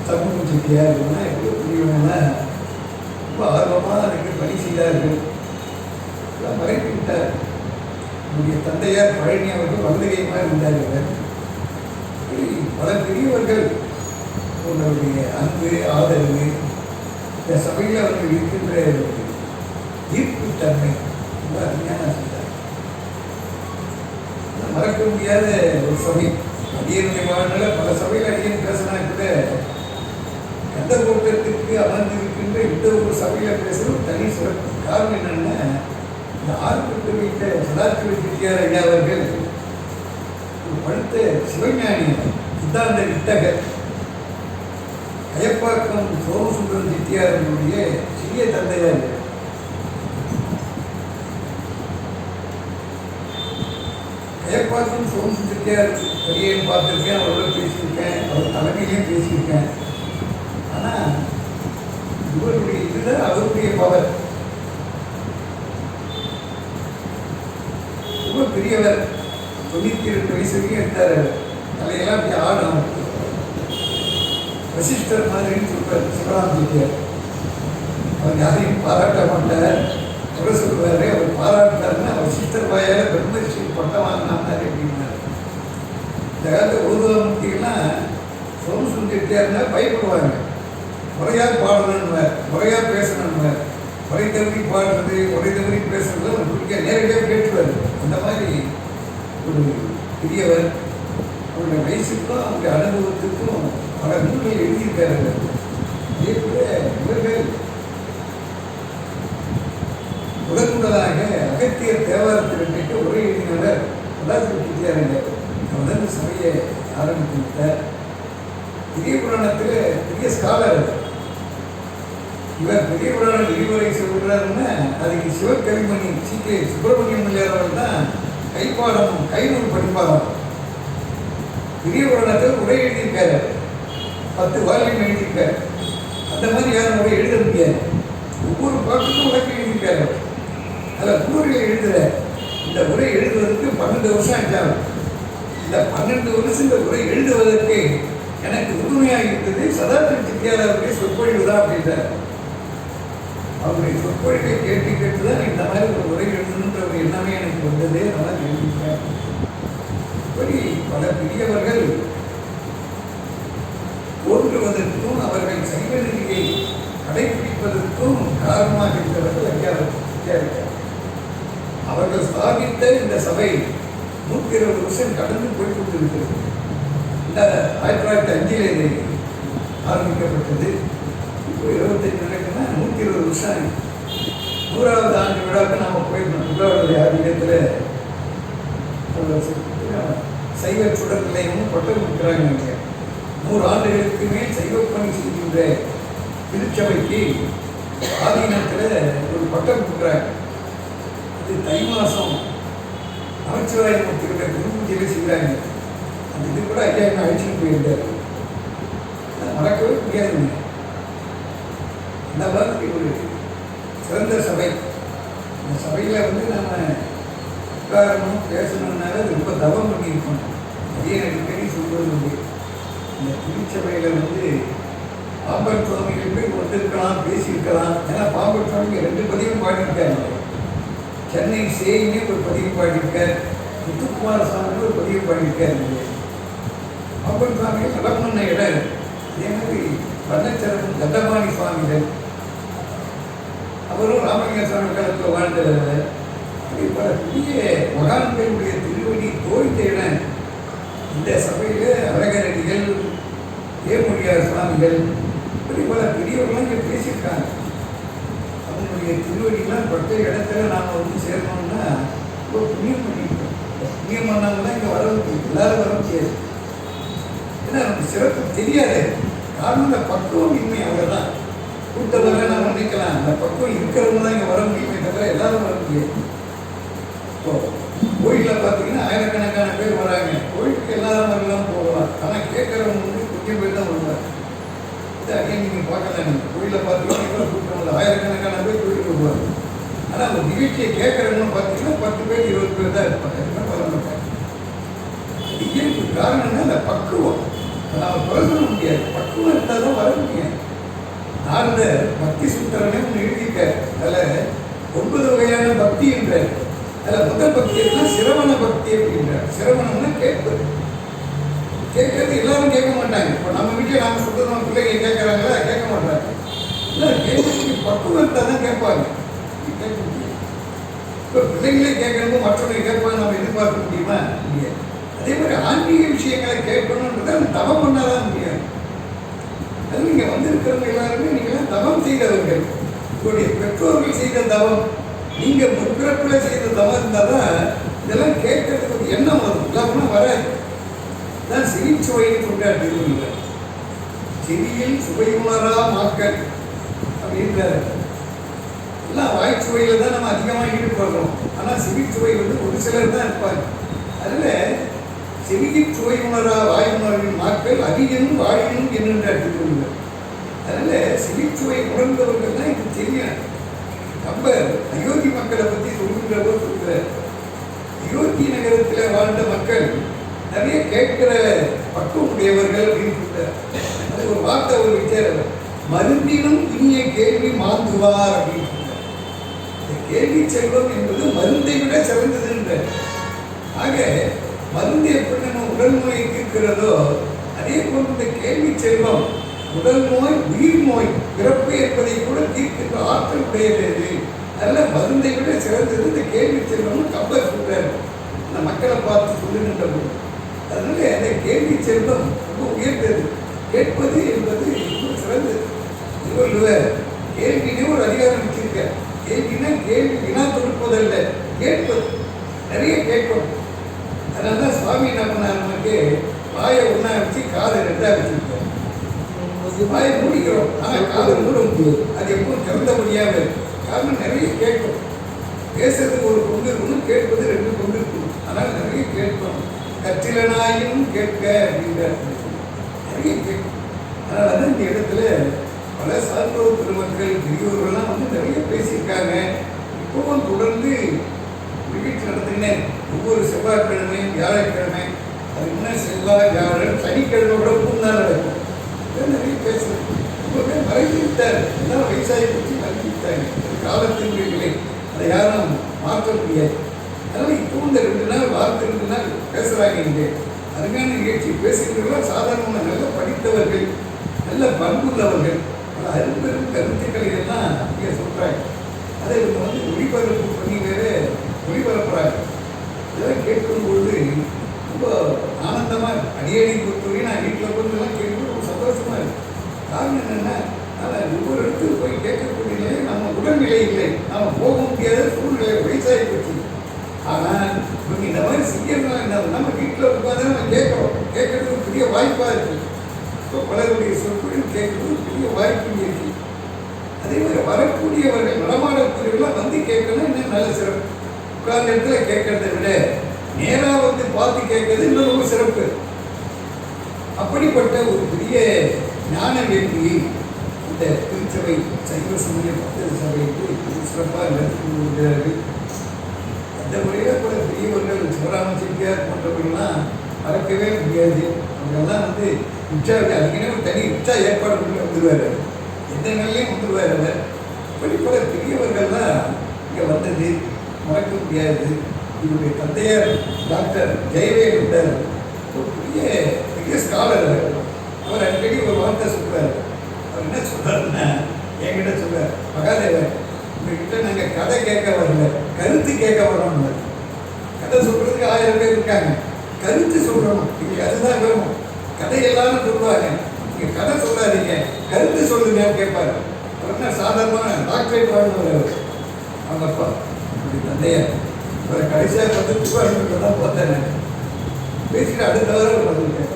சமூக சக்தியாக இருக்குன்னா எவ்வளோ புரியணும்னா ரொம்ப ஆர்வமாக அதுக்கு பணி செய்தார்கள். மறைத்து விட்டார். என்னுடைய தந்தையார் பழனி அவர்கள் வலதுகையுமாக இருந்தார்கள். பல பெரியவர்கள் உங்களுடைய அன்பு ஆதரவு இந்த சபையில் அவர்கள் இருக்கின்ற ஈர்ப்புத்தன்மை ரொம்ப அருமையான செய்தார். மறக்க முடியாத ஒரு சபை. அடியனுடைய வாழ்நாள் பல சபையில் அடியன் பேசினா கூட எந்த கூட்டத்திற்கு அமர்ந்திருக்கின்ற இந்த ஒரு சபையில் பேசுகிற தனி சிறப்பு. காரணம் என்னன்னா, இந்த ஆர்வத்தை வைத்த சதாசிவ செட்டியார் ஐயா அவர்கள் படுத்த சிவஞானி சித்தாந்த வித்தகர். கயப்பாக்கம் சோமசுந்தரம் செட்டியாரனுடைய சிறிய தந்தையார். கயப்பாக்கம் சோமசுந்தரம் செட்டியார் பெரியன்னு பார்த்துருக்கேன், அவரோட பேசியிருக்கேன், அவர் தலைமையிலையும் பேசியிருக்கேன். ஆனால் இவருடைய இதில் அவருடைய பவர் ரொம்ப பெரியவர். 92 வயசு வரைக்கும் எடுத்தார். தலையெல்லாம் அப்படி ஆடும். வசிஷ்டர் மாதிரின்னு சொல்றார் சிவராம் செட்டியார். அவர் யாரையும் பாராட்ட மாட்டார், குறை சொல்வாரு. அவர் பாராட்டாருன்னா வசிஷ்டர் வாயால பிரம்மஸ்ரீ பட்டம் வாங்கினாரு அப்படின்னாரு. இந்த காலத்தில் உருவமுட்டிகள்லாம் சோமசுந்தரம் செட்டியார்னா பயப்படுவாங்க. முறையாக பாடணுன்னுவார், முறையாக பேசணுன்னுவார். முறை தவறி பாடுறது, முறை தவறி பேசுறது அவர் பிடிக்க நேரடியாக கேட்டுவார். அந்த மாதிரி ஒரு பெரியவர். அவருடைய வயசுக்கும் அவருடைய அனுபவத்துக்கும் பல நூல்கள் எழுதியிருக்காரு. அதே போல இவர்கள் முதன்முதலாக அகத்தியர் தேவாரத்தில் கேட்டு உரை எழுதினவர் சதாசிவ செட்டியார். அவர் தான் சபையை ஆரம்பித்து விட்டார். பெரிய புராணத்தில் பெரிய ஸ்காலர். இவர் பெரிய புராணம் விரிவுரை சொல்கிறாருன்னா அதுக்கு சிவகவிமணி சீக்கிர சுப்பிரமணியம் பிள்ளையாரவர் தான் கைப்பாடம் கைநூல் படிப்பாளர். பெரிய புராணத்தில் உரை எழுதியிருக்காரு, 10 வால்யூம் எழுதியிருக்காரு. அந்த மாதிரி யாரும் உரை எழுத முடியாது. ஒவ்வொரு பாட்டுக்கும் உரைக்கு எழுதியிருக்காரு. அதில் கூறுகளை எழுதுகிற இந்த உரை எழுதுவதற்கு 12 வருஷம் ஆச்சாரு. இந்த 12 வருஷம் இந்த உரை எழுதுவதற்கு எனக்கு உறுதுணையாக இருந்தது சதாசிவ செட்டியார் அவருடைய சொற்பொழிவு தான் அப்படின்றார். அவருடைய சொற்பொழிவை கேட்டு கேட்டு தான் இந்த மாதிரி ஒரு உரை எழுதணுன்ற ஒரு எண்ணமே எனக்கு வந்தது. அதனால் எழுதியிருக்கேன். இப்படி பல பெரியவர்கள் தோன்றுவதற்கும் அவர்கள் சைவ நெறியை கடைபிடிப்பதற்கும் காரணமாக இருக்கிறவர்கள் ஐயா செட்டியார். அவர்கள் ஸ்தாபித்த இந்த சபை 120 வருஷம் கடந்து போய் கொண்டிருக்கிறது. இந்த 1905 இது ஆரம்பிக்கப்பட்டது. இப்போ 25 நடக்குன்னா 120 வருஷம். 100வது ஆண்டு விழாவுக்கு நாம் போயிருந்தோம். பிப்ரவரி ஆதிக்கத்தில் சைவ சுடர் நிலையமும் பட்டம் கொடுக்குறாங்க. 100 ஆண்டுகளுக்கு மேல் சைவ பணி செய்கின்ற திருச்சபைக்கு ஆதீனத்தில் ஒரு பட்டம் கொடுக்குறாங்க. அது தை மாதம் நமச்சிவாயத்தினுடைய குரு பூஜையில செய்கிறாங்க. அந்த இது கூட ஐயா என்ன அழைச்சிட்டு போயிருந்தார். மறக்கவே முடியாதுங்க. இந்த மாதிரி ஒரு சிறந்த சபை. இந்த சபையில் நம்ம உட்காரணும் பேசணுன்னால அது ரொம்ப தவம் பண்ணியிருக்கணும். அதே அடிக்கடி சொல்வது உண்டு. இந்த திருச்சபையில் பாம்பன் சுவாமிகள் போய் வந்திருக்கலாம், பேசியிருக்கலாம். ஏன்னா பாம்பன் சுவாமிகள் 2 பதிவும் பாடியிருக்காங்க. சென்னை சேயினே ஒரு பதிவு பாடியிருக்கார், முத்துக்குமார சுவாமிகள் ஒரு பதிவு பாடியிருக்காரு. பாம்பன் சுவாமிகள் நலம் பண்ண இடம். அதே மாதிரி வண்ணச்சரம் தண்டபாணி சுவாமிகள், அவரும் ராமலிங்க சுவாமி காலத்தில் வாழ்ந்தவர். அப்படி பல பெரிய மகான்களுடைய திருவடி தோய்ந்த இடம். இந்த சபையில் அரகரடிகள், ஏமுடியார் சுவாமிகள், இப்படி பல பெரியவர்களாம் இங்கே பேசியிருக்காங்க. அவங்களுடைய திருவடிலாம் பட்ட இடத்துல நாம் சேரணும்னா ரொம்ப புண்ணியம் பண்ணியிருக்கோம். புண்ணியம் பண்ணாங்கன்னா இங்கே வர எல்லாரும் வர முடியாது. ஏன்னா நமக்கு சிறப்பு தெரியாது. காரணம் இந்த பக்குவம் இன்மை. அவ்வளோதான். கூட்டமாக நாம் நினைக்கலாம், அந்த பக்குவம் இருக்கிறவங்க தான் இங்கே வர முடியுமே தவிர எல்லாரும் வர முடியாது. இப்போ கோயிலில் பார்த்தீங்கன்னா ஆயிரக்கணக்கான பேர் வராங்க. கோயிலுக்கு எல்லாரும் வரலாம் போகலாம். ஆனால் கேட்குறவங்க கொஞ்சம் பேர் தான் வருவாங்க. இது அங்கே நீங்கள் பார்க்கலாம். கோயிலில் பார்த்தீங்கன்னா கூட்டம் இல்லை, ஆயிரக்கணக்கான பேர் கோயிலுக்கு வருவாங்க. ஆனால் அந்த நிகழ்ச்சியை கேட்குறவங்க பார்த்தீங்கன்னா 10 பேர் 20 பேர் தான் இருப்பாங்க, வர மாட்டாங்க. இயல்பு காரணம்னா அந்த பக்குவம். நாம் குறை சொல்ல முடியாது. பக்குவம் இருந்தால் தான் வர முடியாது. நாரத பக்தி சூத்திரனே ஒன்று எழுதியிருக்கார். அதில் 9 வகையான பக்தி பக்தி என்றார். அதில் முதல் பக்தி என்ன? சிரவண பக்தி அப்படின்றார். சிரவணம்னா கேட்பது. கேட்கறது எல்லாரும் கேட்க மாட்டாங்க. இப்போ நம்ம வீட்டில் நாம சொல்றது நம்ம பிள்ளைங்க கேட்கறாங்களா? கேட்க மாட்டாங்க. இல்லை, கேட்கறதுக்கு பக்குவம் இருந்தால் தான் கேட்பாங்க. கேட்க முடியும். இப்போ பிள்ளைங்களே கேட்கணும், மற்றவங்க கேட்பாங்க, நம்ம எதிர்பார்க்க முடியுமா? முடியாது. அதே மாதிரி ஆன்மீக விஷயங்களை கேட்கணுன்றதை தவம் பண்ணாதான் முடியாது. அது நீங்க வந்திருக்கிறவங்க எல்லாருமே நீங்களாம் தவம் செய்தவர்கள். உங்களுடைய பெற்றோர்கள் செய்த தவம், நீங்க முற்பிறப்பில் செய்த தவம் இருந்தால் தான் இதெல்லாம் கேட்கறதுக்கு ஒரு எண்ணம் வரும். இல்லாமன்னா வராது. தான் சிரிச்சுவைன்னு சொல்றார் திருவள்ளுவர். செவியில் சுவை உணரா மாக்கள் அப்படின்றார். எல்லாம் வாய்ச்சுவையில தான் நம்ம அதிகமாக ஈடுபடுறோம். ஆனால் சிரிச்சுவை ஒரு சிலர் தான் இருப்பாங்க. அதில் செவியில் சுவை உணரா வாய் உணர்வின் மாக்கள் அதிகமும் வாழினும் என்னென்றார் திருவள்ளுவர். அதனால சிரிச்சுவை உணர்ந்தவர்கள் தான் இது தெரியும். நம்ம அயோத்தி மக்களை பற்றி சொல்கின்றவோ சொல்கிறார். அயோத்தி நகரத்தில் வாழ்ந்த மக்கள் நிறைய கேட்கிற பக்குவம் உடையவர்கள் அப்படின்னு சொல்றார். அது ஒரு வார்த்தை ஒரு விசாரம். மருந்தினும் இனிய கேள்வி மாந்துவார் அப்படின்னு சொல்றார். இந்த கேள்வி செல்வம் என்பது மருந்தை விட சிறந்ததுன்ற. ஆக மருந்து எப்படி நம்ம உடல் நோயை தீர்க்கிறதோ அதே போன்று இந்த கேள்வி செல்வம் உடல் நோய், உயிர் நோய், பிறப்பு என்பதை கூட தீர்க்கின்ற ஆற்றல் உடையது. அதெல்லாம் மருந்தை விட சிறந்தது இந்த கேள்வி செல்வம்னு கம்பர் சொல்றாரு. அந்த மக்களை பார்த்து சொல்லுகின்ற போது அதனால அந்த கேள்வி செல்வம் ரொம்ப உயர்ந்தது. கேட்பது என்பது ரொம்ப சிறந்தது. திருவள்ளுவர் கேள்வினே ஒரு அதிகாரம் வச்சிருக்க. கேள்வினா கேள்வி வினா தொடுப்பதல்ல, கேட்பது. நிறைய கேட்கணும். அதனால தான் சுவாமி என்ன பண்ணார், நமக்கு வாயை ஒன்றா வச்சு காதை ரெண்டாக வச்சிருக்கோம். வாயை மூடிக்கிறோம், ஆனால் காதை மூட முடியாது. அது எப்பவும் திறந்த முடியாமல். காரணம் நிறைய கேட்கும். பேசுறதுக்கு ஒரு கொண்டு இருக்கணும், கேட்பது 2 கொண்டு இருக்கணும். அதனால் நிறைய கேட்கணும். கற்றிலனாயும் கேட்க அப்படின்ற நிறைய கேட்கும். அதனால தான் இந்த இடத்துல பல சான்றோர் பெருமக்கள் பெரியோர்கள்லாம் நிறைய பேசியிருக்காங்க. இப்பவும் தொடர்ந்து நிகழ்ச்சி நடத்தினேன். ஒவ்வொரு செவ்வாய்க்கிழமையும் வியாழக்கிழமை, அது முன்னாடி செவ்வாய், வியாழன், சனிக்கிழமை கூட 3 நாள் நடக்கும். நிறைய பேசுறேன். ரொம்ப பேர் மறைந்து விட்டார். எல்லாரும் வயசாகி வச்சு மறைந்து விட்டாங்க. காலத்தின் நிலை அதை யாரும் மாற்ற முடியாது. அதனால் இப்போ இந்த 2 நாள் வாரத்து 2 நாள் பேசுகிறாங்க. இங்கே அருமையான நிகழ்ச்சி பேசுகிறவர்களாம் சாதாரணமாக நல்ல படித்தவர்கள், நல்ல பண்புள்ளவர்கள், பல அரும்பெரும் கருத்துக்களை எல்லாம் இங்கே சொல்கிறாங்க. அதை இவங்க ஒளிபரப்பு பண்ணி வேறு ஒளிபரப்புறாங்க. இதெல்லாம் கேட்கும்பொழுது ரொம்ப ஆனந்தமாக அடியடி பொறுத்தவரை நான் வீட்டில் போகிறதெல்லாம் கேட்கும்போது ரொம்ப சந்தோஷமாக இருக்குது. காரணம் என்னென்னா, ஆனால் ஒவ்வொரு இடத்துக்கு போய் கேட்கக்கூடிய நிலை நம்ம உடல்நிலை இல்லை, நாம் போக முடியாத சூழ்நிலை, வயசாகி போச்சு. ஆனால் இவங்க இந்த மாதிரி செய்யறதுனால என்ன, நம்ம வீட்டில் உட்காந்து நம்ம கேட்குறோம். கேட்கறது ஒரு பெரிய வாய்ப்பாக இருக்குது. இப்போ பலருடைய சொற்களில் கேட்கறது ஒரு பெரிய வாய்ப்பு இருக்குது. அதே மாதிரி வரக்கூடியவர்கள், நடமாடக்கூடியவர்களாம் வந்து கேட்கணும் இன்னும் நல்ல சிறப்பு. உட்கார்ந்த இடத்துல கேட்கறத விட நேராக வந்து பார்த்து கேட்கறது இன்னும் ரொம்ப சிறப்பு. அப்படிப்பட்ட ஒரு பெரிய ஞான வேள்வியை இந்த திருச்சபை சைவ சமய பக்தர் சபைக்கு சிறப்பாக நடத்தி கொண்டிருக்கிறார்கள். அந்த முறையில் கூட பெரியவர்கள் சிவராம செட்டியார் போன்றவர்கள்லாம் மறக்கவே முடியாது. அவங்கெல்லாம் ரிக்ஷாவுக்கு அதுக்குன்னே ஒரு தனி ரிக்ஷா ஏற்பாடு பண்ணி வந்துடுவார். எந்த நிலையும் வந்துடுவார் அவர். இப்படி பல பெரியவர்கள்லாம் இங்கே வந்தது மறக்க முடியாது. இவருடைய தந்தையார் டாக்டர் ஜெயவேல் இருந்தார். ஒரு பெரிய ஸ்காலர். அவர் அடிக்கடி ஒரு வார்த்தை சொல்கிறார். அவர் என்ன சொல்கிறாருன்னா, என்கிட்ட சொல்கிறார், மகாதேவன் உங்ககிட்ட நாங்கள் கதை கேட்க வரல, கருத்து கேட்க வரோம். கதை சொல்கிறதுக்கு 1000 பேர் இருக்காங்க, கருத்து சொல்லணும், எங்களுக்கு அதுதான் வேணும். கதை எல்லாரும் சொல்லுவாங்க, நீங்கள் கதை சொல்லாதீங்க, கருத்து சொல்லுங்கன்னு கேட்பார். அவர் என்ன சாதாரணமான டாக்டரேட் வாழ்ந்தவர். அவங்க அப்பா அப்படி தந்தையார். அவரை கடைசியாக திருவாரூர் தான் பார்த்தேன். பேசிட்டு அடுத்த வாரம் வந்துருக்கேன்.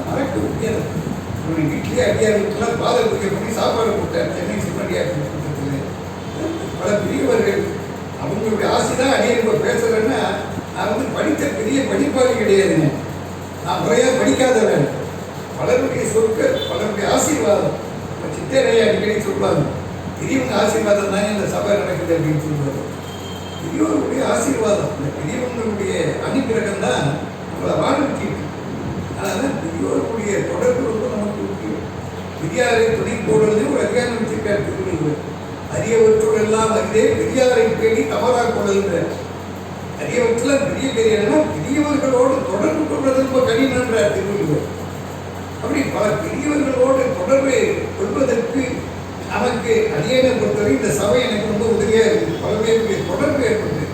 மறக்க முடியாது. அவருடைய வீட்டிலேயே அடியார்களுக்கெல்லாம் பாதல் பூஜை பண்ணி சாப்பாடு கொடுத்தார். சென்னை சிவனடியார் கூட்டத்தில் பல பெரியவர்கள். அவங்களுடைய ஆசை தான் அடியை இப்போ பேசுகிறேன்னா, நான் படித்த பெரிய படிப்பாளி கிடையாதுங்க. நான் முறையாக படிக்காதவன். பலருடைய சொற்கள், பலருடைய ஆசீர்வாதம். இப்போ சித்தரையை அடிக்கடி சொல்லுவாங்க, பெரியவங்க ஆசீர்வாதம் தானே இந்த சபை நடக்குது அப்படின்னு சொல்லுவாங்க. பெரியவர்களுடைய ஆசீர்வாதம், இந்த பெரியவங்களுடைய அனுப்பிரகம் தான் நம்மளை வாழ வச்சுட்டு. அதனால் பெரியவர்களுடைய தொடர்பு ரொம்ப நமக்கு முக்கியம். பெரியாரை துணை போடுறதே ஒரு அதிகாரம் வச்சிருக்காரு திருவள்ளுவர். அரியவற்றோடெல்லாம் அரிதே பெரியாரை பேணி தவறாக கொள்ளுகின்ற அரியவற்றில் பெரிய பெரியனா பெரியவர்களோடு தொடர்பு கொள்வது ரொம்ப கடினன்றார் திருவள்ளுவர். அப்படி பல பெரியவர்களோடு தொடர்பு கொள்வதற்கு நமக்கு அடியனை பொறுத்தவரை இந்த சபை எனக்கு ரொம்ப உதவியாக இருக்குது. பல பேருக்கு தொடர்பு ஏற்படுது.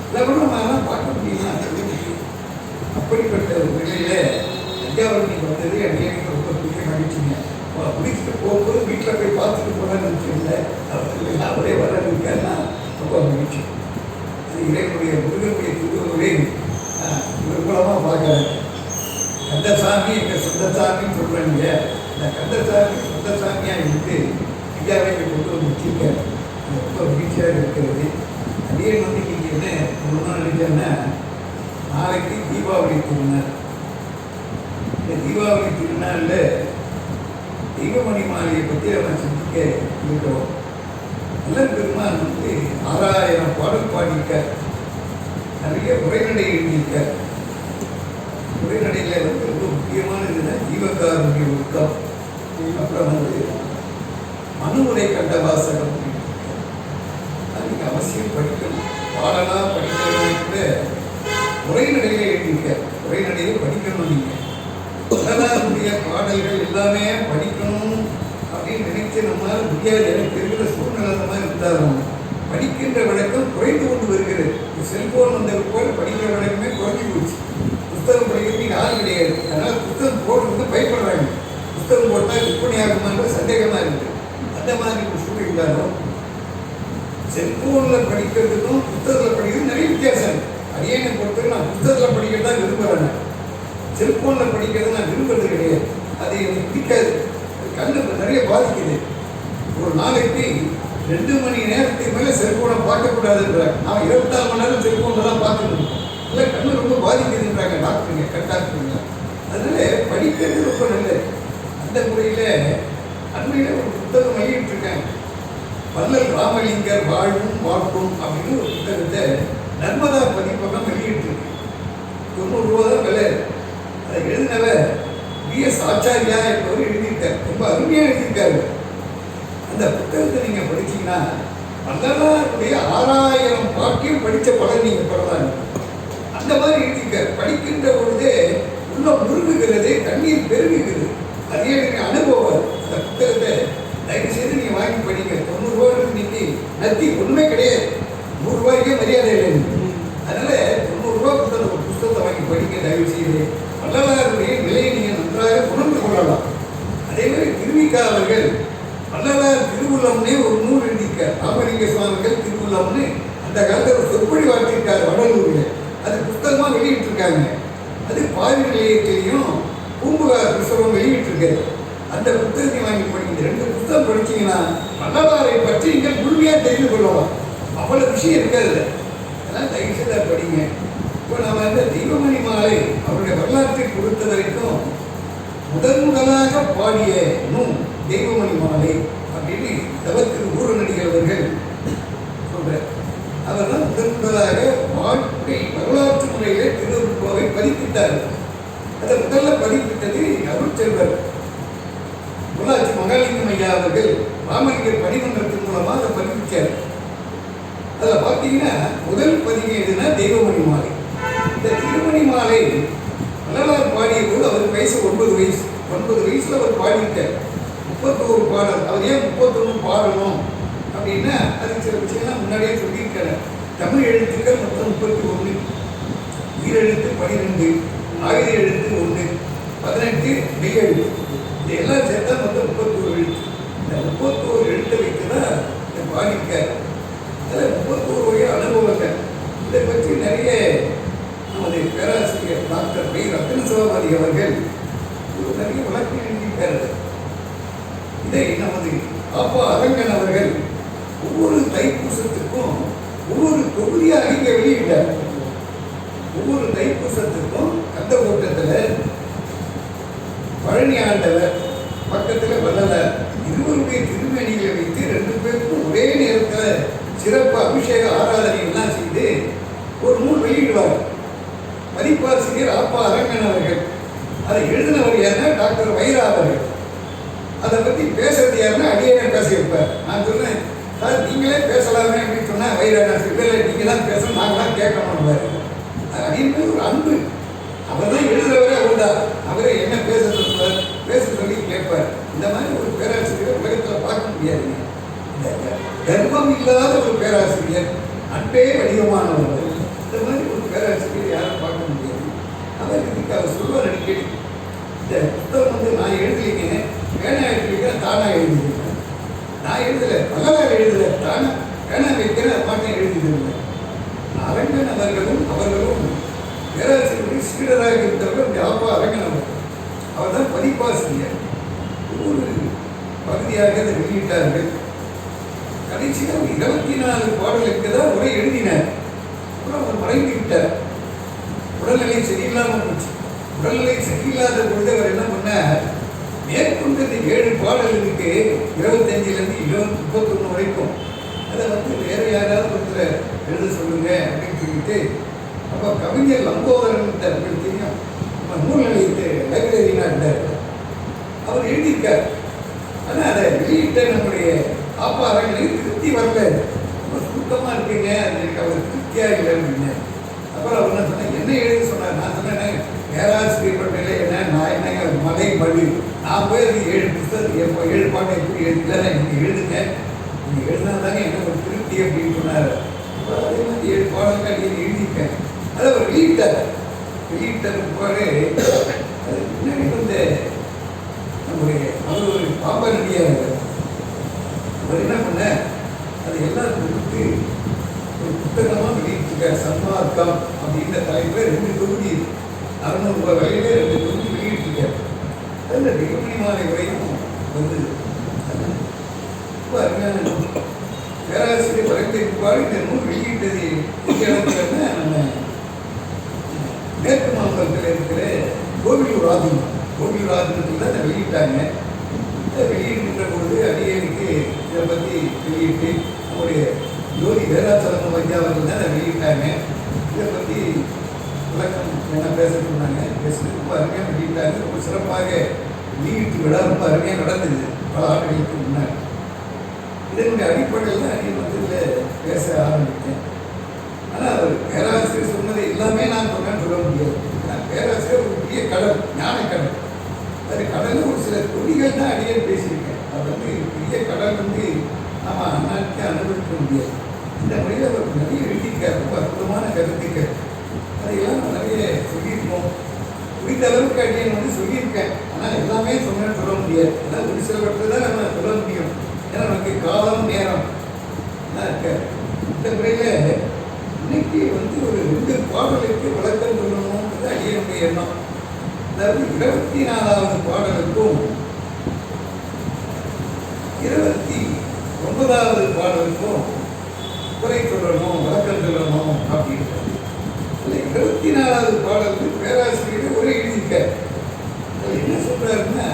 இதை கூட நம்ம பார்க்க முடியுமா? அப்படிப்பட்ட ஒரு நிலையில ஐயாவர்கள் வந்தது அடியனுக்கு ரொம்ப பெரிய மகிழ்ச்சிங்க. முடிச்சுட்டு போகும்போது வீட்டில் போய் பார்த்துட்டு போனான்னு நினைச்சிருந்த அவரே வர்றதுக்கான ரொம்ப மகிழ்ச்சி. அது இறைவனுடைய முருகனுடைய திருவுருவை விருப்பமாக பார்க்குறாங்க. கந்தசாமி எங்கள் சொந்தசாமின்னு சொல்கிறாங்க. இந்த கந்தசாமி சொந்தசாமியாக இருந்து ஐயாவை கொண்டு வந்து வச்சிருக்காரு. ரொம்ப மகிழ்ச்சியாக இருக்கிறது. அதே வந்து இன்னைக்கு என்ன ஒன்று நினைச்சேன்னா, நாளைக்கு தீபாவளி திருநாள். இந்த தீபாவளி திருநாளில் தெய்வமணி மாலையை பற்றி அவன் சிந்திக்க இருக்கிறோம். நல்ல பெருமான் வந்து 6000 பாடல் பாடியிருக்கார். நிறைய உரைநடை எழுதியிருக்கார். உரைநடையில் வந்து ரொம்ப முக்கியமானதுன்னா ஜீவகாருடைய ஒழுக்கம், அப்புறம் வந்து மனுமுறை கண்ட வாசகம். அதுக்கு அவசியம் படிக்கணும். பாடலாக படிக்கணும் கூட உரைநடையில் எழுதியிருக்கார். உரைநடையை படிக்கணும். நீங்கள் வரலாறுடைய பாடல்கள் எல்லாமே படிக்கணும் அப்படின்னு நினைச்சு நம்மளால் முடியாது. எனக்கு இருக்கிற சூழ்நிலை அந்த மாதிரி இருந்தாலும் படிக்கின்ற வழக்கம் குறைந்து கொண்டு வருகிறது. செல்போன் வந்த போல படிக்கிற வழக்கமே குறைஞ்சி போச்சு. புத்தகம் படிக்கிறதுக்கு ஆள் கிடையாது. அதனால் புத்தகம் போடுறது பயப்படுறாங்க. புத்தகம் போட்டால் விற்பனை ஆகுமான்ற சந்தேகமாக இருக்குது. அந்த மாதிரி ஒரு சூழ்நிலை இருந்தாலும் செல்போனில் படிக்கிறதுக்கும் புத்தகத்தில் படிக்கிறது நிறைய வித்தியாசம் இருக்குது. அடியேனை பொறுத்தவரை நான் புத்தகத்தில் படிக்கிறது தான் விரும்புகிறேன். செல்போனில் படிக்கிறது நான் விரும்புறது கிடையாது. அது எனக்கு பிடிக்காது. கண்ணு நிறைய பாதிக்குது. ஒரு நாளைக்கு 2 மணி நேரத்துக்கு மேலே செல்போனை பார்க்கக்கூடாதுன்றாங்க. நான் 24 மணி நேரம் செல்போனில் தான் பார்த்துக்கணும். இல்லை கண்ணு ரொம்ப பாதிக்குதுன்றாங்க டாக்டருங்க, கண் டாக்டருங்க. அதனால படிக்கிறது ரொம்ப நல்லது. அந்த முறையில் அண்மையில் ஒரு புத்தகம் வெளியிட்டிருக்கேன். வள்ளல் ராமலிங்கர் வாழ்வும் வாழ்க்கும் அப்படின்னு ஒரு புத்தகத்தை நர்மதா பதிப்பெல்லாம் வெளியிட்டிருக்கு. 90 ரூபா தான் விலை. அதை எழுதினவர் BS ஆச்சாரியா என்பவர் எழுதியிருக்காரு. ரொம்ப அருமையாக எழுதியிருக்காரு. அந்த புத்தகத்தை நீங்கள் படிச்சீங்கன்னா வள்ளலாருடைய 6000 பாட்டையும் படித்த பலன் நீங்கள் பெறலாம். அந்த மாதிரி எழுதியிருக்காரு. படிக்கின்ற பொழுதே உள்ள முருகுகிறது, கண்ணீர் பெருகுகிறது. அதே எனக்கு அனுபவம். அந்த புத்தகத்தை தயவு செய்து நீங்கள் வாங்கி படிங்க. 90 ரூபாய்க்கு இன்னைக்கு நத்தி ஒன்றுமே கிடையாது. 100 ரூபாய்க்கே மரியாதை இல்லை. அதனால 90 ரூபா கொடுத்த அந்த புத்தகத்தை வாங்கி படிக்க தயவு செய்து வள்ளலாருடைய நிலையை நீங்கள் நன்றாக உணர்ந்து கொள்ளலாம். அதே மாதிரி திருவிக்கா அவர்கள் வள்ளலார் திருவுள்ளம்னே ஒரு நூல் எழுதியிருக்கார். ராமலிங்க சுவாமிகள் திருவுள்ளம்னு அந்த காலத்தில் ஒரு சொற்பொழி வார்த்திருக்கார் வடலூரில். அது புத்தகமாக வெளியிட்டிருக்காங்க. அது பாரி நிலையத்திலையும் பூம்புகார் புத்தகம் வெளியிட்டிருக்காரு. அந்த புத்தகத்தை வாங்கி படிங்க. 2 புத்தகம் படிச்சீங்கன்னா வள்ளலாரை பற்றி நீங்கள் முழுமையாக தெரிந்து கொள்ளலாம். அவ்வளோ விஷயம் இருக்காது. அதனால் தயவு செய்து படிங்க. இப்போ நம்ம இந்த தெய்வமணி மாலை அவருடைய வரலாற்றை பொறுத்த வரைக்கும் முதலாக பாடிய நூல் தெய்வமணி மாலை அப்படின்னு தவத்திரு ஊரநடிகள் அவர்கள் சொல்றார். அவர் தான் முதலாக வாழ்க்கை வரலாற்று முறையிலே திருவள்ளுவரை பதிப்பித்தார். அதை முதல்ல பதிப்பித்தது அருட்செல்வர் பொள்ளாச்சி மகாலிங்கம் ஐயா அவர்கள் ராமலிங்கர் பணிமன்றத்தின் மூலமாக அதை பதிப்பிச்சார். அதில் பார்த்தீங்கன்னா முதல் பதிவு எதுனா தெய்வமணி மாலை. இந்த திருமணி மாலை வள்ளலார் பாடிய போது அவருக்கு வயசு 9 வயசு. 9 வயசுல அவர் பாடிட்டார். 31 பாடல். அவர் ஏன் 31 பாடணும் அப்படின்னா அதுக்கு சில விஷயம்லாம் முன்னாடியே சொல்லியிருக்காரு. தமிழ் எழுத்துக்கள் மொத்தம் 31, உயிரெழுத்து 12, ஆயுத எழுத்து 1, 18 மெய் எழுத்து. இதெல்லாம் சேர்த்தா மொத்தம் 31 எழுத்து. இந்த 31 எழுத்தை வைத்து தான் பாடியிருக்காரு. அதில் 31 வகை அனுபவங்கள். இதை பற்றி நிறைய நமது பேராசிரியர் டாக்டர் பை ரத்ன சிவாபாதி அவர்கள் நிறைய வழக்கு எழுதியிருக்காரு. இதை நமது அப்பா அரங்கன் அவர்கள் ஒவ்வொரு தைப்பூசத்துக்கும் ஒவ்வொரு தொகுதியாக இங்கே வெளியிட்டார். ஒவ்வொரு தைப்பூசத்துக்கும் கந்த கூட்டத்தில் பழனி ஆண்டவர் பக்கத்தில் வள்ளலார் இருவருடைய திருமேனிகளை வைத்து 2 பேருக்கும் ஒரே நேரத்தில் சிறப்பு அபிஷேக ஆராதனை எல்லாம் செய்து ஒரு நூல் வெளியிடுவார். பதிப்பாசிரியர் அப்பா அரங்கன் அவர்கள். அதை எழுதினவர் யாருன்னா டாக்டர் வைரா அவர்கள். அதை பற்றி பேசுறது யாருன்னா அடியே பேச வைப்பார். நான் சொன்னேன், சார் நீங்களே பேசலாமே அப்படின்னு சொன்னால் வைரா இல்லை நீங்கள் தான் பேசணும், நாங்களாம் கேட்கணும். அப்படின்னு ஒரு அன்பு. அவர் தான் எழுதுறவரே அவர் தான். அவரே என்ன பேச சொல்லுவார், பேச சொல்லி கேட்பார். இந்த மாதிரி ஒரு பேராசிரியர் உலகத்தில் பார்க்க முடியாதுங்க. இந்த கர்ப்பம் இல்லாத ஒரு பேராசிரியர், அன்பே வடிவமானவர், இந்த மாதிரி ஒரு பேராசிரியர் யாரும் பார்க்க முடியாது. அவர் இதுக்கு அவர் சொல்வார் அடிக்கடி, இந்த புத்தகம் நான் எழுதலைங்க, பேனா எழுதிருக்கேன், தானாக எழுதியிருக்கேன். நான் எழுதலை, பகலாக எழுதலை, தானே பேனா வைக்கிறேன், பாட்டை எழுதியிருந்தேன். அரங்கன் அவர்களும் பேராசிரியருடைய சீடராக இருந்தவர் அப்பா அரங்கன் அவர் தான் பதிப்பாசிரியர். ஒரு பகுதியாக அதை வெளியிட்டார்கள். கடைசியாக 24 பாடலுக்கு தான் உரை எழுதினார். அப்புறம் அவர் மறைந்து விட்டார். உடல்நிலை சரியில்லாமல் போச்சு. உடல்நிலை சரியில்லாத பொழுது அவர் என்ன பண்ணார், மேற்கொண்டு இந்த 7 பாடல்களுக்கு 25லேருந்து 31 வரைக்கும் அதை வேற யாராவது ஒருத்தர் எழுத சொல்லுங்க அப்படின்னு சொல்லிட்டு, அப்போ கவிஞர் லம்போதரன் உங்களுக்கு தெரியும், நம்ம நூல் நிலையத்து லைப்ரரினா இருந்தார், அவர் எழுதியிருக்கார். ஆனால் அதை வெளியிட்ட நம்முடைய ஆப்பா அரங்கனுக்கு திருப்தி வரல, ரொம்ப சுருக்கமாக இருக்குங்க, அது எனக்கு அவர் திருப்தியாக இல்லை அப்படின்னு. அப்புறம் அவர் என்ன சொன்னேன், என்ன எழுத சொன்னார். நான் சொன்னேன், பேராசிரியர் பண்ணல என்ன, நான் என்னங்க மலை மடு, நான் போய் அது 7 புத்தகத்துக்கு எப்போ 7 பாட்டை எப்படி எழுதிக்கல, நீங்கள் எழுதுங்க, நீங்கள் எழுதினா தானே என்ன ஒரு திருப்தி அப்படின்னு சொன்னார். அப்புறம் அதே மாதிரி 7 பாடல்கள் எழுதியிருக்கேன். அதை அவர் வெளியிட்ட பிற்பாடு அது முன்னாடி நம்முடைய அவர் ஒரு பாப்பா நடிகார். அவர் என்ன பண்ண, அது எல்லாம் கொடுத்து ஒரு புத்தகமாக வெளியிட்டிருக்கார். சன்மார்க்கம் அப்படின்ற தலைப்பில் 2 தொகுதி 600 ரூபாய் விலையில 2 தொகுதி வெளியிட்டிருக்கார். அதில் வெகுமணி மாலை உரையும் வந்தது. ரொம்ப அருமையான நூல். பேராசிரியர் வரைந்திருப்பாடு இந்த நூல் வெளியிட்டது இடத்துல நம்ம மேற்கு மாவட்டத்தில் இருக்கிற கோவிலூர் ஆதீனத்தில் தான் அதை வெளியிட்டாங்க. இதை வெளியிடுகின்ற பொழுது அடியனுக்கு இதை பற்றி வெளியிட்டு நம்முடைய ஜோதி வேதாச்சலம் ஐயா அவர்கள் தான் அதை வெளியிட்டாங்க. இதை பற்றி விளக்கம் என்ன பேச சொன்னாங்க. பேசுறது ரொம்ப அருமையாக வெளியிட்டாங்க. ரொம்ப சிறப்பாக வெளியீட்டு விழா ரொம்ப அருமையாக நடந்தது பல ஆண்டுகளுக்கு முன்னாடி. இதனுடைய அடிப்படையில் தான் அடியன் இதில் பேச ஆரம்பித்தேன். ஆனால் அவர் பேராசிரியர் சொன்னது எல்லாமே நான் சொன்னேன்னு சொல்ல முடியாது. பேராசிரியர் ஒரு பெரிய கடல், ஞான கடல். அது கடலில் ஒரு சில கொடிகள் தான் அடியேன் பேசியிருக்கேன். அது பெரிய கடல் நாம் அந்நாட்டுக்கு அனுபவிக்க முடியாது. இந்த முறையில் அவர் நிறைய எழுதியிருக்கார். ரொம்ப அற்புதமான கருத்துக்கள். அதையெல்லாம் நான் நிறைய சொல்லியிருக்கோம். குறித்த அளவுக்கு அடியேன் சொல்லியிருக்கேன். ஆனால் எல்லாமே சொன்னேன்னு சொல்ல முடியாது. ஏன்னா ஒரு சிலவற்றை தான் நம்ம சொல்ல முடியும். ஏன்னா நமக்கு காலம் நேரம் எல்லாம் இருக்கார். இந்த முறையில் இன்னைக்கு ஒரு 2 பாடலுக்கு விளக்கம் சொல்லணும்ன்றது அடியனுடைய எண்ணம். அதாவது 24வது பாடலுக்கும் 29வது பாடலுக்கும் குறை சொல்லணும், விளக்கம் சொல்லணும் அப்படின்றது. 24வது பாடலுக்கு பேராசிரியர் உரை எழுதியிருக்க. என்ன சொல்றாருன்னா,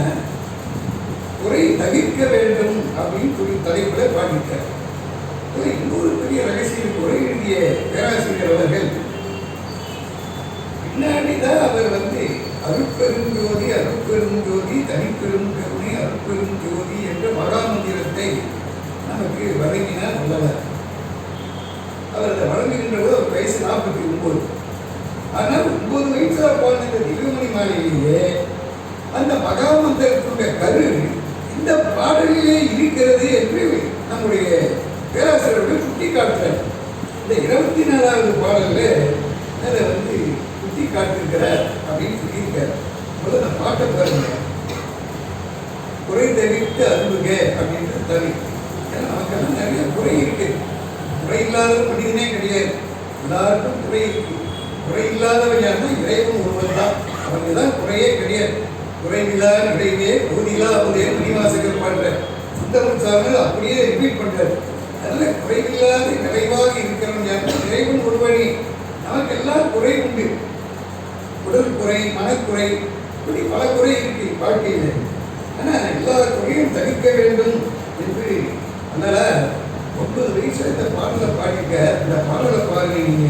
குறை தவிர்க்க வேண்டும் அப்படின்னு சொல்லி தலைப்பில் பாடியிருக்கார். இன்னொரு பெரிய ரகசியம், உரை எழுதிய பேராசிரியர் அவர்கள் பின்னாடி தான் அவர் அருட்பெரும் ஜோதி அருட்பெரும் ஜோதி தனிப்பெரும் கருணை அருட்பெரும் ஜோதி என்ற மகாமந்திரத்தை நமக்கு வழங்கினார் வல்லவர். அவர் அதை வழங்குகின்ற போது அவர் வயசு 49. ஆனால் 9 வயசாக பாடின திவ்யமணி மாலையிலேயே அந்த மகாமந்திரத்துடைய கரு இந்த பாடலிலே இருக்கிறது என்று நம்முடைய பேராசிரியர்கள் சுட்டி காட்டுறார். இந்த 24வது பாடலில் அதை சுட்டி காட்டிருக்கிறார் அப்படின்னு சொல்லியிருக்கார். முதல்ல அந்த பாட்டை பாருங்க. குறை தவிர்த்து அருளுக அப்படின்றது தனி. ஏன்னா நமக்கெல்லாம் நிறைய குறை இருக்கு. குறை இல்லாத மனிதனே கிடையாது. எல்லாருக்கும் குறை இருக்கு. குறை இல்லாதவன் யாருன்னா இறைவன் ஒருவன் தான். அவங்க தான் குறையே கிடையாது. குறைவில்லா இறைவே போதிலா அவரே மணிவாசகர் பாடுற சுத்தமன் சாமி அப்படியே ரிப்பீட் பண்றாரு. அதில் குறைவில்லாத நிறைவாக இருக்கிறவன் யாருன்னா இறைவன் ஒருவனே. நமக்கு எல்லாம் குறை உண்டு. உடல் குறை, மனக்குறை, இப்படி பல குறை இருக்கு வாழ்க்கையில். ஆனால் எல்லா குறையும் தவிர்க்க வேண்டும் என்று அதனால் 9 வயசுல இந்த பாடலை பாடிக்க. இந்த பாடலை பாருங்க நீங்க.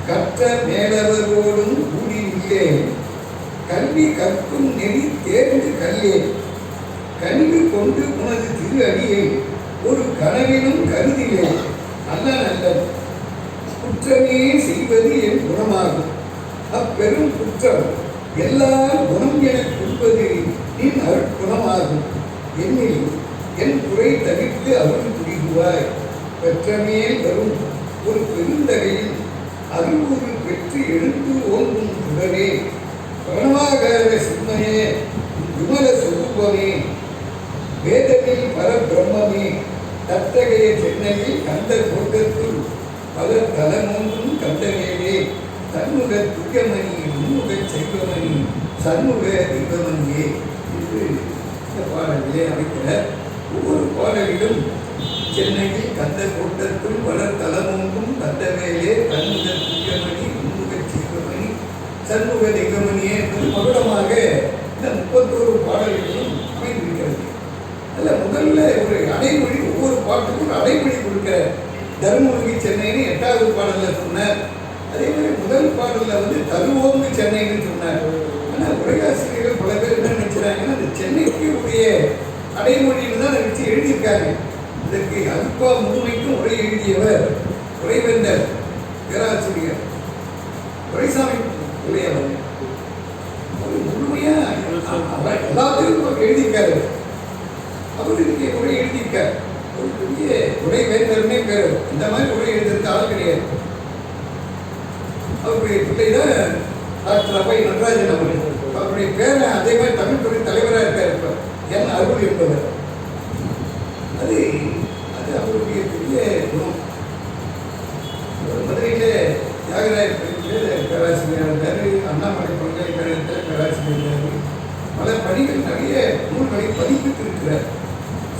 கற்ற மேலவரோடும் கூடி உள்ளே கல்வி கற்கும் நெறி தேர்ந்து கல்லே கனிவு கொண்டு உனது திரு அடியை ஒரு கனவிலும் கருதிலே நல்ல நல்ல குற்றமே செய்வது என் குணமாகும். அப்பெரும் குற்றம் எல்லா குணம் என கொள்வது நின் அருட்குணமாகும். என்னில் என் குறை தவிர்த்து அருள் புரிகுவாய். பெற்றமேல் வரும் ஒரு பெருந்தகையில் அருள்கூறு பெற்று எழுந்து ஓங்கும் உடனே பிரணவாகார சின்மயே விமல சொரூபமே வேதத்தில் பரபிரம்மே தத்தகைய சென்னையில் கந்த கோட்டத்துள் பல தலமொன்றும் கந்தவேலே தன்முக துயமணி முன்முக செல்வமணி சண்முக தெய்வமணியே என்று இந்த பாடலிலே அமைக்கிறார். ஒவ்வொரு பாடலிலும் சென்னையில் கந்த கோட்டத்துள் பல தலமொன்றும் கந்தவேலே தன்முக துயமணி முன்முக செல்வமணி சண்முக தெய்வமணியே என்பது மகுடமாக இந்த 31 பாடல்களும் அமைந்திருக்கிறது. அதில் முதல்ல ஒரு அடைமொழி, ஒவ்வொரு பாட்டுக்கும் ஒரு அடைமொழி கொடுக்கிற தருமபுரி சென்னைன்னு 8வது பாடலில் சொன்னார். அதே மாதிரி முதல் பாடலில் தருவோங்கு சென்னைன்னு சொன்னார். ஆனால் உரையாசிரியர்கள் பல பேர் என்ன நினைக்கிறாங்கன்னா அந்த சென்னைக்கு உரிய அடைமொழின்னு தான் நினைச்சு எழுதியிருக்காங்க. இதற்கு அல்பா முழுமைக்கும் உரை எழுதியவர் உரைவேந்தர் பேராசிரியர் துரைசாமி பிள்ளையவர். அவர் முழுமையா எல்லாத்திற்கும் எழுதியிருக்காரு. அவர் இதுக்கு உரை எழுதியிருக்கார். ஒரு பெரிய உரைவேந்தர்னே பேர். இந்த மாதிரி உரை எழுதுறது ஆள் கிடையாது. அவருடைய பிள்ளை தான் டாக்டர் அபை நடராஜன் அவர்கள். அவருடைய பேரை அதே மாதிரி தமிழ் துறை தலைவராக இருக்கார். இப்போ என் அருள் என்பவர். அது அது அவருடைய பெரிய குணம். மதுரையில் தியாகராயர் பேராசிரியர் இருந்தார். அண்ணாமலை பல்கலைக்கழகத்தில் பேராசிரியர் இருந்தார். பல பணிகள் நிறைய நூல்களை பதிப்பித்து இருக்கிறார்.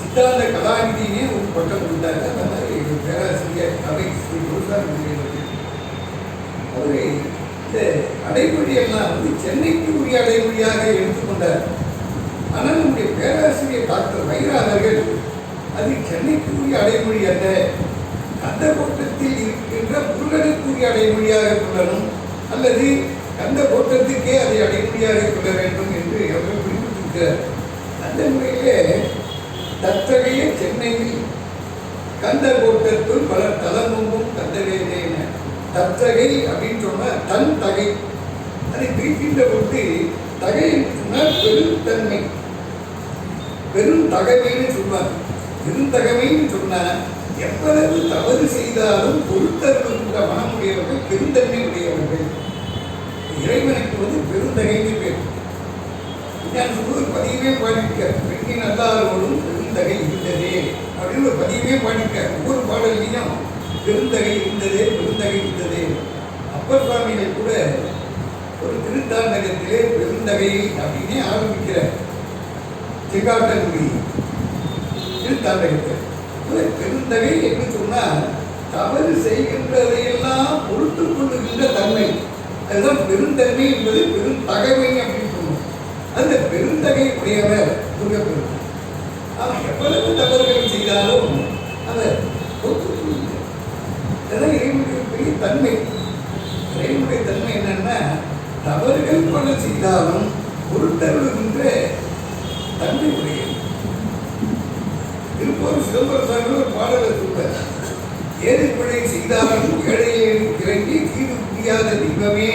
சித்தாந்த கலாநிதினே ஒரு பட்டம் கொடுத்தாரு. அந்த மாதிரி பேராசிரியர் அவை ஸ்ரீ குருசாமி அவரு இந்த அடைமொழியெல்லாம் சென்னைக்கு உரிய அடைமொழியாக எடுத்துக்கொண்டார். ஆனால் நம்முடைய பேராசிரியர் டாக்டர் வைரா அவர்கள் அது சென்னைக்கு உரிய அடைமொழி அல்ல, கந்த கோட்டத்தில் இருக்கின்ற முருகனுக்குரிய அடைமொழியாக கொள்ளணும் அல்லது கந்த கோட்டத்துக்கே அதை அடைமொழியாக கொள்ள வேண்டும் என்று அவர்கள் குறிப்பிட்டிருக்கிறார். அந்த முறையிலே தத்தகைய சென்னையில் கந்த கோட்டத்துள் பல தலமும் கந்தவேதேன தத்தகை அப்படின்னு சொன்னால் தன் தகை. அதை பிரிக்கின்ற பொழுது தகை சொன்னால் பெருந்தன்மை, பெருந்தகமைன்னு சொல்வார். பெருந்தகமைன்னு சொன்னால் எவ்வளவு தவறு செய்தாலும் பொறுத்தருகின்ற மனமுடையவர்கள் பெருந்தன்மை உடையவர்கள். இறைவனுக்கு பெருந்தகைன்னு பேர். நான் சொல்வது ஒரு பதிவே பாடியிருக்கார். பெண்ணின் அல்லாரோடும் பெருந்தகை இருந்ததே அப்படின்னு ஒரு பதிவே பாடியிருக்கார். ஒவ்வொரு பாடல்லையும் பெருந்தகை இருந்ததே பெருந்தகை இருந்ததே. அப்பர் சுவாமிகள் கூட ஒரு திருத்தாண்டகத்திலே பெருந்தகை அப்படின்னே ஆரம்பிக்கிறார். செங்காட்டங்குடி திருத்தாண்டகத்தில் பெருந்தகை என்று சொன்னால் தவறு செய்கின்றதையெல்லாம் பொறுத்து கொள்ளுகின்ற தன்மை. அதுதான் பெருந்தன்மை என்பது பெருந்தகைமை அப்படின்னு சொல்லுவோம். அந்த பெருந்தகை உடையவர் முருகப்பெருமான். அவன் எவ்வளவு தவறுகளை செய்தாலும் அதை பொறுத்துக் கொள்ளுகிறார். அதுதான் இறைவனுடைய பெரிய தன்மை. இறைவனுடைய தன்மை என்னன்னா தவறுகள் பல செய்தாலும் பொறுத்தருகின்ற தன்மை உடையது. திருப்பூர் சிதம்பர சாமி ஒரு பாடலை சொல்றார். ஏழை பிழை செய்தாலும் ஏழையை இறங்கி தீர்வு முடியாத தெய்வமே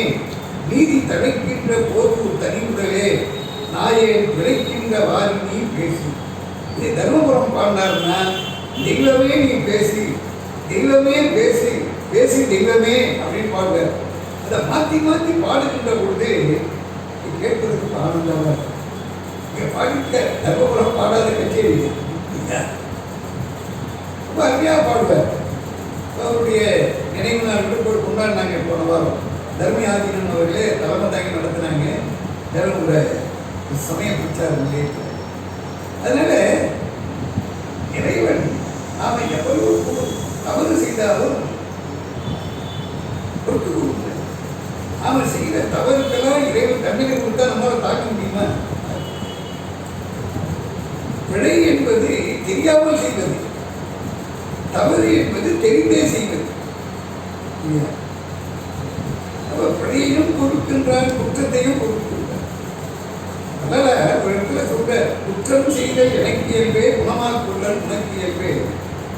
நீதி தடைக்கின்ற போது தனிவுடலே நாயே விளைக்கின்ற வாரி நீ பேசி. இது தர்மபுரம் பாடினார்னா தெய்வமே நீ பேசி, தெய்வமே பேசி, பேசி தெய்வமே அப்படின்னு பாடுவார். அதை மாற்றி மாற்றி பாடுகின்ற பொழுது கேட்பதற்கு ஆனந்தமாக இங்கே பாடிக்க தர்மபுரம் பாடாத கச்சேரி ரொம்ப அருமையாக பாடுவார். அவருடைய நினைவு நாள் விழுப்புரம் கொண்டாடினாங்க. போன வாரம் தர்மி ஆதீனன் அவர்களே தலைமை தாங்கி நடத்தினாங்க தர்மபுர சமய பிரச்சார நிலையத்தில். அதனால இறைவன் நாம எவ்வளவு தவறு செய்தாலும் பொறுத்து கொடுக்க. நாம செய்த தவறுக்கெல்லாம் இறைவன் தண்டனை கொடுத்தா நம்மளால தாக்க முடியுமா? பிழை என்பது தெரியாமல் செய்வது, தவறு என்பது தெரிந்தே செய்வது. அவர் பிழையையும் பொறுக்கின்றார், குற்றத்தையும் பொறுக்கின்றார். அதனால ஒரு இடத்துல சொல்ற குற்ற குற்றம் செய்தல் எனக்கு இயல்பே குணமாக் கொள்ளல் உனக்கு இயல்பே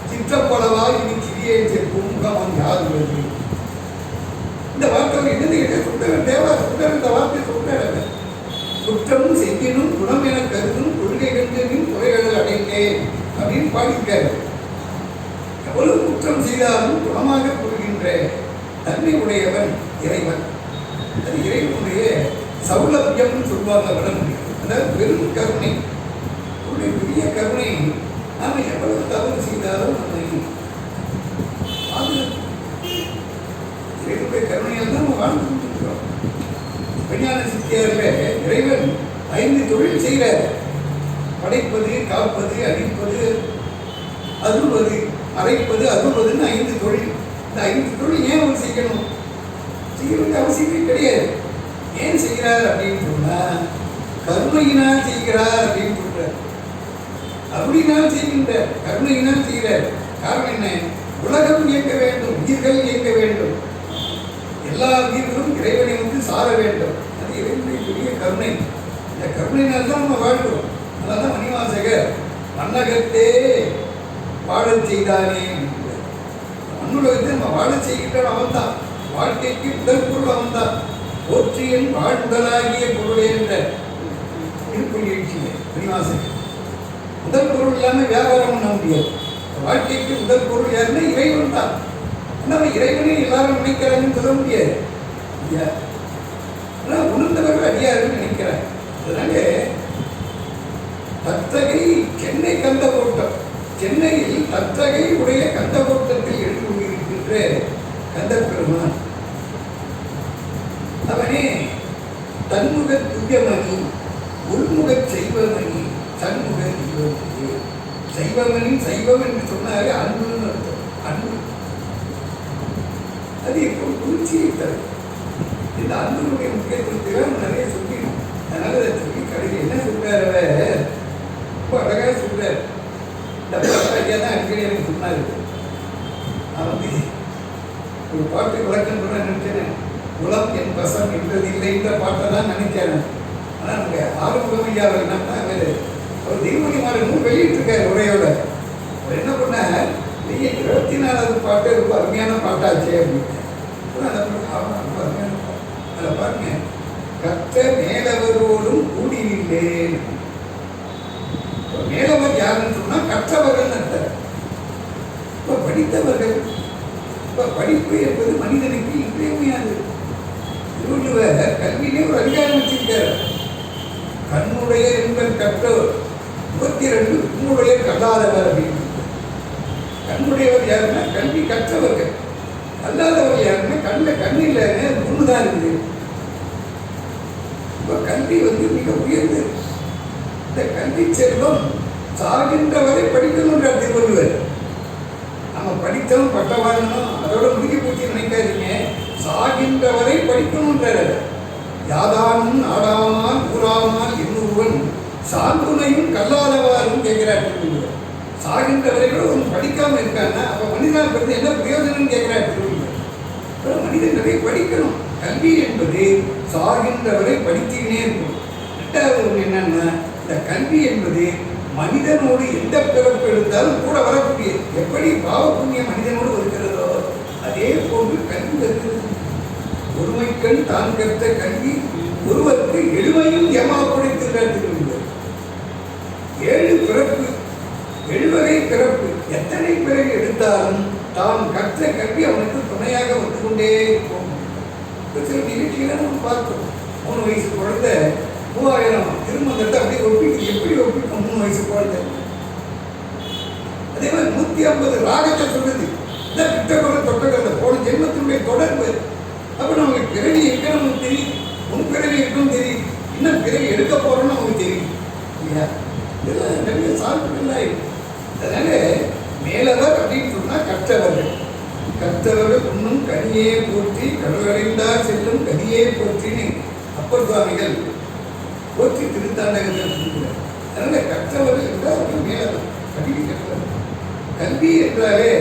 சிற்றப்பளவா இனி சிறிய முகமன் யார் உள்ளது. இந்த வார்த்தை என்னது சுந்தரன் தேவா சுந்தரன் இந்த வார்த்தை சொல்றாரு. குற்றம் செய்யணும் குணம் என கருதும் கொள்கை கண்டனின் குறைகளை அடைந்தேன் அப்படின்னு பாடியிருக்காரு. எவ்வளவு குற்றம் செய்தாலும் குணமாக கொள்கின்ற தன்மை உடையவன் இறைவன். அது இறைவனுடைய சௌலபியம்னு சொல்லுவாங்க வளர்ந்து. அதாவது பெரும் கருணை, பெரிய கருணை. நாம எவ்வளவு தவறு செய்தாலும் நம்மை இறைவனுடைய கருணையால் தான் நம்ம வாழ்ந்து கொண்டிருக்கிறோம். விஞ்ஞான சித்தியார்ல இறைவன் 5 தொழில் செய்கிறார். படைப்பது, காப்பது, அழிப்பது, அருள்வது, மறைப்பது, அருள்வதுன்னு 5 தொழில். இந்த 5 தொழில் ஏன் அவர் செய்யணும்? செய்ய வேண்டிய அவசியமே கிடையாது. ஏன் செய்கிறார் அப்படின்னு சொன்னா கருணையினால் செய்கிறார் அப்படின்னு சொல்றார். அப்படினால் செய்கின்றார், கருணையினால் செய்கிறார். காரணம் என்ன? உலகம் இயங்க வேண்டும், உயிர்கள் இயங்க வேண்டும், எல்லா உயிர்களும் இறைவனை சார வேண்டும். அது இறைவனுடைய பெரிய கருணை. இந்த கருணையினால் தான் நம்ம வாழ்கிறோம். அதனால்தான் மணிவாசகர் மன்னகத்தே வாழச் செய்தானே. மண்ணுலகத்தை நம்ம வாழ செய்கின்றவன் அவன் தான். வாழ்க்கைக்கு முதல் பொருள் அவன் தான். போற்றியன் வாழ்வுடலாகிய பொருளே என்ற திருப்பள்ளி எழுச்சியிலே மணிவாசகர் முதல் பொருள் இல்லாமல் வியாபாரம் பண்ண முடியாது. வாழ்க்கைக்கு முதல் பொருள் யாருன்னா இறைவன் தான். நம்ம இறைவனே எல்லாரும் நினைக்கிறாங்கன்னு சொல்ல முடியாது. உணர்ந்தவர்கள் அடியார்கள் நினைக்கிறார். அதனால தத்தகை சென்னை கந்த கோட்டம், சென்னையில் தத்தகை உடைய கந்த கோட்டத்தில் எழுதி கொண்டிருக்கின்ற கந்த பெருமான் அவனே தன்முக துயமணி, உள்முக செய்வமணி, சண்முக தெய்வமணி. சைவமணி, சைவம் என்று சொன்னாலே அன்புன்னு அர்த்தம். அன்பு அது இப்போ குளிர்ச்சியை தரும். இந்த அன்புடைய முக்கியத்துவத்தில் நிறைய சொல்லிடும். அதனால அதை சொல்லி கடையில் என்ன சொல்றாரு, ரொம்ப அழகாக சொல்றாரு. இந்த பாட்டு ஐயா தான் அடிக்கடி எனக்கு சொன்னாரு. நான் ஒரு பாட்டு விளக்கம் சொல்ல நினைச்சேன். குலம் என் பசம் என்றது இல்லைன்ற பாட்டை தான் நினைச்சேன். ஆனால் நமக்கு ஆறுமுகம் ஐயா என்னன்னா அவர் தெய்வமணி மாறு நூல் வெளியிட்டிருக்காரு உரையோட. அவர் என்ன பண்ணார், நீங்கள் 24வது பாட்டு ரொம்ப அருமையான பாட்டாச்சே அப்படின்னு. அதில் பாருங்க, கற்ற மேலவரோடும் கூடி நின்றேன். மேலவர் யாருன்னு சொன்னா கற்றவர்கள் அர்த்தம். இப்ப படித்தவர்கள். இப்ப படிப்பு என்பது மனிதனுக்கு இன்றியமையாது. திருவள்ளுவர் கல்வியிலே ஒரு அதிகாரம் வச்சிருக்காரு. கண்ணுடைய என்பர் கற்றவர் 32 உன்னுடைய கல்லாதவர் அப்படின்னு. கண்ணுடையவர் யாருன்னா கல்வி கற்றவர்கள். அல்லாதவர்கள் யாருன்னா கண்ணில் ஒண்ணுதான் இருக்குது. இப்ப கல்வி மிக உயர்ந்தது. இந்த கல்வி செல்வம் சாகின்ற வரை படிக்கணும்ன்ற திருவள்ளுவர். நம்ம படித்தோம் பட்டவாளனும் அதோட முடிக்க போச்சு நினைக்காதீங்க. சாகின்ற வரை படிக்கணும்ன்ற யாதானும் நாடாமால் ஊராமால் இன்னொருவன் சாந்துணையும் கல்லாதவாரும் கேட்கிறார் திருவள்ளுவர். சாகின்ற வரைக்கும் ஒன்று படிக்காம இருக்காங்கன்னா அப்ப மனிதனால் பிறந்து என்ன பிரயோஜனம் கேட்கிறார் திருவள்ளுவர். மனிதன் நிறைய படிக்கணும். கல்வி என்பது சாகின்ற வரை படிச்சுக்கினே இருக்கும். 2வது ஒன்று என்னன்னா, இந்த கல்வி என்பது மனிதனோடு எந்த பிறப்பு எடுத்தாலும் கூட வரக்கூடிய, எப்படி பாவப்புண்ணிய மனிதனோடு வருகிறதோ அதே போன்று கல்வி வருகிறது. ஒருமைக்கண் தான் கற்ற கல்வி ஒருவருக்கு எழுமையும் ஏமாப்படுத்திருக்கார் திருவள்ளுவர். 7 பிறப்பு, 7 வகை பிறப்பு, எத்தனை பிறகு எடுத்தாலும் தான் கற்ற கல்வி அவனுக்கு துணையாக வந்து கொண்டே இருக்கும். சில நிகழ்ச்சிகளை நம்ம பார்த்தோம். 3 வயசு குழந்தை 3000 திருமணத்தை அப்படியே ஒப்பிட்டு எப்படி ஒப்பிட்டோம் 3 வயசு குழந்தை. அதே மாதிரி 150 ராகத்தை சொல்லுது. இதான் கிட்டக்குறை தொட்டக்கத்தை போன ஜென்மத்தினுடைய தொடர்பு. அப்போ நமக்கு பிறவி இருக்க நமக்கு தெரியும், முன் பிறவி இருக்குன்னு தெரியும், இன்னும் பிறவி எடுக்க போறோம்னு நமக்கு தெரியும் இல்லையா? இதெல்லாம் நிறைய சார்புகள்லாம் இருக்கு. அதனால மேலவர் அப்படின்னு சொன்னா கற்றவர்கள். கற்றவர்கள் உண்ணும் கனியே போற்றி கடலடைந்தார் செல்லும் கனியே போற்றின்னு அப்பர் சுவாமிகள் போற்றி திருத்தாண்டகத்தில் சொல்கிறார். அதனால கற்றவர்கள் என்றால் அவர்கள் மேலவர், கல்வி கற்றவர். கல்வி என்றாலே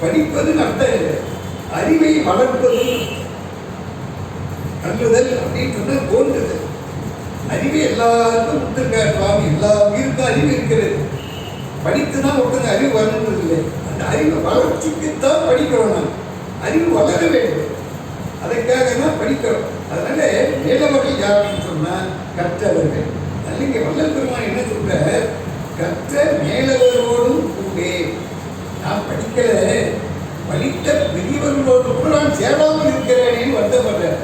படிப்பதுன்னு அர்த்தம் இல்லை, அறிவை வளர்ப்பதுன்னு. கல்லுதல் அப்படின்னு சொன்னா தோன்றுதல். அறிவு எல்லாருக்கும் கொடுத்துருக்கார் சுவாமி. எல்லா உயிருக்கும் அறிவு இருக்கிறது. படித்துதான் ஒருத்தங்க அறிவு வரணுன்றது இல்லை. அந்த அறிவு வளர்ச்சிக்குத்தான் படிக்கிறோம். நாம் அறிவு வளர வேண்டும், அதற்காக தான் படிக்கிறோம். அதனால மேலவர்கள் யாருன்னு சொன்னா கற்றவர்கள். அதனால இங்க வள்ளல் பெருமான் என்ன சொல்ற, கற்ற மேலவர்களோடும் கூட நான் படிக்கல, படித்த பெரியவர்களோடு கூட நான் சேராமல் இருக்கிறேன்னு வருத்தப்படுறேன்.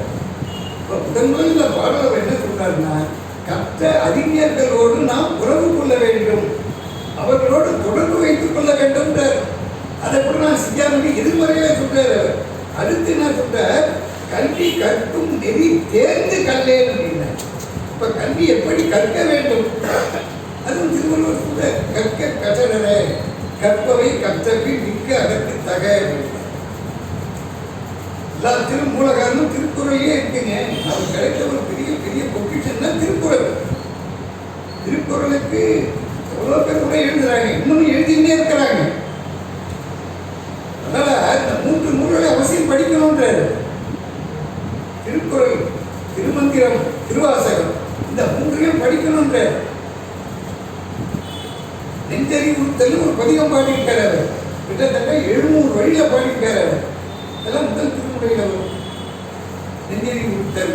இப்போ முதல் இந்த பாடலர் என்ன சொல்றாருன்னா, கற்ற அறிஞர்களோடு நாம் உறவு கொள்ள வேண்டும், அவர்களோடு தொடர்பு வைத்துக் கொள்ள வேண்டும். அதை கூட நான் செய்யாமல் எதிர்மறையில சொல்றாரு. அடுத்து என்ன சொல்ற, கல்வி கற்கும் நெறி தேர்ந்து கல்லேன் அப்படின்னா, இப்ப கல்வி எப்படி கற்க வேண்டும் அதுவும் திருவள்ளுவர் சொல்ற, கற்க கற்றனரே கற்பவை கற்றபி மிக்க அதற்கு தக. எல்லா திருமூலகாரனும் திருக்குறளையே இருக்குங்க. நமக்கு கிடைத்த ஒரு பெரிய பெரிய பொக்கிஷன் தான் திருக்குறள். திருக்குறளுக்கு எவ்வளோ பேர் கூட எழுதுறாங்க, இன்னும் எழுதினே இருக்கிறாங்க. அதனால இந்த 3 நூல்களை அவசியம் படிக்கணும்ன்றாரு. திருக்குறள், திருமந்திரம், திருவாசகம், இந்த 3ஐயும் படிக்கணும்ன்றார். நெஞ்சறிவுறுத்தல் ஒரு பதிகம் பாடியிருக்காரு. கிட்டத்தட்ட 700 வழியில பாடியிருக்காரு. அதெல்லாம் முதல் திருமுறையில வரும். நெஞ்சறிவுறுத்தல்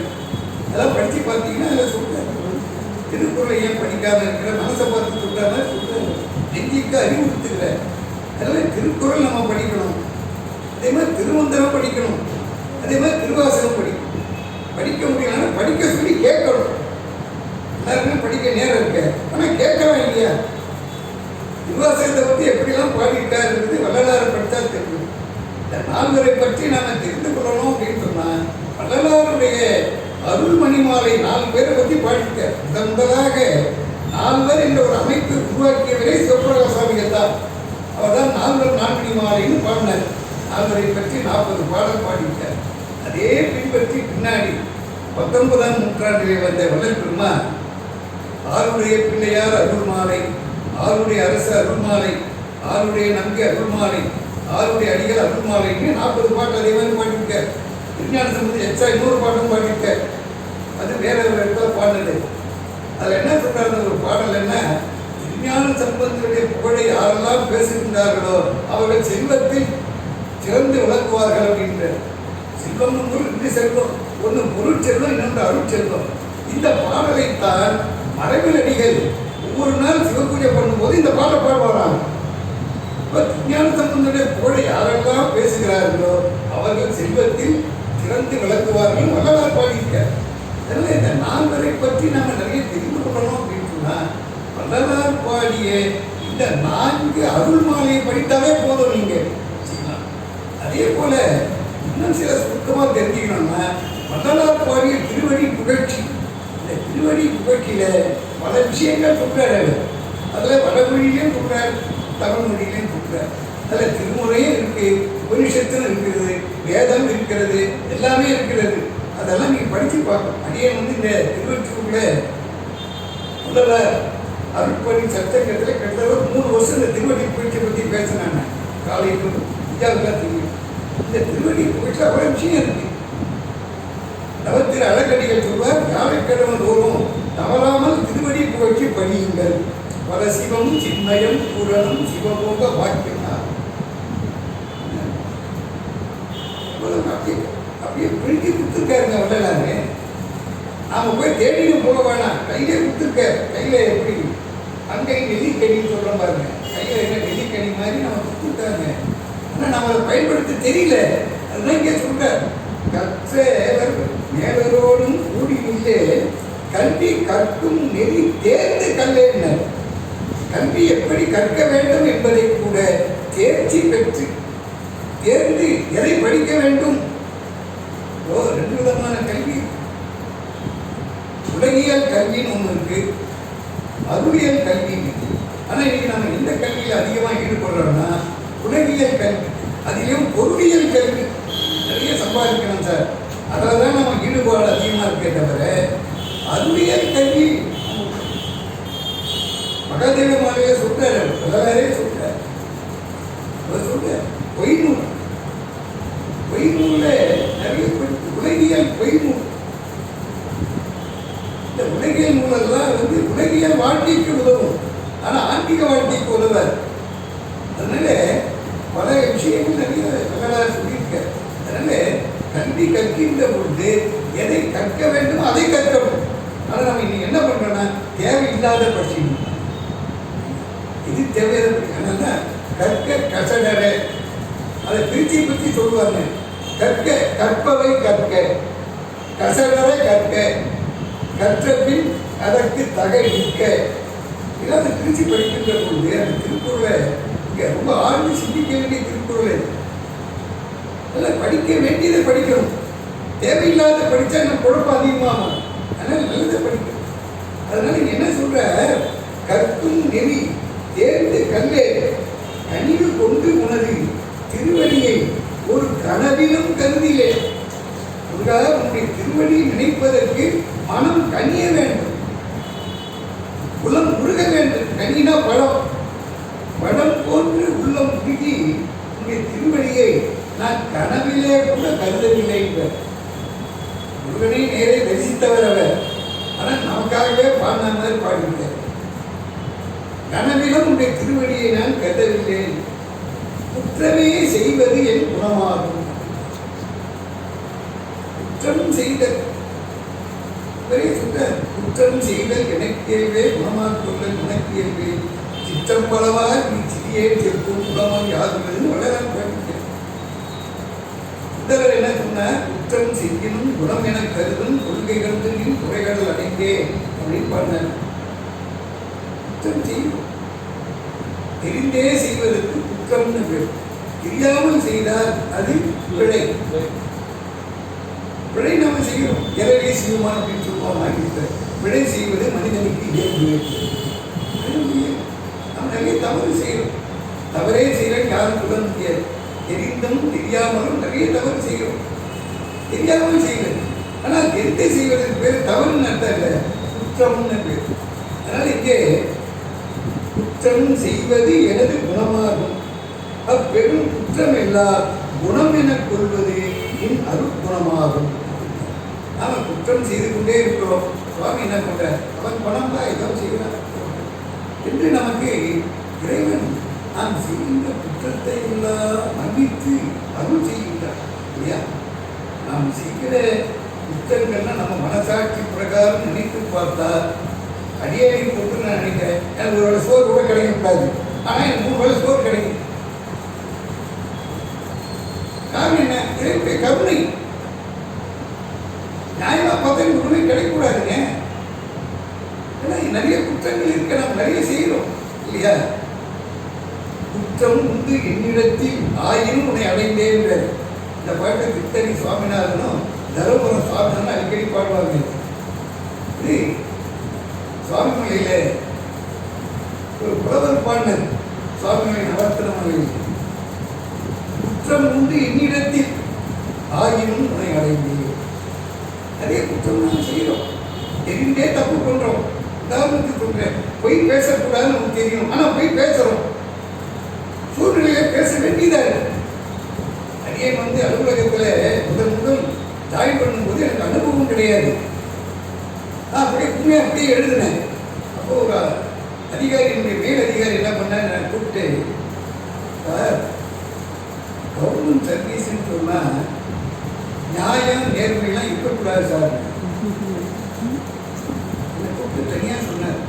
அதெல்லாம் படிச்சு பார்த்தீங்கன்னா அதில் சொல்றாரு. திருக்குறளை ஏன் படிக்காம இருக்கிற, மனசை பார்த்து சொல்றாங்க சொல்றாரு, நெஞ்சுக்கு அறிவுறுத்துக்கிற. அதனால திருக்குறள் நம்ம படிக்கணும், அதே மாதிரி திருமந்திரம் படிக்கணும், அதே மாதிரி திருவாசகம் படிக்கணும். படிக்க முடியலன்னா படிக்க சொல்லி கேட்கணும். எல்லாருமே படிக்க நேரம் இருக்கு, ஆனால் கேட்கலாம் இல்லையா? திருவாசகத்தை பற்றி எப்படிலாம் பாடிட்டாருன்றது வள்ளலாரை படித்தா தெரியும். இந்த 4 பற்றி நாம் தெரிந்து கொள்ளணும் அப்படின்னு சொன்னால், வள்ளலாருடைய அருள்மணிமாலை 4 பேரை பற்றி பாடிட்டார். முதலாக 4 என்ற ஒரு அமைப்பு உருவாக்கியவரே சிவபிரகாச சுவாமிகள் தான். அவர் தான் 4 மாலைன்னு பாடினார். 4 பற்றி 40 பாடல் பாடிட்டார். அதே பின்பற்றி பின்னாடி 19ஆம் நூற்றாண்டிலே வந்த வள்ளல் பெருமான் ஆருடைய பிள்ளையார் அருள்மாலை, ஆருடைய அரசு அருள்மாலை, ஆருடைய நம்பி அருள்மாலை, ஆருடைய அடிகள் அருள்மாலைன்னு 40 பாட்டு அதே மாதிரி பாடியிருக்க. விஞ்ஞான சம்பந்தம் எக்ஸ்ட்ரா 100 பாட்டும் பாடியிருக்க. அது வேற ஒரு இடத்துல பாடுனது. அதில் என்ன சொல்றாரு ஒரு பாடல், என்ன விஞ்ஞான சம்பந்தனுடைய புகழை யாரெல்லாம் பேசுகின்றார்களோ அவர்கள் செல்வத்தில் சிறந்து விளக்குவார்கள் அப்படின்ற. செல்வம் 2 செல்வம், ஒன்று பொருட்செல்வம், இன்னொன்று அருட்செல்வம். இந்த பாடலைத்தான் மரபிலடிகள் ஒவ்வொரு நாள் சிவபூஜை பண்ணும்போது இந்த பாடலை பாடுவாராம். இப்போ விஞ்ஞான சம்பந்தனுடைய புகழை யாரெல்லாம் பேசுகிறார்களோ அவர்கள் செல்வத்தில் சிறந்து விளக்குவார்கள் வள்ளலார் பாடியிருக்கார். அதனால இந்த 4 பற்றி நம்ம நிறைய தெரிந்து கொள்ளணும் அப்படின்னு சொன்னா, வள்ளலார் பாடிய இந்த 4 அருள் மாலையை படித்தாவே போதும் நீங்க. அதே போல இன்னும் சில சுத்தமாக தெரிஞ்சுக்கணும்னா, வள்ளலார் பாடிய திருவடி புகழ்ச்சி, இந்த திருவடி புகழ்ச்சியில பல விஷயங்கள் சொல்றாரு. அதில் வடமொழியிலையும் சொல்றார், தமிழ் மொழியிலையும் சொல்றார். அதில் திருமுறையும் இருக்கு, உபனிஷத்தும் இருக்கிறது, வேதம் இருக்கிறது, எல்லாமே இருக்கிறது. அதெல்லாம் நீங்கள் படித்து பார்க்கணும். அடியே இந்த திருவற்றிக்குள்ள வள்ளலார் அருட்பணி சட்டங்கத்தில் கிட்டத்தட்ட 3 வருஷம் இந்த திருவடி புகழ்ச்சியை பற்றி பேசினாங்க. காலையில் இந்தியாவுக்குலாம் தெரியும். இந்த திருவடி புகழ்ச்சி அவ்வளோ விஷயம் இருக்கு. நவத்திரு அழகடிகள் சொல்வார், வியாழக்கிழமை தோறும் தவறாமல் திருவடி புகழ்ச்சி படியுங்கள். பரசிவம் சின்மயம் பூரணம் சிவபோக வாக்கியம்னா அப்படியே பிரித்து கொடுத்துருக்காருங்க வள்ளலாரு. நாம போய் தேடியும் போக வேணாம், கையிலே கொடுத்துருக்க. கையில எப்படி அங்கை நெல்லிக்கடின்னு சொல்றோம் பாருங்க, கையில என்ன நெல்லிக்கடி மாதிரி நம்ம கொடுத்துருக்காங்க. ஆனால் நம்ம அதை பயன்படுத்த தெரியல. அதுதான் இங்கே சொல்றார், கற்றவர் மேலரோடும் கூடி நின்று கல்வி கற்கும் நெறி தேர்ந்து கல்லேனர். கல்வி எப்படி கற்க வேண்டும் என்பதை கூட தேர்ச்சி பெற்று தேர்ந்து எதை படிக்க வேண்டும். 2 விதமான கல்வி, உலகியல் கல்வின்னு ஒன்று இருக்கு, அறிவியல் கல்வி இருக்கு. ஆனால் இன்னைக்கு நம்ம எந்த கல்வியில் அதிகமாக ஈடுபடுறோம்னா உலகியல் கல்வி. அதிலும் பொருளியல் கல்வி நிறைய சம்பாதிக்கணும் சார், அதில் தான் நம்ம ஈடுபாடு அதிகமாக இருக்கே தவிர அறிவியல் கல்வி மகாதேவ மாலையே சொல்றாரு, வள்ளலாரே சொல்றாரு. அவர் சொல்றார் பொய்நூல், பொய்நூல்ல நிறைய உலகியல் பொய்நூல். இந்த உலகியல் நூலெல்லாம் வந்து உலகியல் வாழ்க்கைக்கு உதவும், ஆனால் ஆன்மீக வாழ்க்கைக்கு உதவாது. அதனால பல விஷயங்கள் நிறைய வரலாறு சொல்லியிருக்க. அதனால கல்வி கற்கின்ற பொழுது எதை கற்க வேண்டுமோ அதை கற்கணும். ஆனால் நம்ம இன்னைக்கு என்ன பண்றோம்னா தேவையில்லாத படிக்கணும், இது தேவையான. அதனால கற்க கசடர அதை பிரிச்சு பற்றி சொல்லுவாங்க. கற்க கற்பவை கற்க, கசடர கற்க, கற்ற பின் அதற்கு தகை நிற்க. இதை பிரிச்சு படிக்கின்ற பொழுது அந்த திருக்குறளை இங்கே ரொம்ப ஆழ்ந்து சிந்திக்க வேண்டிய திருக்குறள். அதெல்லாம் படிக்க வேண்டியதை படிக்கணும், தேவையில்லாத படித்தா நம்ம குழப்பம் அதிகமாகும். அதனால் நல்லதை படிக்கணும். அதனால என்ன சொல்ற, கற்கும் நெறி தேர்ந்து கல்லே கனிவு கொண்டு உனது திருவடியை ஒரு கனவிலும் கருதிலே. உன்னுடைய திருவடியை நினைப்பதற்கு மனம் கனிய வேண்டும், உளம் முருக வேண்டும். கனினா பழம், பழம் போன்று உள்ளம் முருகி உன்னுடைய திருவடியை நான் கனவிலே கூட கருதவில்லை என்றார். முருகனை நேரே ரசித்தவர் அவர், ஆனால் நமக்காகவே பாடின மாதிரி பாடிவிட்டார். கனவிலும் உன்னுடைய திருவடியை நான் கருதவில்லை, குற்றமே செய்வது என் குணமாகும். குற்றம் செய்தல் குற்றம் செய்தல் எனக்கேவே குணமாக்குள்ள உனக்கேவே சிற்றம்பளவாக நீ சிறியே செப்பும் குணமாக யாருன்னு வளரான் படிக்க. முதல்வர் என்ன சொன்னார், குற்றம் செய்யணும் குணம் என கருதும் கொள்கை கண்டு நீ குறைகள் அடைந்தே அப்படின்னு பண்ணார். குற்றம் செய்யும் தெரிந்தே செய்வதற்கு குற்றம்னு பேர். தெரியாமல் செய்தால் அது பிழை. பிழை நம்ம செய்கிறோம், எதவே செய்வோம் அப்படின்னு சொல்லுவோம் ஆங்கிலத்தில். பிழை செய்வது மனிதனுக்கு இயல்பு. நம்ம நிறைய தவறு செய்கிறோம், தவறே செய்ய யாரும் சொல்ல முடியாது. தெரிந்தும் தெரியாமலும் நிறைய தவறு செய்கிறோம், தெரியாமல் செய்வது. ஆனால் தெரிந்தே செய்வதற்கு பேர் தவறுன்னு அர்த்தம் இல்லை, குற்றம்னு பேர். அதனால் இங்கே குற்றம் செய்வது எனது குணமாகும், அப்பெரும் குற்றம் எல்லாம் குணம் என கொள்வது என் அருட்குணமாகும். நாம குற்றம் செய்து கொண்டே இருக்கிறோம். சுவாமி என்ன பண்ற, அவன் குணம் தான் ஏதோ செய்கிறான் என்று நமக்கு இறைவன் நாம் செய்கின்ற குற்றத்தை எல்லாம் மன்னித்து அருள் செய்கின்றார் இல்லையா? நாம் செய்கிற குற்றங்கள்லாம் நம்ம மனசாட்சி பிரகாரம் நினைத்து பார்த்தா, அடியேறி போட்டு நான் நினைக்கிறேன் எனக்கு ஒரு வேளை சோறு கூட கிடைக்கக்கூடாது, ஆனால் எனக்கு 3 வேளை சோறு கிடைக்கும். காரணம் என்ன? இறைவனுடைய கருணை. நியாயமா பார்த்தா ஒன்றுமே கிடைக்கக்கூடாதுங்க. ஏன்னா நிறைய குற்றங்கள் இருக்க, நாம் நிறைய செய்கிறோம் இல்லையா? குற்றம் உண்டு என்னிடத்தில் ஆயினும் உன்னை அடைந்தேன். இந்த பாட்டை திருத்தணி சுவாமிநாதனும் தருமபுரம் சுவாமிநாதனும் அடிக்கடி பாடுவாங்க. இது சுவாமிமலையில ஒரு புலவர் பாடினர், சுவாமிமலை நவரத்தின மலையில். குற்றம் உண்டு என்னிடத்தில் ஆயினும் உன்னை அடைந்தேன். நிறைய குற்றம் நாம் செய்கிறோம், தெரிந்தே தப்பு பண்றோம். உதாரணத்துக்கு சொல்றேன், பொய் பேசக்கூடாதுன்னு நமக்கு தெரியும், ஆனா பொய் பேசுறோம். சூழ்நிலையை பேச வேண்டியதாக இருக்கு. அடியே அலுவலகத்தில் முதல் ஜாயின் பண்ணும்போது எனக்கு அனுபவம் கிடையாது. நான் அப்படியே உண்மையை அப்படியே எழுதினேன். அப்போ ஒரு அதிகாரி, என்னுடைய மேல் அதிகாரி என்ன பண்ணார், நான் கூப்பிட்டு, சார் கவர்மெண்ட் சர்வீஸ்ன்னு சொன்னால் நியாயம் நேர்மையெல்லாம் இருக்கக்கூடாது சார். என்னை கூப்பிட்டு தனியாக சொன்னார்,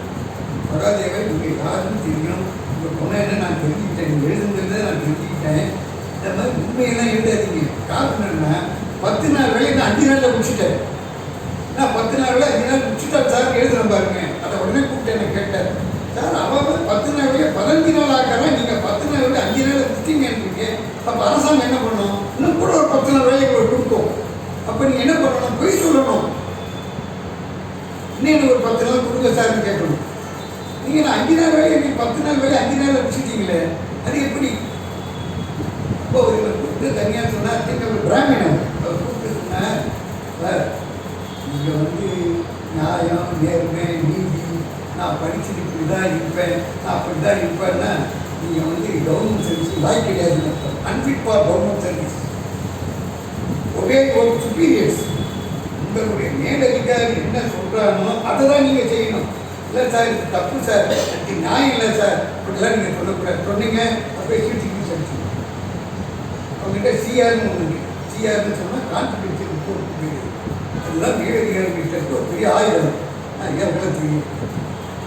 மகாதேவன் நீங்கள் யாருன்னு தெரியும், உங்கள் பொண்ணை என்ன நான் தெரிஞ்சுக்கிட்டேன், நீங்கள் எழுதுங்கிறத நான் தெரிஞ்சுக்கிட்டேன். இந்த மாதிரி உண்மையெல்லாம் எழுதாதீங்க. காரணம் என்னன்னா 10 நாள் வேலையை நான் 5 நாளில் முடிச்சுட்டேன். நான் 10 நாள் வேலை 5 நாள் முடிச்சுட்டா சார் எழுதுறேன் பாருங்க. அதை உடனே கூப்பிட்டு என்ன கேட்டார், சார் அவன் 10 நாள் வேலையை 15 நாள் ஆக்கலாம், நீங்கள் 10 நாள் வேலை 5 நாளில் முடிச்சிங்கன்றீங்க. அப்போ அரசாங்கம் என்ன பண்ணணும், இன்னும் கூட ஒரு 10 நாள் வேலையை கொடுக்கும். அப்போ நீங்கள் என்ன பண்ணணும், பொய் சொல்லணும். இன்னும் ஒரு 10 நாள் கொடுங்க சார்னு கேட்கணும். நீங்கள் 5 நாள் வேலையை நீங்கள் 10 நாள் வேலையை 5 நாளில் முடிச்சிட்டீங்களே, அது எப்படி? அப்போ இவர் கூப்பிட்டு தனியாக சொன்னார், எங்கள் பிராமணன் அவர் கூப்பிட்டு சொன்னார், சார் நீங்கள் நியாயம் நேர்மை நீதி நான் படிச்சுட்டு இப்படி தான் இருப்பேன், நான் அப்படி தான் இருப்பேன்னா நீங்கள் கவர்மெண்ட் சர்வீஸ் வாய் கிடையாது, அன்ஃபிட் ஃபார் கவர்மெண்ட் சர்வீஸ். ஒரே ஒரு சுப்பீரியர்ஸ், உங்களுடைய மேலதிகாரி என்ன சொல்கிறானோ அதை தான் நீங்கள் செய்யணும். இல்லை சார் இது தப்பு சார், இது நியாயம் இல்லை சார், இப்படிலாம் நீங்கள் சொல்லக்கூடாது சொன்னீங்க. அப்படியே சீட்டிக்கு சொல்லிச்சு. அவங்ககிட்ட சிஆர்னு ஒன்று, சிஆர்னு சொன்னால் கான்ஃபிடென்ஷியல் ரிப்போர்ட். அதுதான் மேலதிகாரிகிட்ட ஒரு பெரிய ஆயுதம். ஏன் உள்ள தெரியும்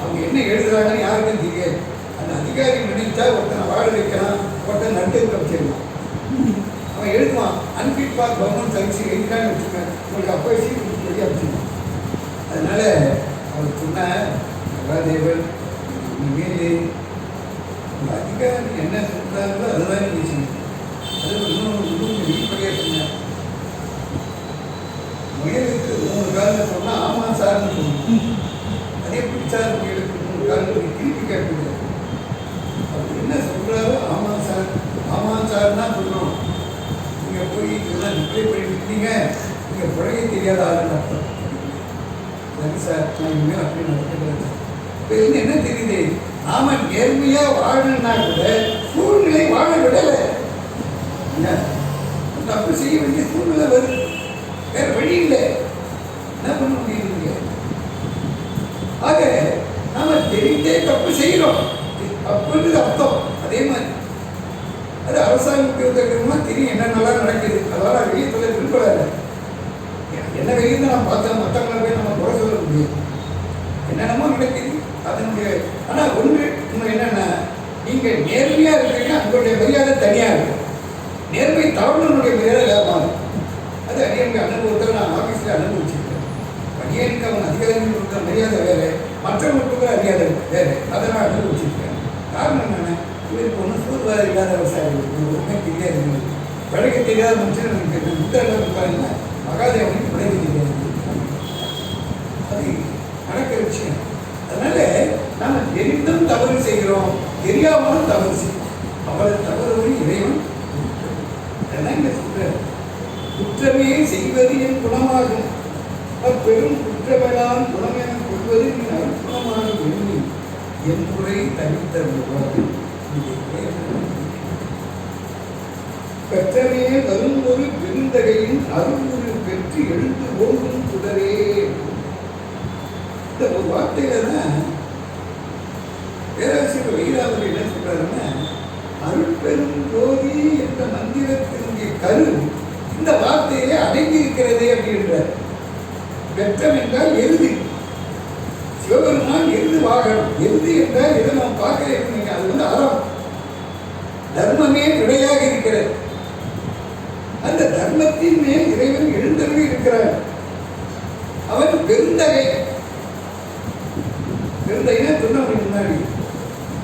அவங்க என்ன எழுதுறாங்கன்னு யாருக்கும் தெரியாது. அந்த அதிகாரி நினைச்சா ஒருத்தனை வாழ வைக்கலாம், ஒருத்தன் நட்டு வச்சிடலாம். அவன் எழுதுவான் அன்பிட் ஃபார் கவர்மெண்ட் சர்வீஸ் எழுதினான்னு வச்சுக்கேன், உங்களுக்கு அப்போ சீட்டு வெளியே வச்சுருவான். அதனால அவர் சொன்னார், கலாதேவன் இனிமேல் உங்கள் அதிகாரி என்ன சொல்கிறாங்களோ அதுதான் நீங்கள் செய்யணும். அது இன்னும் வெளிப்படையாக சொன்னார். முயலுக்கு 3 காலம் சொன்னால் ஆமாம் சார்னு சொல்லணும். அதே பிடிச்சார் முயலுக்கு 3 காலம் திருப்பி கேட்கக்கூடாது. அவர் என்ன சொல்கிறாரோ ஆமாம் சார், ஆமாம் சார் தான் சொல்லணும். நீங்கள் போய் இதெல்லாம் ரிப்ளை பண்ணிட்டீங்க, நீங்கள் பிழைய தெரியாத ஆளுன்னு அர்த்தம். சரி சார், நான் இனிமேல் அப்படி நடத்துகிறேன் சார். இப்போ இருந்து என்ன தெரியுது, நாம நேர்மையாக வாழணுன்னா கூட சூழ்நிலை வாழ விடலை. தப்பு செய்ய வேண்டிய சூழ்நிலை வருது, வேற வழி இல்லை, என்ன பண்ண முடியுங்க. ஆக நாம தெரிந்தே தப்பு செய்கிறோம், தப்புன்றது அர்த்தம். அதே மாதிரி அது அரசாங்க உத்தியோகமா தெரியும் என்னென்னலாம் நடக்குது, அதெல்லாம் வெளியே சொல்ல விரும்பல. என்ன வெளியே நான் பார்த்தேன், மற்றவங்களை போய் நம்ம குறை சொல்ல முடியும். என்னென்னமோ நடக்குது அதனுடைய. ஆனால் ஒன்று இன்னும் என்னென்னா, நீங்கள் நேர்மையாக இருக்கிறீங்கன்னா உங்களுடைய மரியாதை தனியாக இருக்கும். நேர்மை தவறுனுடைய மரியாதை லாபம். அது அடியனுடைய அனுபவத்தில் நான் ஆஃபீஸில் அனுபவிச்சிருக்கேன். அடியனுக்கு அவன் அதிகாரிகள் கொடுக்குற மரியாதை வேறு, மற்றவங்களுக்கு கொடுக்குற மரியாதை வேறு. அதை நான் அனுபவிச்சிருக்கேன். காரணம் என்னென்ன, இவருக்கு ஒன்றும் சூழ்வாத இல்லாத விவசாயிகளுக்கு ஒன்றுமே தெரியாது. பழக தெரியாத மனுஷன் எனக்கு புத்தகம் இருப்பாருன்னா மகாதேவனுக்கு பழக தெரியாது. அது நடக்கிற விஷயம். அதனால நாம் தெரிந்தும் தவறு செய்கிறோம், தெரியாமலும் தவறு செய்கிறோம். அவள் தவறு இறைவன் அதான் இங்கே சொல்கிறார். குற்றமே செய்வது என் குணமாகும், அப்பெரும் குற்றமெல்லாம் குணமென கொள்வது என் அருக்குணமாகும் எண்ணி என் முறை தனித்த உருவாகும். பெற்றமே வரும் ஒரு பெருந்தகையின் அருள்முறை பெற்று எழுந்து ஓங்கும் சுடரே. இந்த ஒரு வார்த்தையில தான் பேராசிரியர் வைராவர் என்ன சொல்றாருன்னா, அருட்பெரும் ஜோதி என்ற மந்திரத்தினுடைய கரு இந்த வார்த்தையிலே அடங்கி இருக்கிறதே அப்படின்றார். பெற்றம் என்றால் எருது, சிவபெருமான் எருது வாகனம். எருது என்றால் எதை நாம் பார்க்கிறேன், அது அறம், தர்மமே விடையாக இருக்கிறது. அந்த தர்மத்தின் மேல் இறைவன் எழுந்தருளி இருக்கிறார். அவன் பெருந்தகை. பெருந்தகைனா சொன்ன முன்னாடி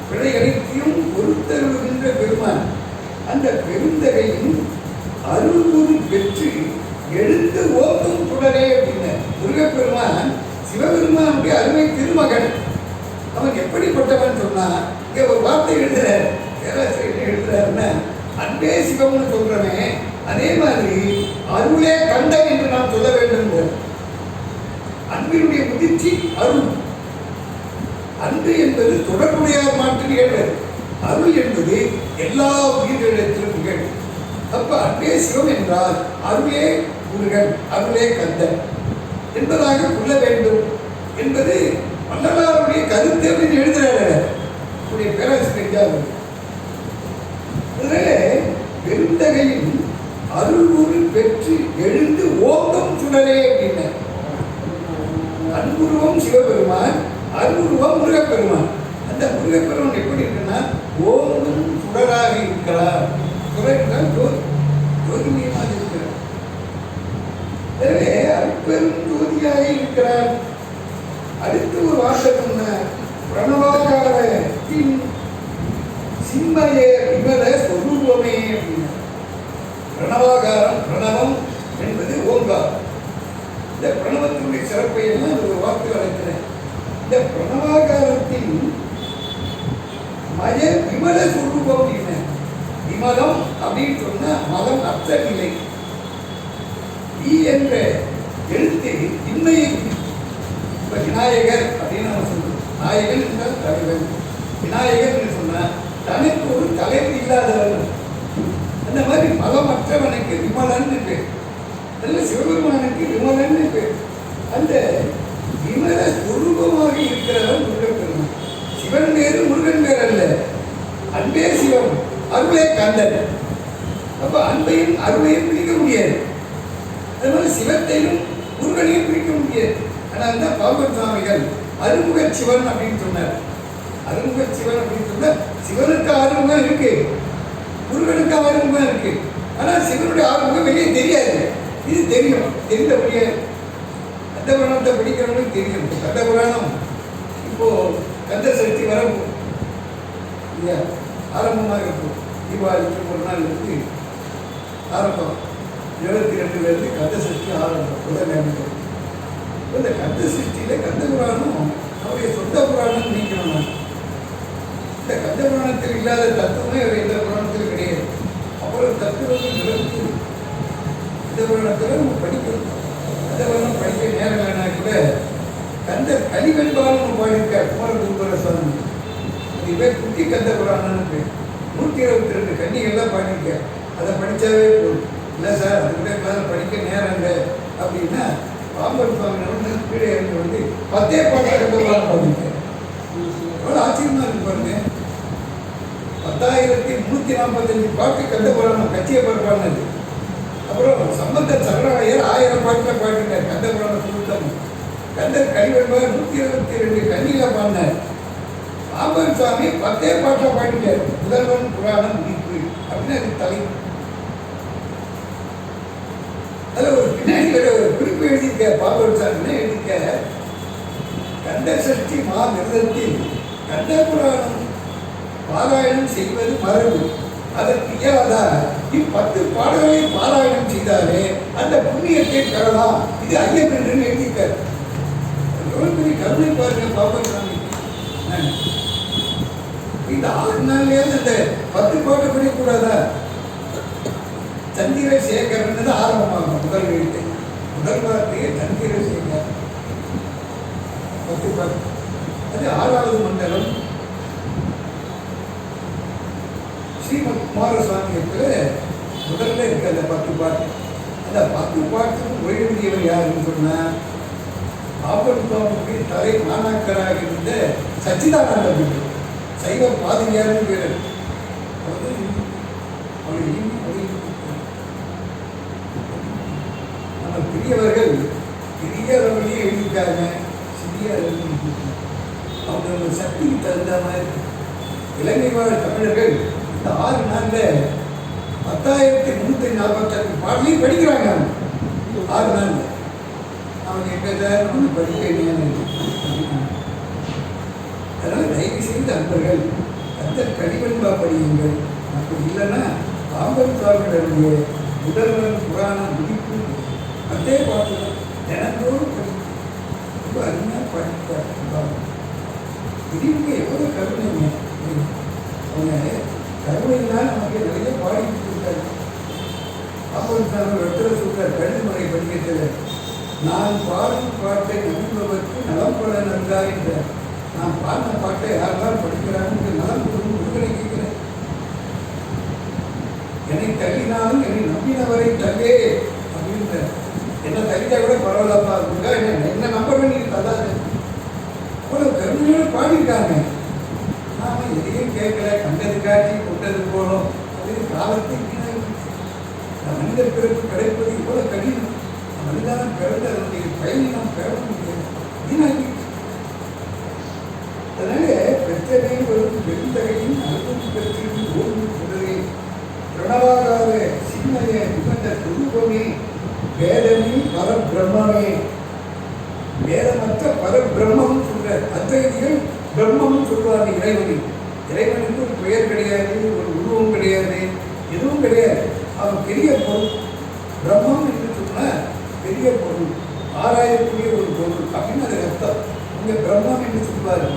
விடை அனைத்தையும் பொறுத்தருளுகின்ற பெருமான். அந்த பெருந்தகையின் அருள்குரு பெற்று எழுந்து ஓங்கும் சுடரே அப்படின்னு முருகப்பெருமான் சிவபெருமானுடைய அருமை திருமகன். அவன் எப்படிப்பட்டவன் சொன்னா, இங்க ஒரு வார்த்தை எழுதுறாரு, பேராசிரியர் எழுதுறாருன்னா, அன்பே சிவம்னு சொல்றமே அதே மாதிரி அருளே கண்டன் என்று நாம் சொல்ல வேண்டும். அன்பினுடைய முதிர்ச்சி அருள். அன்பு என்பது தொடர்புடைய மாற்று நிகழ்வு, அருள் என்பது எல்லா உயிர்களிடத்திலும் நிகழ்வு. அப்ப அன்பே சிவம் என்றால் அருளே முருகன், அருளே கந்தன் என்பதாக கொள்ள வேண்டும் என்பது வள்ளலாருடைய கருத்து அப்படின்னு எழுதுறாரு பேராசிரியர். அதனால பெருந்தகையின் அருள்குரு பெற்று எழுந்து ஓங்கும் சுடரே அப்படின்னு. அன்புருவம் சிவபெருமான், அருள்குருவம் முருகப்பெருமான். அந்த முருகப்பெருமான் எப்படி இருக்குன்னா ஓங்கும் சுடராக இருக்கிறார். சுடர் என்றால் ஜோதி, ஜோதிமயமாக இருக்கிறார். எனவே அருட்பெரும் ஜோதியாக இருக்கிறார். அடுத்து ஒரு வார்த்தை சொன்னார், பிரணவாகாரத்தின் சிம்மயே விமல சொரூபமே அப்படின்னா. பிரணவாகாரம், பிரணவம் என்பது ஓங்காரம். இந்த பிரணவத்தினுடைய சிறப்பை எல்லாம் ஒரு வார்த்தை அழைக்கிறேன். இந்த பிரணவாகாரத்தின் மய விமல சொரூபம் அப்படின்னு. விமலம் அப்படின்னு சொன்னா மதம் அர்த்த நிலை. என்ற எழுத்து இன்மையை. இப்ப விநாயகர் அப்படின்னு நம்ம சொல்றோம். நாயகன் என்றால் தலைவன். விநாயகர் என்று சொன்னா தனக்கு ஒரு தலைவர் இல்லாதவன். அந்த மாதிரி மதமற்றவனுக்கு விமலன் பேர். அதில் சிவபெருமானுக்கு விமலன் பேர். அந்த விமல சொரூபமாக இருக்கிறவன் முருகப்பெருமான். சிவன் வேறு முருகன் வேறு அல்ல. அன்பே சிவம், அருளே கந்தன். அப்ப அன்பையும் அருளையும் பிரிக்க முடியாது. அது மாதிரி சிவத்தையும் முருகனையும் பிரிக்க முடியாது. ஆனால் தான் பாம்பன் சுவாமிகள் அருமுக சிவன் அப்படின்னு சொன்னார். அருமுக சிவன் அப்படின்னு சொன்னார். சிவனுக்கு ஆறுமுகம் இருக்கு, முருகனுக்கு ஆறுமுகம் இருக்கு. ஆனால் சிவனுடைய ஆறுமுகம் வெளியே தெரியாது. இது தெரியும். தெரிந்தபடியே கந்த புராணத்தை படிக்கிறவங்களுக்கு தெரியும். கந்த புராணம் இப்போ கந்த சக்தி வரப்போ இல்லையா, ஆரம்பமாக இருக்கும். தீபாவளிக்கு ஒரு நாள் இருக்கு ஆரம்பம். 22 கந்த சஷ்டி ஆரம்பம். உலகம் இந்த கந்த சஷ்டியில் கந்த புராணம் அவருடைய சொந்த புராணம் நீக்கணும். இந்த கந்த புராணத்தில் இல்லாத தத்துவமே அவர் எந்த புராணத்திலும் கிடையாது. அவ்வளவு தத்துவங்கள் நிலவுக்கு இந்த புராணத்தில் நம்ம படிக்கணும். கந்த புராணம் படிக்க நேரம் இல்லைனா கூட கந்த கலிவெண்பாலும் பாடியிருக்கார் குமரகுருபர சுவாமி. இது பேர் குட்டி கந்த புராணம்னு பேர். 122 கன்னிகள்லாம் பாடியிருக்கார். அதை படித்தாவே போதும். இல்லை சார் அது கூட எங்களால் படிக்க நேரம் இல்லை அப்படின்னா பாம்பன் சுவாமி கீழே இருந்து வந்து 10 பாட்டு கந்த புராணம் பாடியிருக்கார். எவ்வளோ ஆச்சரியமாக இருக்கு பாருங்க. 10,345 பாட்டு கந்த புராணம் கட்சியை பாடினது. அப்புறம் சம்பந்த சரணாலயர் 1000 பாட்டில் பாடினார் கந்த புராணம் சுத்தம். கந்தர் கலிவெண்பார் 122 கன்னியில பாடினார். பாம்பன் சுவாமி 10 பாட்டில் பாடிட்டார். முதல்வன் புராணம் முடிப்பு அப்படின்னு அது தலை. அதில் ஒரு பின்னாடி ஒரு குறிப்பு எழுதியிருக்க பாம்பன் சுவாமி எழுதிக்க கந்த சஷ்டி விரதத்தில் கந்த புராணம் பாராயணம் செய்வது மரபு. அதற்கு இயலாதா 10 பாடல்களை பாராயணம் செய்தாலே அந்த புண்ணியத்தை பெறலாம். இது ஐயம் என்று எழுதியிருக்கார். எவ்வளவு பெரிய கருணை பாருங்க பாம்பன் சுவாமி. இந்த 6 நாள்லயாவது அந்த 10 பாட்டு படிக்கக்கூடாதா? சந்திரசேகரன் ஆரம்பமாகும். முதல் எழுத்து முதல் வார்த்தையே சந்திரசேகர் 10 பாட்டு. அது 6வது மண்டலம். ஸ்ரீமத் குமாரசுவாமியத்தில் முதல்ல இருக்க அந்த 10 பாட்டு. அந்த 10 பாட்டுக்கும் எழுதியவர் யாருன்னு சொன்னால் பாம்பன் சுவாமிக்கு தலை மாணாக்கராக இருந்த சச்சிதானந்த பிள்ளை, சைவ பாதிரியார்னு பேர். நம்ம பெரியவர்கள் பெரிய அளவிலேயே எழுதியிருக்காங்க, சிறிய அளவில் அவங்க சக்திக்கு தகுந்த மாதிரி. இலங்கை வாழ் தமிழர்கள் இந்த 6 நாளில் 10,345 பாடலையும் படிக்கிறாங்க. 6 நாளில் அவங்க எங்கள் ஒன்று படிக்க. அதனால் தயவு செய்து அன்பர்கள் அந்த கடிவன்பா படியுங்கள். அப்படி இல்லைன்னா பாம்பன் சுவாமிகளுடைய முதல்வன் புராணம் முடிப்பு 10 பாட்டு தினந்தோறும் படிக்கும். ரொம்ப அருமையாக படிப்பார். இவங்க எவ்வளோ கருணைங்க. அவங்க கருணையினால் நமக்கு நிறைய பாடிட்டு இருக்காரு. பாம்பன் சுவாமி ஒருத்தர் சொல்றார் கழுதுமலை படிக்கிறதில், நான் பாடும் பாட்டை நம்புவதற்கு நலம் பல நன்றா என்றார். நான் பாடின பாட்டை யாரெல்லாம் படிக்கிறாங்க நலம் கொடுக்கும் உங்களை கேட்கிறேன். என்னை தள்ளினாலும் என்னை நம்பினவரை தள்ளே அப்படின்ற. என்ன தள்ளிட்டா கூட பரவாயில்லப்பா இருக்குங்க, என்ன நம்ப வேண்டிய தள்ளாது. அவ்வளோ கருணையோடு பாடியிருக்காங்க. நாம எதையும் கேட்கல, கண்டது காட்சி கொண்டது போனோம். அது காலத்தை மனித பிறப்பு கிடைப்பது இவ்வளவு கடினம். மனிதனம் பிறந்த அதனுடைய பயனை நாம் பெற முடியாது. வீணாகி அதனால பிரச்சனை வரும் பெருந்தகையின் அனுபவம் பெற்றிருக்கும் ஓய்வு தொடரே பிரணவாகாத சின்மய நிபந்த குருபமே வேதமே பரபிரம்மே. வேதமற்ற பரபிரம்மம் சொல்ற அத்வைதிகள் பிரம்மம் சொல்றாங்க. இறைவனுக்கு ஒரு பெயர் கிடையாது, ஒரு உருவம் கிடையாது, எதுவும் கிடையாது. அவன் பெரிய பொருள். பிரம்மம் என்று சொன்ன பெரிய பொருள், ஆராயக்கூடிய ஒரு பொருள் அப்படின்னு அது அர்த்தம். இங்கே பிரம்மம் என்று சொல்வார்.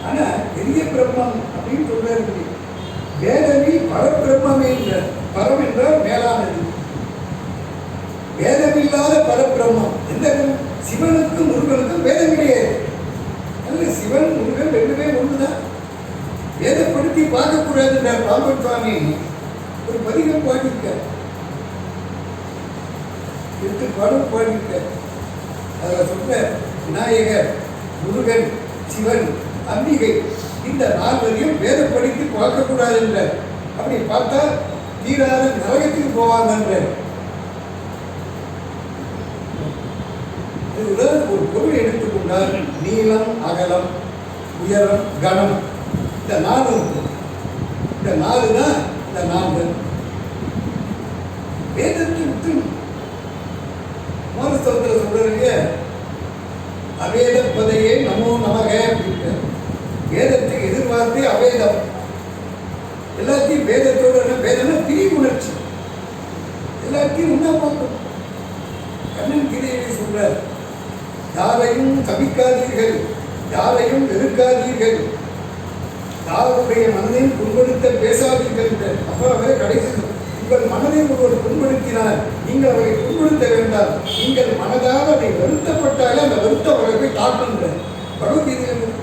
ஆனால் பெரிய பிரம்மம் அப்படின்னு சொல்றாரு. வேதமே பரபிரம்மே என்ற பரம் என்றால் மேலானது. வேதமில்லாத பரபிரம்மம் எந்த சிவனுக்கும் முருகனுக்கும் வேதம் கிடையாது. அல்ல சிவன் முருகன் ரெண்டுமே ஒன்றுதான். வேதப்படுத்தி பார்க்கக்கூடாது என்றார் பாம்பன் சுவாமி. ஒரு பதிகம் பாடியிருக்க, 8 பாடல் பாடியிருக்க. அதில் சொல்ற விநாயகர், முருகன், சிவன், அம்பிகை இந்த 4 வேத படித்து பார்க்கக்கூடாது என்ற. அப்படி பார்த்தா தீராத நரகத்துக்கு போவாங்க. ஒரு பொருள் எடுத்துக்கொண்டால் நீளம், அகலம், உயரம், கனம் இந்த 4 இருக்கும். இந்த 4 தான் இந்த 4 வேதத்தை விட்டு மோனஸ்தவத்தில் சொல்றீங்க. அவேத பதையே நமோ நமக அப்படின்னு வேதத்தை எதிர்பார்த்து அவேதம் எல்லாத்தையும் வேதத்தோட வேதம்னா திரிவு உணர்ச்சி எல்லாத்தையும் உண்ணா பார்க்கும். கண்ணன் கீதையை சொல்றார், யாரையும் சபிக்காதீர்கள், யாரையும் வெறுக்காதீர்கள், யாருடைய மனதையும் புண்படுத்த பேசாதீர்கள். அப்புறம் அவரை கடைசி உங்கள் மனதை ஒருவர் புண்படுத்தினார், நீங்கள் அவரை புண்படுத்த வேண்டாம், நீங்கள் மனதாக அதை வருத்தப்பட்டாலே அந்த வருத்த அவரை தாக்குங்க. பகவத்கீதையில்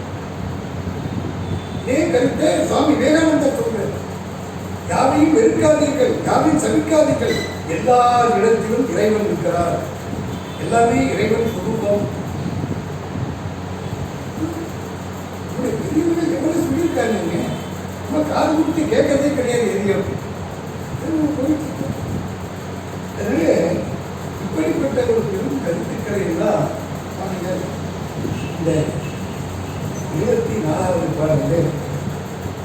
இதே கருத்தை சுவாமி விவேகானந்தர் சொல்றார். யாரையும் வெறுக்காதீர்கள், யாரையும் சபிக்காதீர்கள், எல்லா இடத்திலும் இறைவன் இருக்கிறார், எல்லாமே இறைவன் குடும்பம். பெரியவர்கள் எவ்வளவு சொல்லியிருக்காங்க, நம்ம காது கொடுத்து கேட்கறதே கிடையாது எதையும். எனவே இப்படிப்பட்ட ஒரு பெரும் கருத்துக்களை எல்லாம் இந்த 24வது பாடலில்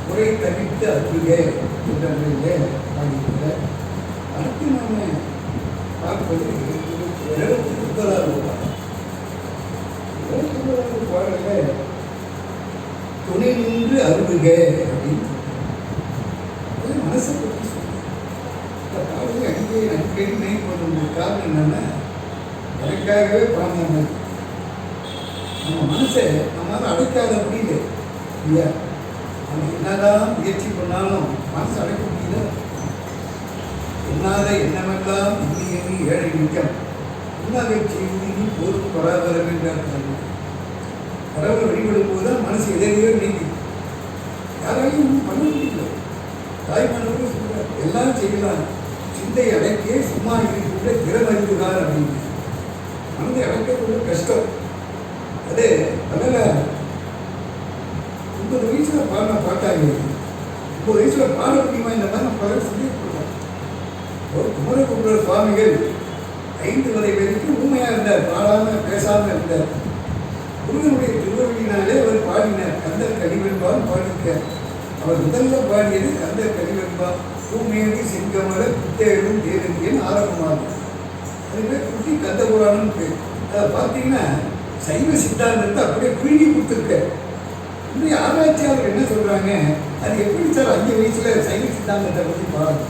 முறை தவிர்த்து அருள்க என்ற முறையில் பாடியிருக்கிற. அடுத்து நம்ம பார்ப்பது 79வது பாடல். 79வது பாடலில் துணை நின்று அருள்க அப்படின்னு மனசை பற்றி சொல்லுங்க. இந்த பாடலை அடிக்கடி நினைப்பது காரணம் என்னன்னா, எனக்காகவே பாடினாங்க. நம்ம மனசை நம்மளால அடைக்காத முடியல இல்லையா? நம்ம என்னதான் முயற்சி பண்ணாலும் மனசை அடைக்க முடியல. என்னாத என்னமெல்லாம் இன்னி ஏழை நிற்கம் உன்னாக செய்தி போதும் பராபரம் என்றார். கடவுளை வழிபடும் போது தான் மனசு எதிரையோ நீங்கி யாராலையும் பண்ண முடியல. தாய்மானவர்கள் சொல்றார், எல்லாம் செய்யலாம், சிந்தை அடக்கியே சும்மா இருக்கின்ற திறமறிந்துதான் அப்படின்னு. மனதை அடக்கிறது கஷ்டம். அது அதனால் 30 வயசுல பாடின பாட்டாங்க, 30 வயசுல பாட முடியுமா? இந்த மாதிரி நம்ம பலர் சொல்லியிருக்கோம். ஒரு குமரகுமர சுவாமிகள் 5 வரை வரைக்கும் ஊமையா இருந்தார், பாடாமல் பேசாமல் இருந்தார். முருகனுடைய திருவள்ளினாலே அவர் பாடினார். கந்தர் கடிவென்பால் பாடினார். அவர் முதல்ல பாடியது கந்தர் கடிவென்பால் பூமேவி செங்கமர புத்தேழும் தேவங்கியன் ஆரம்பமாகும். அதுவே குட்டி கந்த புராணம் பேர். அதை பார்த்தீங்கன்னா சைவ சித்தாந்தத்தை அப்படியே பிரிஞ்சு கொடுத்துருக்க. இன்னும் ஆராய்ச்சியாளர் என்ன சொல்றாங்க, அது எப்படி சார் 5 வயசுல சைவ சித்தாந்தத்தை பற்றி பாருங்க.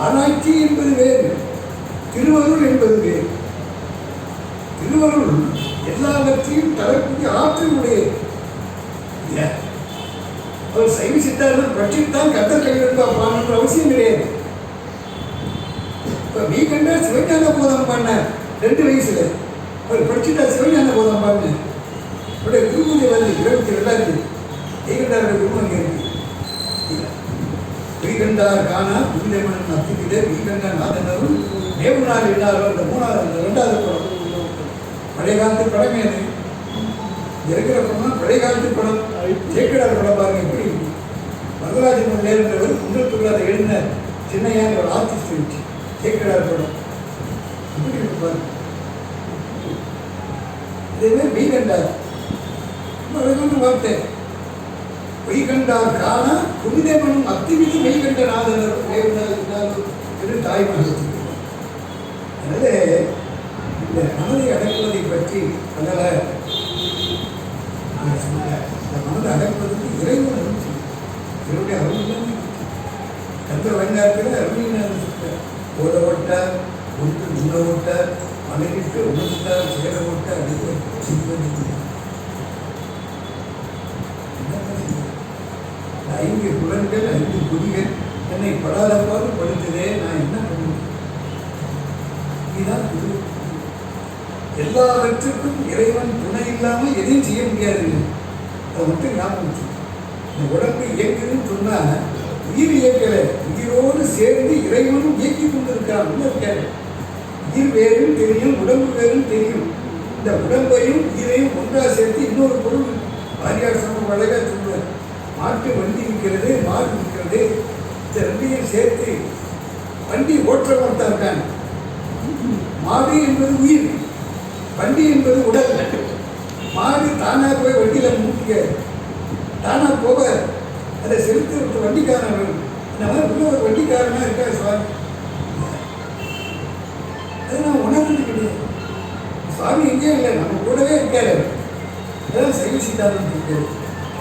ஆராய்ச்சி என்பது வேறு, திருவருள் என்பது வேறு. திருவருள் எல்லாவற்றையும் தரக்கூடிய ஆற்றலுடைய. அவர் சைவ சித்தாந்தம் பற்றித்தான் கத்தர் கையெழுத்தா பாடணுன்ற அவசியம் கிடையாது. இப்போ வீக்கண்டா சிவஞான போதம் பண்ணார் 2 வயசுல. அவர் படிச்சுட்டா சிவஞான போதம் பாடினார். அவருடைய குருபூஜை வந்து 22 வீக்கண்டாருடைய குரு அங்கே இருக்கு. வீக்கண்டார் காணா புனிதமன் அத்திக்கிட்ட வீக்கண்டா நாதனரும் மேவுநாள் இல்லாரோ அந்த 2வது படம். பழைய காலத்து படமே அது. இருக்கிற படம் பழைய காலத்து படம். சேக்கிடார் படம் பாருங்க எப்படி இருக்கு. வரதராஜன் நேருன்றவர் குன்றத்தூர் அதை எழுதின சின்னையான ஒரு ஆர்டிஸ்ட் இருந்துச்சு. சேக்கிடார் படம் எப்படி இருக்கு பாருங்க. இதுவே வீக்கண்டார் வார்த்தை. வைகண்டார் காண புனிதமனும் அத்திவிதி வைகண்ட நாதனர் என்று தாய்மகள். எனவே இந்த மனதை அடக்குவதை பற்றி அதனால நான் சொன்னேன். இந்த மனதை அடக்குவதற்கு இறைவன் அருள் இவருடைய அருள் தான். கந்த வயநாட்டில் அருளினார் சொல்றார். ஓட ஓட்டார் ஒன்று உண்ண ஓட்டார் மனைவிட்டு உணர்ந்தார் சேர ஓட்டார் அடிக்க செய்வது. 5 புலன்கள் 5 குடிகள் என்னை படாதப்பாடு படுத்ததே, நான் என்ன பண்ணுவேன்? இதுதான் குரு. எல்லாவற்றுக்கும் இறைவன் துணை இல்லாமல் எதையும் செய்ய முடியாது. அதை மட்டும் ஞாபகம். இந்த உடம்பு இயக்குதுன்னு சொன்னா உயிர் இயக்கலை, உயிரோடு சேர்ந்து இறைவனும் இயக்கி கொண்டு இருக்கான். உயிர் வேறும் தெரியும், உடம்பு வேறும் தெரியும். இந்த உடம்பையும் உயிரையும் ஒன்றா சேர்த்து இன்னொரு பொருள் வாரியார் சமம் அழகா சொல்லுவார். மாட்டு வண்டி இருக்கிறது, மாடு இருக்கிறது, இந்த ரெண்டையும் சேர்த்து வண்டி ஓட்டுறவன் தான் இருக்காங்க. மாடு என்பது உயிர், வண்டி என்பது உடல். மாடு தானா போய் வண்டியில மூட்டிக்க தானா போக அதை செலுத்தி விட்டு வண்டிக்காரன் வேணும். இந்த மாதிரி உள்ள ஒரு வண்டிக்காரனா இருக்கா சுவாமி. அதை நான் உணர்ந்து கிடையாது. சுவாமி எங்கேயும் இல்லை, நம்ம கூடவே இருக்காரு. அதான் சைவ சித்தாந்தம் இருக்காரு.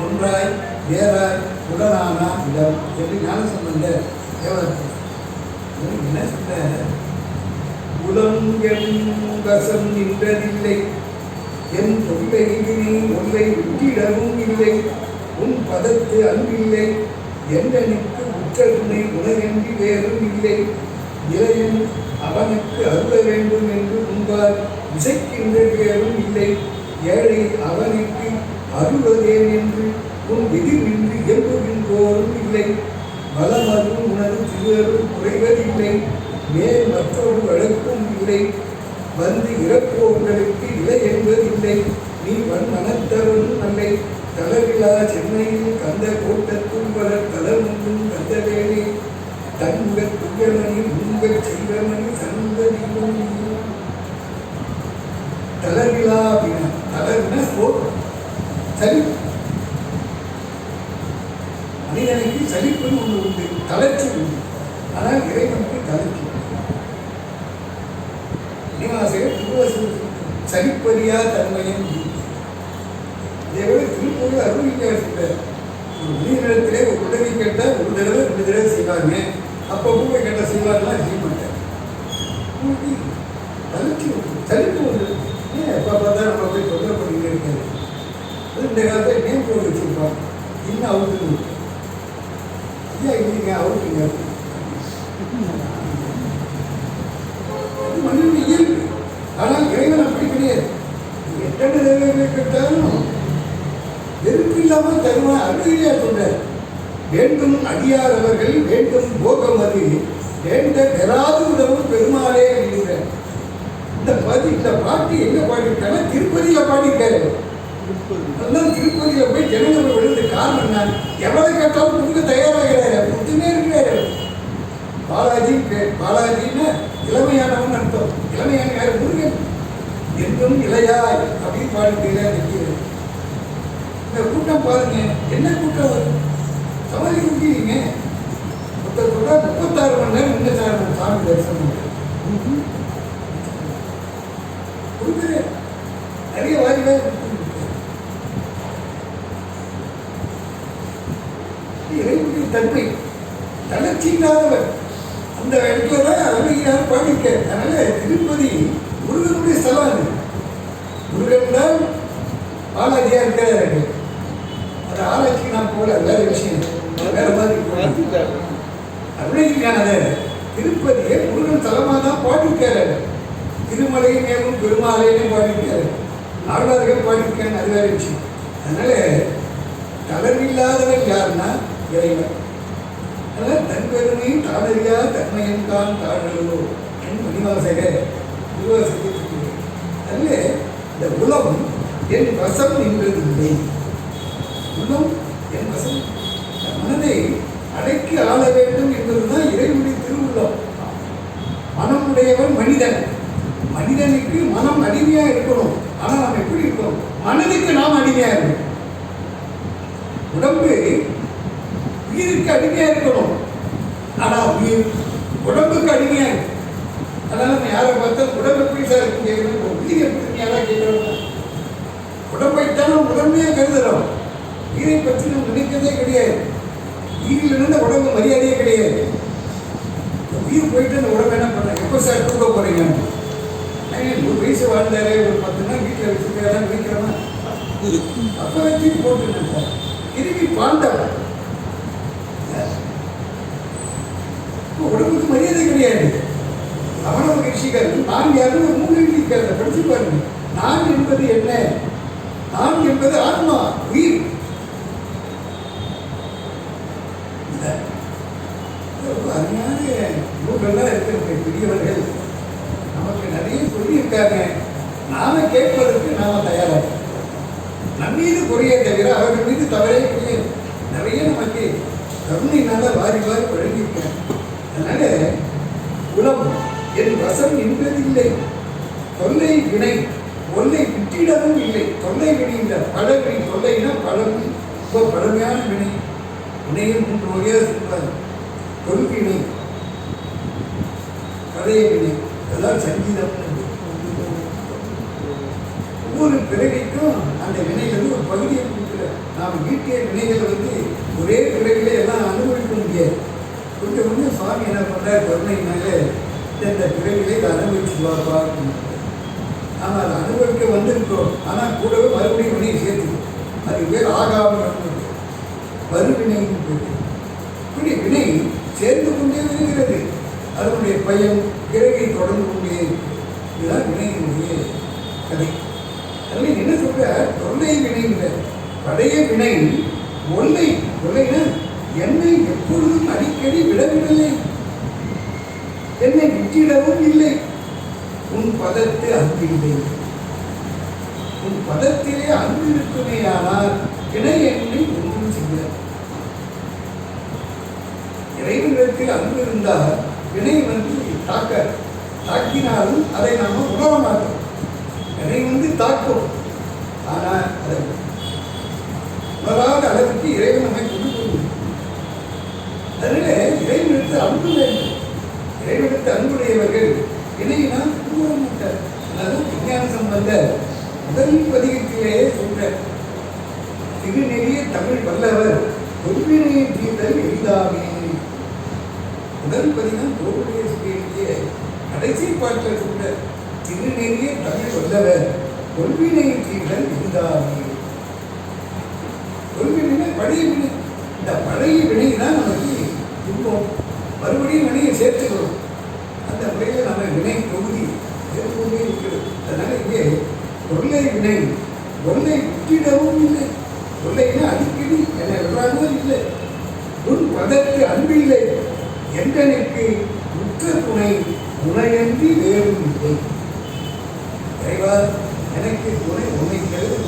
ஒன்றாய் வேறாய் உடனானா இடம் என்று ஞான சம்பந்த தேவதற்கு என்ன சொல்ற, உலம் என் வசம் நின்றதில்லை, என் தொல்லை ஒன்றை விட்டிடவும் இல்லை, உன் பதத்து அன்பில்லை, என்றனுக்கு உற்ற துணை உணரென்றி வேறும் இல்லை, இளையன் அவனுக்கு அருள வேண்டும் என்று உன்பால் இசைக்கின்ற வேறும் இல்லை, ஏழை அவனுக்கு அருள்வதேன் என்று உன் எதிர்நின்று இயம்புகின்றோரும் இல்லை, வளமதும் உனது திருவரும் குறைவதில்லை, மேல் மற்றொரு வழக்கும் இல்லை, வந்து இறப்போர்களுக்கு இலை என்பதில்லை, நீ வன்மனத்தவனும் அல்லை, தளவிழா சென்னையில் கந்த கோட்டத்துள் வளர் தளமுன்றும் கந்த வேலை, தன்முக துயமணி உங்கள் செய்வமணி சந்ததியும் தளவிழா அப்படின்னா தளர்னா சரி. மனிதனுக்கு சலிப்புன்னு ஒன்று உண்டு, தளர்ச்சி உண்டு. ஆனால் இறைவனுக்கு தளர்ச்சி சலிப்பறியா தன்மையும். இதேபோல திருப்பூர் அருள்விக்கார் சொல்றார், ஒரு மனிதனிடத்திலே ஒரு உதவி கேட்டால் ஒரு தடவை 2 தடவை செய்வாங்க, அப்போ பூவை கேட்ட செய்வாங்கலாம் செய்ய மாட்டார். தளர்ச்சி உண்டு, சலிப்பு உண்டு. ஏன் எப்போ பார்த்தா நம்ம போய் தொந்தரவு பண்ணிக்கிட்டே இருக்காரு. அது இந்த காலத்தில் நேம் போட்டு வச்சிருப்பான், இன்னும் அவுட்டு ஐயா இல்லைங்க அவுட்டுங்க. மனிதன் இயல்பு. ஆனால் இறைவன் அப்படி கிடையாது. எத்தனை தடவை கேட்டாலும் வெறுப்பு இல்லாமல் தருவான். அருளியா சொல்றார், வேண்டும் அடியார் அவர்கள் வேண்டும் போகம் அது வேண்ட பெறாது உதவும் பெருமாளே அப்படிங்கிறார். இந்த பாட்டு எங்க பாடியிருக்காங்க? திருப்பதியில பாடியிருக்காரு. அதெல்லாம் திருப்பதியில போய் ஜனங்கள் விழுந்து காரணம் என்ன? எவ்வளவு கேட்டாலும் கொடுக்க தயாராகிறாரு, கொடுத்துமே இருக்கிறாரு. பாலாஜின்னு இளமையானவன் அர்த்தம். இளமையான யாரு? முருகன். என்றும் இளையாய் அப்படின்னு பாடிட்டு நிற்கிறது. இந்த கூட்டம் பாருங்க, என்ன கூட்டம் வரும்? சமாளி குடிக்கிறீங்க. ஒருத்தர் சொல்ற 36 மணி நேரம் இந்த சாமி தரிசனம் கொடுக்குறேன். நிறைய வாரியாக இறைவனுடைய தன்மை தளர்ச்சி இல்லாதவர். அந்த இடத்துல தான் அருமையாக பாடிக்க. அதனால திருப்பதி முருகனுடைய ஸ்தலம். அது முருகன் தான் பாலாஜியா இருக்கிறாரு. அது ஆராய்ச்சிக்கு நான் போல வேற விஷயம், வேற மாதிரி அருணைக்கான திருப்பதியை முருகன் தலமாக தான் பாடியிருக்காரு. திருமலை மேலும் பெருமாளையும் பாடியிருக்காரு, ஆழ்வார்கள் பாடியிருக்காங்க, அது வேற விஷயம். அதனால தளர்வில்லாதவன் யாருன்னா இறைவன். அதனால் தன் பெருமையும் தானறியா தன்மையும் தான் தாழலோ என் மணிவாசக திருவாசகத்துக்கு. அதனால இந்த உலம் என் வசம் நின்றதில்லை. உலம் என் வசம், மனதை அடக்கி ஆள வேண்டும் என்பதுதான் இறைவனுடைய திருவுள்ளம். மனமுடையவன் மனிதன். மனிதனுக்கு மனம் அடிமையா இருக்கணும். ஆனா நாம் எப்படி இருக்கோம்? மனதுக்கு நாம் அடிமையா இருக்கணும். உடம்பு உயிருக்கு அடிமையா இருக்கணும். ஆனா உயிர் உடம்புக்கு அடிமையா இருக்கு. அதனால நம்ம யாரை பார்த்தா உடம்பு எப்படி சார் இருக்கு கேட்கணும், உயிரை பற்றி யாராவது கேட்கிறோம். உடம்பைத்தான் நம்ம உடம்பையா கருதுறோம், உயிரை பற்றி நம்ம நினைக்கிறதே கிடையாது. உயிரில் இருந்த உடம்பு மரியாதையே கிடையாது. உயிர் போயிட்டு அந்த உடம்பு என்ன பண்ண, எப்போ சார் தூக்க போறீங்க? 100 வயசு வாழ்ந்தாரு, ஒரு 10 நாள் வீட்டில் வச்சுருக்காரு நினைக்கிறோமா? அப்போ வச்சு போட்டு சார் திரும்பி பாண்டவன் உடம்புக்கு மரியாதை கிடையாது. அவனோட ரிஷிகள் நான் யாரும் ஒரு 3 எழுதியிருக்காரு, படிச்சு பாருங்க. நான் என்பது என்ன? நான் என்பது ஆத்மா, உயிர். அருமையான நூல்கள்லாம் இருக்கிற பெரியவர்கள் நமக்கு நிறைய சொல்லியிருக்காங்க. நாம கேட்பதற்கு நாம தயாராக நம் மீது குறைய தவிர அவர்கள் மீது தவறே கிடையாது. நிறைய நமக்கு கருணையினால வாரி வாரி வழங்கியிருக்காங்க. அதனால உலம் என் வசம் என்பதில்லை, தொல்லை வினை ஒல்லை விட்டிடமும் இல்லை. தொல்லை வினை இந்த பழவினை, தொல்லைனா பழமை, ரொம்ப பழமையான வினை. வினையும் 3 வகையாக சொல்வார். தொல்வினை, பழைய வினை, அதெல்லாம் சங்கீதம். ஒவ்வொரு பிறவிக்கும் அந்த வினைகள் ஒரு பகுதியை கொடுக்குற. நாம் வீட்டிய வினைகள் ஒரே பிறவில எல்லாம் அனுபவிக்க முடியாது. கொஞ்சம் கொஞ்சம் சுவாமி என்ன பண்ணுறார், கருணையினால இந்த பிறவிலே இதை அனுபவிச்சுவாப்பா. நாம் அதை அனுபவிக்க வந்திருக்கிறோம். ஆனால் கூடவே மறுபடியும் வினையை சேர்த்துக்கணும். அது பேர் ஆகாமல் மறுவினைன்னு போயிட்டு இப்படி வினை சேர்ந்து கொண்டே வருகிறது. அதனுடைய பயன் பிறகை தொடர்ந்து கொண்டே. இதுதான் வினையினுடைய கதை. அதில் என்ன சொல்ற, தொல்லை வினைங்கிற பழைய வினை ஒல்லை. ஒல்லைனா என்னை எப்பொழுதும் அடிக்கடி விடவில்லை, என்னை விட்டிடவும் இல்லை. உன் பதத்து அன்பில்லை. உன் பதத்திலே அன்பு இருக்குமேயானால் வினை என்னை ஒன்றும் செய்ய. இறைவனிடத்தில் அன்பு இருந்தால் வினை தாக்கினாலும் அதை நாம உணர மாட்டோம். வினை தாக்கும், ஆனால் அதை உணராத அளவுக்கு இறைவன் நம்மை கொண்டு போகும். அதனால இறைவனிடத்தில் அன்பு வேண்டும். இறைவனிடத்தில் அன்புடையவர்கள் வினையினால் கூற மாட்டார். அதாவது விஞ்ஞான சம்பந்த முதல் பதிகத்திலேயே சொல்ற, திருநெறிய தமிழ் வல்லவர் தொல்வினையை தீர்த்தல் எளிதாமே. முதல் பதிகம் தோல்வியை கடைசி பாட்டில் சொல்ற, திருநெறிய தமிழ் வல்லவர் தொல்வினையை தீர்த்தல் எளிதாமே. தொல்வினை பழைய வினை. இந்த பழைய வினை தான் நமக்கு துன்பம். மறுபடியும் வினையை சேர்த்துக்கிறோம். அந்த முறையில் நம்ம வினை தொகுதி சேர்த்துக்கொண்டே இருக்கிறது. அதனால இங்கே தொல்லை வினை தொல்லை விட்டிடவும் இல்லை. தொல்லைன்னா அடிக்கடி என்னை விடாமல் இல்லை. உன் பதற்கு அன்பில்லை, என்றனுக்கு உற்ற துணை துணையன்றி வேறு இல்லை. இறைவா, எனக்கு துணை உண்மைக்கிறது.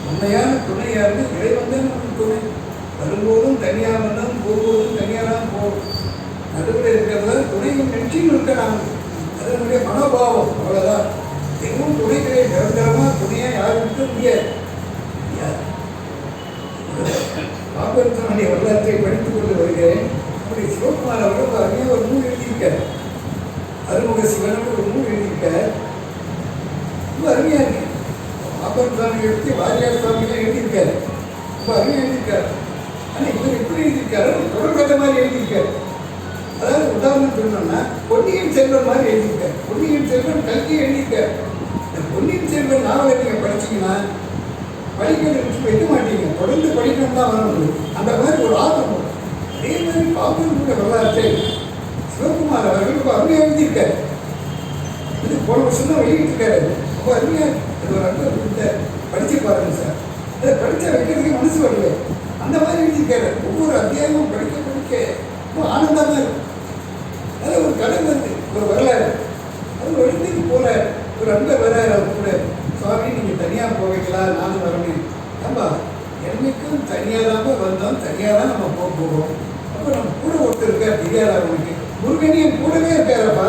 உண்மையான துணையாரு இறைவன் தான் நமக்கு துணை. வரும்போதும் தனியாக வந்தாலும் போகும்போதும் தனியாக தான் போகும். நடுவில் இருக்கிறதா துணையும் நிச்சயம் இருக்கிறாங்க. அதனுடைய மனோபாவம் அவ்வளோதான். எதுவும் துணைகளை நிரந்தரமாக துணையாக யாரும் இருக்க முடியாது. பாபரசனுடைய வரலாற்றை படித்துக் கொண்டு வருகிறேன். அப்படி சிவகுமார் அவர்கள் அருமையாக ஒரு நூல் எழுதியிருக்கார். அருமுக சிவன் ஒரு நூல் எழுதியிருக்கார். ரொம்ப அருமையாக இருக்கு. பாபரசாமி எடுத்து வாரியார் சுவாமிலாம் எழுதியிருக்காரு. ரொம்ப அருமையாக எழுதியிருக்காரு. ஆனால் இவர் எப்படி எழுதியிருக்காரு, தொடர்கதை மாதிரி எழுதியிருக்காரு. அதாவது உதாரணம் சொல்லணும்னா பொன்னியின் செல்வன் மாதிரி எழுதியிருக்காரு. பொன்னியின் செல்வன் கல்கி எழுதியிருக்காரு. இந்த பொன்னியின் செல்வன் நாவலை நீங்கள் படிச்சீங்கன்னா படிக்கிறது வைக்க மாட்டீங்க, தொடர்ந்து படிக்கணும் தான் வரணும். அந்த மாதிரி ஒரு ஆர்வம் வரும். அதே மாதிரி பாபரனுடைய வரலாற்றை சிவகுமார் அவர்கள் ரொம்ப அருமையாக எழுதியிருக்காரு. இது போன வருஷம் தான் வெளியிட்டிருக்காரு. ரொம்ப அருமையாக அது ஒரு அர்த்தம் கொடுத்த படிச்சு பாருங்க சார். அதை படித்தா வைக்கிறதுக்கு மனசு வரல. அந்த மாதிரி எழுதியிருக்காரு. ஒவ்வொரு அத்தியாயமும் படிக்க படிக்க ரொம்ப ஆனந்தமாக இருக்கும். அது ஒரு கதை ஒரு வரலாறு. அது ஒரு இடத்துக்கு போல ஒரு அன்பர் வர்றாரு. அவர் கூட, சுவாமி நீங்கள் தனியாக போவீங்களா, நானும் வரணும். ஆமா, என்னைக்கும் தனியாக தான் வந்தோம், தனியாக தான் நம்ம போகிறோம். அப்போ நம்ம கூட ஒருத்தர் இருக்கார், தெரியாதா அவனுக்கு? முருகனியன் கூடவே இருக்காரப்பா.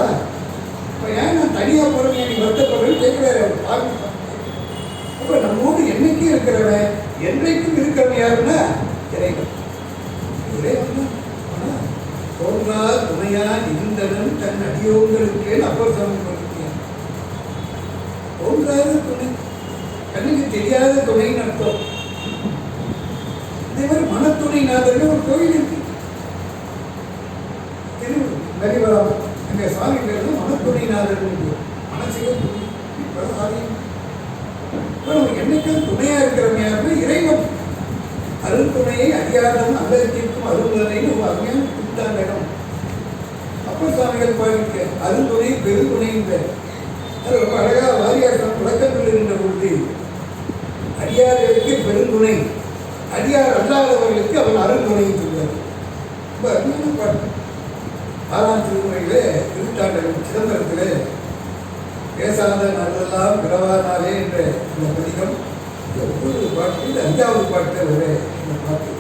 இப்போ ஏன் நான் தனியாக போகிறேன், நீ வருத்தப்படுறேன்னு கேட்குறாரு அவர். பார்க்க அப்போ நம்மோடு என்னைக்கும் இருக்கிறவன், என்றைக்கும் இருக்கிறவன் யாருன்னா இறைவன். இறைவன் ஆனால் தோன்றா துணையா இருந்தவன் தன் அடியோங்களுக்கு அப்பர் சாமி பண்ணிக்கிறான். தோன்றாத துணை, கண்ணுக்கு தெரியாத துணைன்னு அர்த்தம். இதே மாதிரி மனத்துணைநாதர்கள் ஒரு கோயில் இருக்கு. திருவரிவரம் எங்க சுவாமி பேர் மனத்துணைநாதர்கள். மனசுக்கு என்னைக்கும் துணையா இருக்கிறவங்க யாருன்னா இறைவன். அருள்துணையை அறியாதவன் அல்லத்திற்கும் அருள்தனைன்னு ஒரு அருமையான கொடுத்தாங்க இடம். அப்பர் சுவாமிகள் பாடிக்க அருள்துணை பெருந்துணைன்ற அது ரொம்ப அழகா வாரியார் விளக்கத்தில் இருந்த பொழுது, அடியார்களுக்கு பெருந்துணை, அடியார் அல்லாதவர்களுக்கு அவன் அருள்துணைன்னு சொல்வார். ரொம்ப அருமையான பாட்டு. 6ஆம் திருமுறையில திருத்தாண்டகம் சிதம்பரத்தில் பேசாத நல்லெல்லாம் பிறவானாலே என்ற இந்த பதிகம் ஒவ்வொரு பாட்டில் 5வது பாட்டில் வர இந்த பாட்டு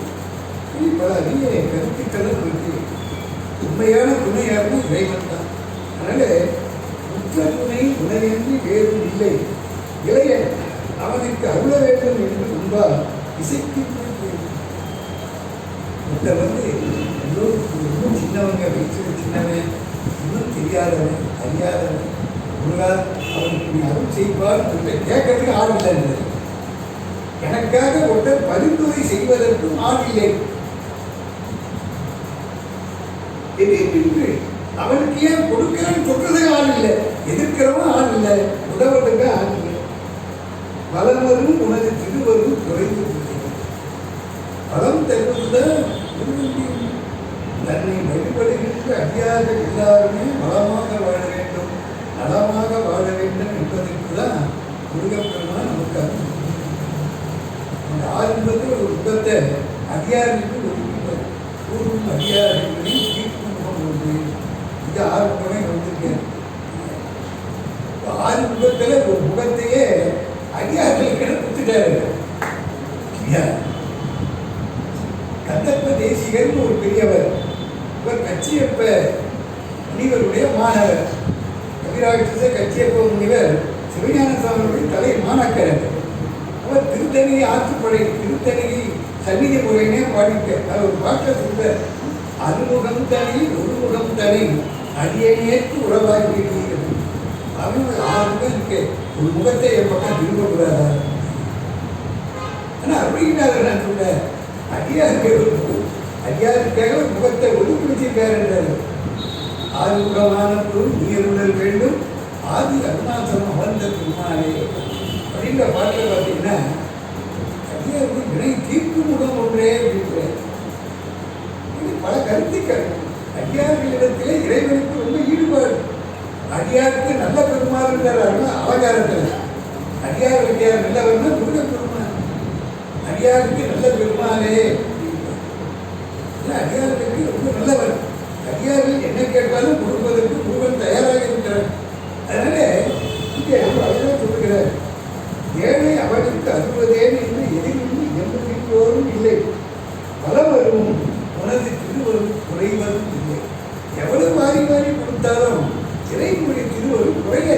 பல அரிய கருத்துக்களும் இருக்கு. உண்மையான துணையாருன்னு இறைவன் தான். அதனால உற்ற துணை துணையின்றி வேறு இல்லை. இளைய அவனுக்கு அருள வேண்டும் என்று முன்பால் இசைக்கு இன்னும் சின்னவங்க வயசுல சின்னவன், இன்னும் தெரியாதவன் அறியாதவன் முருகா அவனுக்கு நீ அருள் செய்வார் கேட்கறதுக்கு ஆள் இல்லை. எனக்காக ஒருத்தர் பரிந்துரை செய்வதற்கும் ஆள் இல்லை என்று அவனுக்கு ஏன் கொடுக்கிறன்னு சொல்றதுக்கு ஆள் இல்லை, எதிர்க்கிறவன் ஆள் இல்லை, உதவுறதுக்கு ஆள் இல்லை. வளர்வரும் உனது திருவரும் குறைந்து பலம் தருவதுதான் தன்னை வழிபடுகின்ற அடியார்கள் எல்லாருமே வளமாக வாழ வேண்டும், நலமாக வாழ வேண்டும் என்பதற்கு தான் முருகப்பெருமான் நமக்கு அந்த ஆரம்பத்தில் ஒரு யுத்தத்தை அடியாருக்கு ஒதுக்கிட்டார். கூறும் அடியார்களையும் தீர்க்கும் முகம் ஒன்று. இது ஆரம்பமே வந்திருக்கேன். ஆரம்பத்தில் ஒரு முகத்தையே அடியார்களுக்கு கொடுத்துட்டாரு. கந்தப்ப தேசிகர்னு ஒரு பெரியவர், இவர் கச்சியப்ப முனிவருடைய மாணவர். கவிராட்சச கச்சியப்ப முனிவர் சிவஞான சுவாமியுடைய தலை மாணாக்கர். அவர் திருத்தணி ஆற்றுப்படை திருத்தணி சந்நிதி முறையினே பாடிக்க அவர் ஒரு பாட்டில் சொல்ற அறுமுகம் தனி ஒருமுகம் தனி அடியேற்று உறவாகி அவன் 6 முகம் இருக்கு, ஒரு முகத்தை என் பக்கம் திரும்பக்கூடாதா? ஆனால் அப்படின்னாரு நான் சொல்ல அடியாருக்காக ஒரு முகத்தை ஒதுக்கி வச்சிருக்காரு என்றார். 6 முகமான பொருள் நீருடல் வேண்டும் ஆதி அருணாசலம் அமர்ந்த திருமாலே அப்படின்ற பாட்டில் பார்த்தீங்கன்னா அடியாருக்கு வினை தீர்க்கும் முகம் ஒன்றே அப்படின்றார். இது பல கருத்துக்கள். அடியார்களிடத்திலே இறைவனுக்கு ரொம்ப ஈடுபாடு. அடியாருக்கு நல்ல பெருமாள் என்றார் அலங்காரத்தில். அடியார் அடியார் நல்லவர்னா முருக பெருமாள். அடியாருக்கு நல்ல பெருமாளே அடியாருக்கு ரொம்ப நல்லவர். அடியார்கள் என்ன கேட்டாலும் கொடுப்பதற்கு முருகன் தயாராக இருக்கிறார். அதனால இங்கே அழகாக சொல்லுகிறார், ஏழை அவனுக்கு அருள்வதேன் என்று எதிரின்றி எம்புகின்றோரும் இல்லை, பலவரும் உனது திருவரும் குறைவதும் இல்லை. எவ்வளவு வாரி வாரி கொடுத்தாலும் இறைவனுடைய திருவரும் குறைய.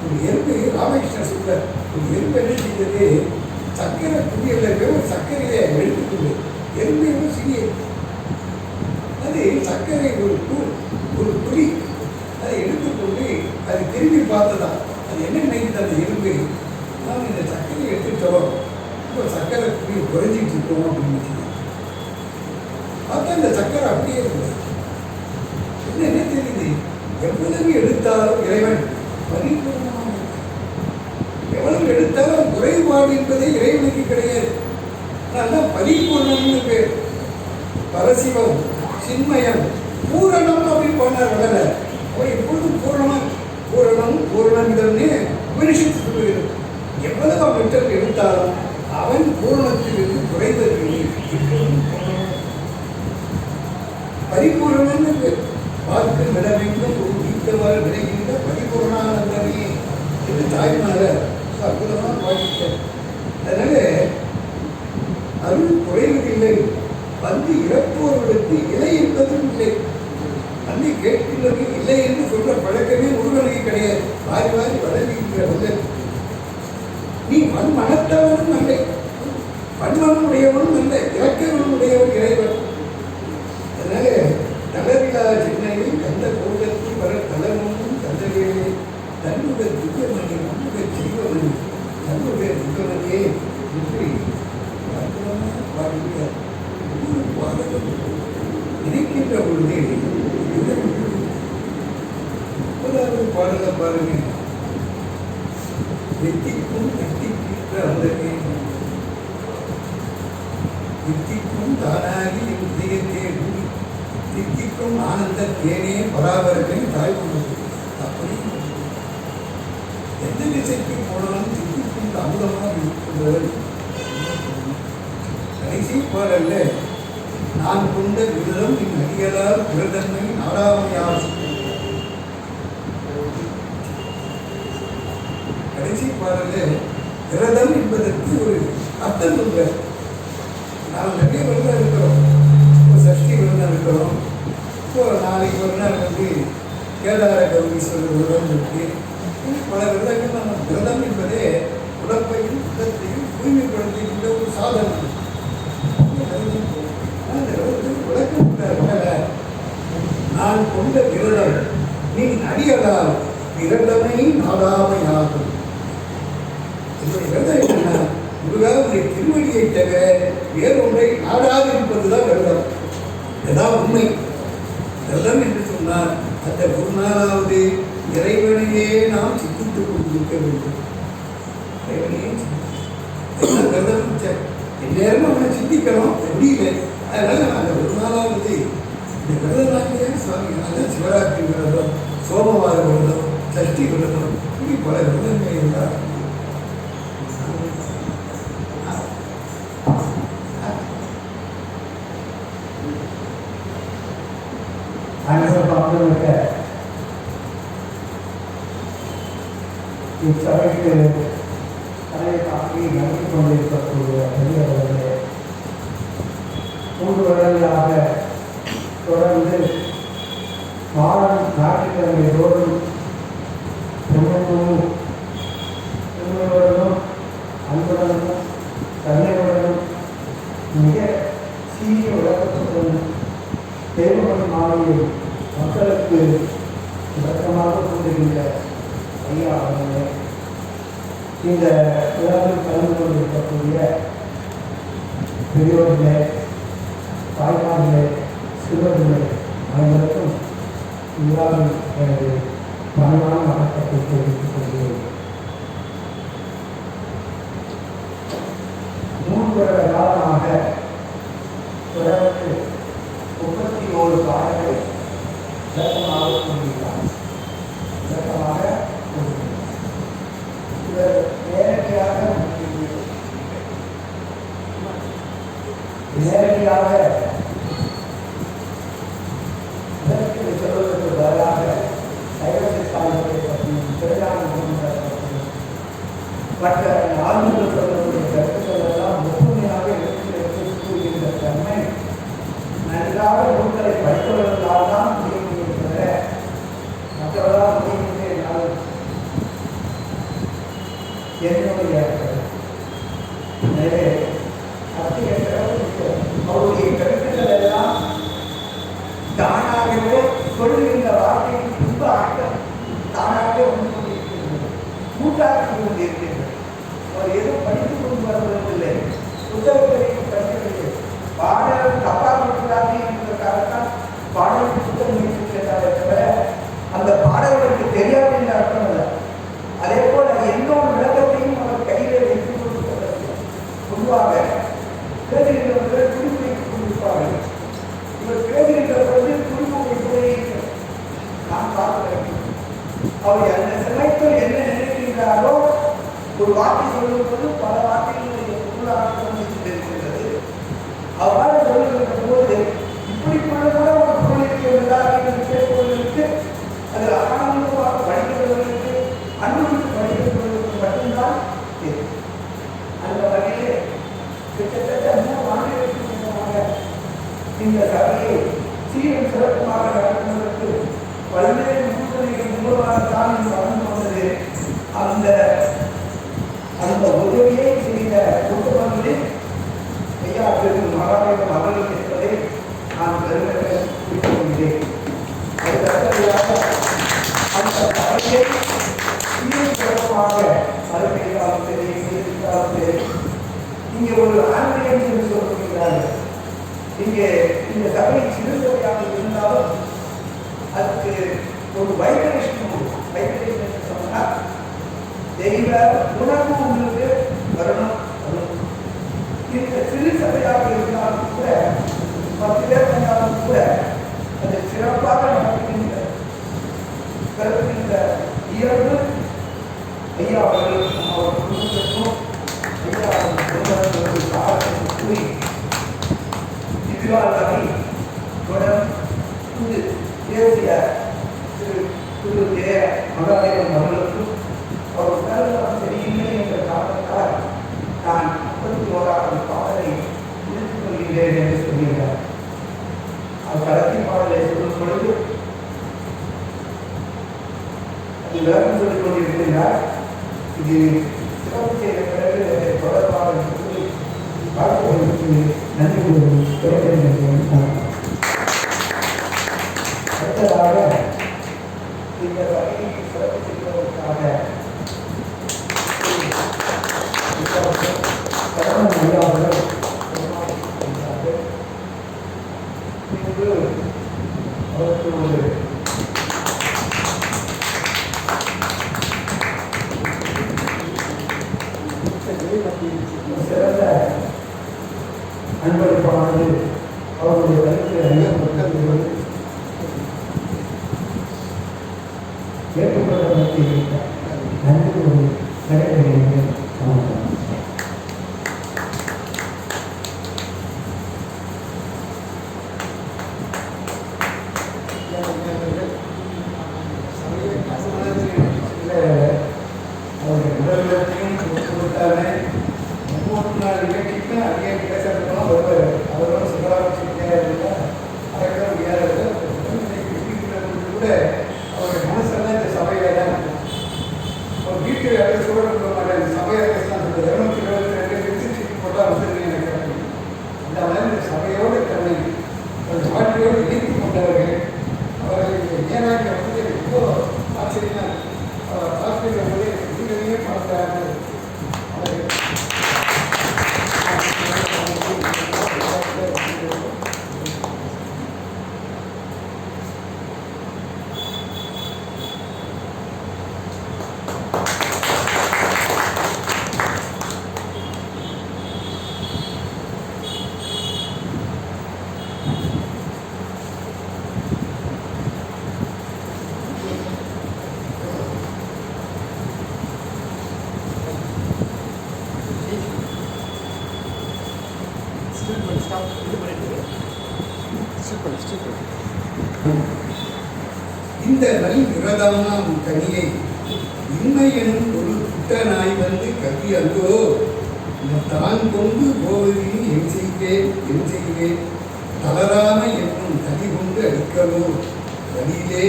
ஒரு எறும்பு ராமகிருஷ்ணன் சொல்றார், ஒரு எறும்பு என்ன செய்தது, சர்க்கரை குடியில் ஒரு சர்க்கரையை எடுத்துக்கொண்டு எறும்பு சிறிய அது சர்க்கரை ஒரு துளி அதை எடுத்துக்கொண்டு அது திரும்பி பார்த்ததான். அது என்ன நினைக்குது அந்த எறும்பு, நாம் இந்த சர்க்கரையை எடுத்துட்டோம், இப்போ சர்க்கரை குடி குறைஞ்சிட்டு இருக்கோம் அப்படின்னு பார்த்தா இந்த சர்க்கரை அப்படியே இருக்குது. என்ன தெரியுது, எவ்வளவு எடுத்தாலும் இறைவன் பரிபூர்ணமாக, எவ்வளவு எடுத்தாலும் குறைபாடு என்பதே இறைவனுக்கு கிடையாது. அதனால்தான் பரிபூர்ணம்னு பேர். பரசிவம் சின்மயம் பூரணம் அப்படின்னு போனார் வளர. அவர் எப்பொழுதும் பூரணம் பூரணமிதம்னே உபனிஷத்து சொல்லுகிறது. எவ்வளவு அவன் எடுத்தாலும் அவன் பூரணத்திலிருந்து குறைவதில்லை, எப்பொழுதும் பரிபூரணம்னு பேர். பார்த்து விடவெங்கும் ஒரு நீக்கவாறு விளைகின்ற பரிபூர்ணானந்தமே என்று தாய்மார் அற்புதமாக பாடிட்டார். அதனால அருள் குறைவதில்லை, வந்து இறப்போர்களுக்கு இலை என்பதும் இல்லை. வந்து கேட்கின்றது இல்லை என்று சொல்ற பழக்கமே முருகனுக்கு கிடையாது. வாரி வாரி வளர்கின்ற நீ மனத்தவனும் அல்ல, பன்மனம் உடையவனும் அல்ல, இலக்கவனும் உடையவன் இறைவன். அதனால தளவிழா சென்னையில் கந்த கோலத்தில் வர தளமும் தந்தவேலே தன்னுடைய திவ்யமணி நம்முடைய செய்வமணி நம்முடைய முகவனியே என்று பாடுகிறார். ஒவ்வொரு பாடலும் நினைக்கின்ற பொழுதே 30வது பாடலை பாருங்க. வெற்றிக்கும் வெற்றிக்கின்ற அமுதமே வெற்றிக்கும் தானாகி இதயத்தே கூடி தித்திக்கும் ஆனந்த தேனே பராபரமே தாய்மொழி. அப்படி எந்த திசைக்கு போனாலும் தித்திக்கும் அமுதமாக இருக்கின்றவர். கடைசி பாடல்ல நான் கொண்ட விரதம் என் அடியலால் விரதன்மை நாடாமையார். கடைசி பாடலில் விரதம் என்பதற்கு ஒரு அர்த்தம் சொல்றார். நாம் நிறைய விரதம் இருக்கிறோம். இப்போ சஷ்டி விரதம் இருக்கிறோம். இப்போ நாளைக்கு ஒரு நாள் கேதார கௌரீஸ்வரர் விரதம் இருக்கு. பல விரதங்கள் நம்ம விரதம் என்பதே உடம்பையும் உள்ளத்தையும் தூய்மைப்படுத்துகின்ற ஒரு சாதனம். அந்த விளக்கம் நான் கொண்ட விரதம் நீ அடியலால் விரதமை நாடாமையாகும். என்னுடைய விரதம் என்னன்னா முருகாவுடைய திருவடியை தவிர வேறொன்றை நாடாது இருப்பதுதான் விரதம். இதுதான் உண்மை. விரதம் என்று சொன்னால் அந்த ஒரு நாளாவது இறைவனையே நாம் சிந்தித்துக் கொண்டிருக்க வேண்டும். இறைவனையே விரதம் நேரமும் அவனை சிந்திக்கணும், முடியல. அதனால அந்த ஒரு நாளாவது இந்த விரதனாகிய சுவாமி அதான் சிவராத்திரி விரதம், சோமவார விரதம், சஷ்டி விரதம், இப்படி பல விரதங்கள் இருந்தார். இச்சபைக்கு தலையை தாக்கி நடத்தி கொண்டிருக்கக்கூடிய பெரியவர்களே, 3 வருடங்களாக தொடர்ந்து மாதம் ஞாயிற்றுக்கிழமை தோறும் உண்மையுடனும் அன்புடனும் கருணையுடனும் மிக சீரிய விளக்கத்துடன் தேர்வுகள் மாலையில் மக்களுக்கு விளக்கமாக கூறுகின்ற ஐயா அவர்களே, இந்த விழாவில் கலந்து கொண்டிருக்கக்கூடிய பெரியோர்களே, தாய்மார்களே, சிறுவர்களே அனைவருக்கும் விழாவில் எனது பணிவான வணக்கத்தை தெரிவித்துக் கொள்கிறேன். 3 வருட காலமாக தொடர்ந்து 31 பாடல்களை விளக்கமாக கொண்டிருக்கிறார். விளக்கமாக நேரடியாக இதற்கு சொல்வதற்கு பதிலாக சைவசித்தாந்தத்தை பற்றியும் திருஞான பற்றியும் மற்ற ஆன்மீக சொல்லக்கூடிய கருத்துக்கள் எல்லாம் முழுமையாக எடுத்து கூறுகின்ற தன்மை நன்றாக நூல்களை படித்தவர்களால் தான் முடிய தவிர மற்றவர்களால் முடியுமே என்னால் என்னுடைய எனவே அவருடைய கருத்துக்கள் எல்லாம் தானாகவே சொல்லுகின்ற வார்த்தைக்கு ரொம்ப ஆட்டம் தானாகவே வந்து கொண்டிருக்கிறது, கூட்டாக்கி கொண்டிருக்கிறது. அவர் எதுவும் படித்துக் கொண்டு வருவதில்லை, புத்தகங்களையும் படிக்கவில்லை. பாடல் தப்பாக இருக்கிறார்கள் என்பதற்காகத்தான் பாடலுக்கு புத்தகம் இருக்கிறாரே தவிர அந்த பாடல்களுக்கு தெரியாது என்ற அர்த்தம் அல்ல. அதே போல எந்தொரு விளக்கத்தையும் அவர் கையிலே வைத்துக் கொண்டிருக்கிறது. பொதுவாக பேசுகின்றவர்கள் துடிப்பு வைத்துக் கொண்டிருப்பார்கள். இவர் பேசுகின்ற பொழுது துடிப்பு வைப்பதே நாம் பார்க்க வேண்டும். அவர் அந்த சமயத்தில் என்ன நினைக்கின்றாரோ ஒரு வார்த்தை சொல்லும் போது பல வார்த்தைகளுடைய பொருளாக இருக்கிறது. அவ்வாறு சொல்லுகின்ற போது இப்படி கூட ஒரு பொருள் இருக்கிறது கேட்பவர்களுக்கு அது ஆனந்தமாக படிக்கிறவர்களுக்கு அனுபவித்து படிக்கிறவர்களுக்கு மட்டும்தான் தெரியும். அந்த வகையிலே கிட்டத்தட்ட 3 ஆண்டுகளுக்கு இந்த சபையை சீரும் சிறப்புமாக நடத்துவதற்கு பல்வேறு கூட்டணிகள் மூலமாகத்தான் இது வளர்ந்து வந்தது. அந்த உதவியை செய்த குடும்பங்களில் ஐயா திரு மகாதேவன் அவர்கள் என்பதை நான் பெருமையாக குறித்துக் கொள்கிறேன். அடுத்தபடியாக அந்த சபையை சீரும் சிறப்புமாக மறுபடியாலும் சரி செய்திருந்தாலும் சரி இங்கே ஒரு ஆன்மீகம் என்று சொல்லுகிறார்கள். இங்கே இந்த சபை சிறுசபையாக இருந்தாலும் அதுக்கு ஒரு வைப்ரேஷன் சொன்னால் தெய்வ உணர்வு உங்களுக்கு வரணும். இந்த சிறு சபையாக இருந்தாலும் கூட 10 பேர் வந்தாலும் கூட அது சிறப்பாக நடக்கின்ற இயல்பு ஐயா அவர்கள் அவர் குடும்பத்திற்கும் ஐயா அவர்கள் காலத்திற்கு கூறி இதுவாக தொடர்ந்து தேவடியார் திரு ஜெய மகாதேவன் அவர்களுக்கும் அவர் உடல்நலம் சரியில்லை என்ற காரணத்தால் நான் 51வது பாடலை முடித்துக் கொள்கிறேன் என்று சொல்கிறார். அவர் கடைசி பாடலை சொல்லும் பொழுது அது விளக்கம் சொல்லிக் கொண்டிருக்கிறார். இது சிறப்பு செய்த பிறகு அதை தொடர்பாக பார்ப்பதற்கு நன்றி கூறுகிறேன். அடுத்ததாக இந்த வகையை சிறப்பு செய்வதற்காக அவருக்கு ஒரு சிறந்த அன்பளிப்பானது அவருடைய கருத்து ஏற்றுக்கொள்ளப்பட்டு நன்றி ஒரு நடைபெறுகிறது. அவருடைய உடல்நலத்தையும் கொடுத்தாரு. 34 இலக்கியமே அதிக பேசப்படலாம் வருவார். அவரோட சுகாதார அடக்க முடியாத கூட அவருடைய மனசெல்லாம் இந்த சபையில தான் ஒரு வீட்டு அட்ரஸ் கூட கொடுக்க மாட்டேன். இந்த சபை அட்ரஸ் தான் சொல்லுது. 222 விசிட் போட்டால் வந்துருக்கீங்க எனக்கு. இந்த மாதிரி இந்த சபையோடு தன்னை ஒரு பாட்டியோடு இணைத்து கொண்டவர்கள் அவர்களுக்கு ஏனாக்க வந்து ரொம்ப ஆச்சரியமா அவர் பார்க்கிற போது நீங்களே பார்க்கிறார்கள். இந்த நல் விரதமாம் கனியை இன்மை எனும் ஒரு குட்ட நாய் வந்து கவி அங்கோ தான் கொண்டு போவதில் என் செய்வேன் தளராம என்னும் தனி கொண்டு அடிக்கவோ வழியிலே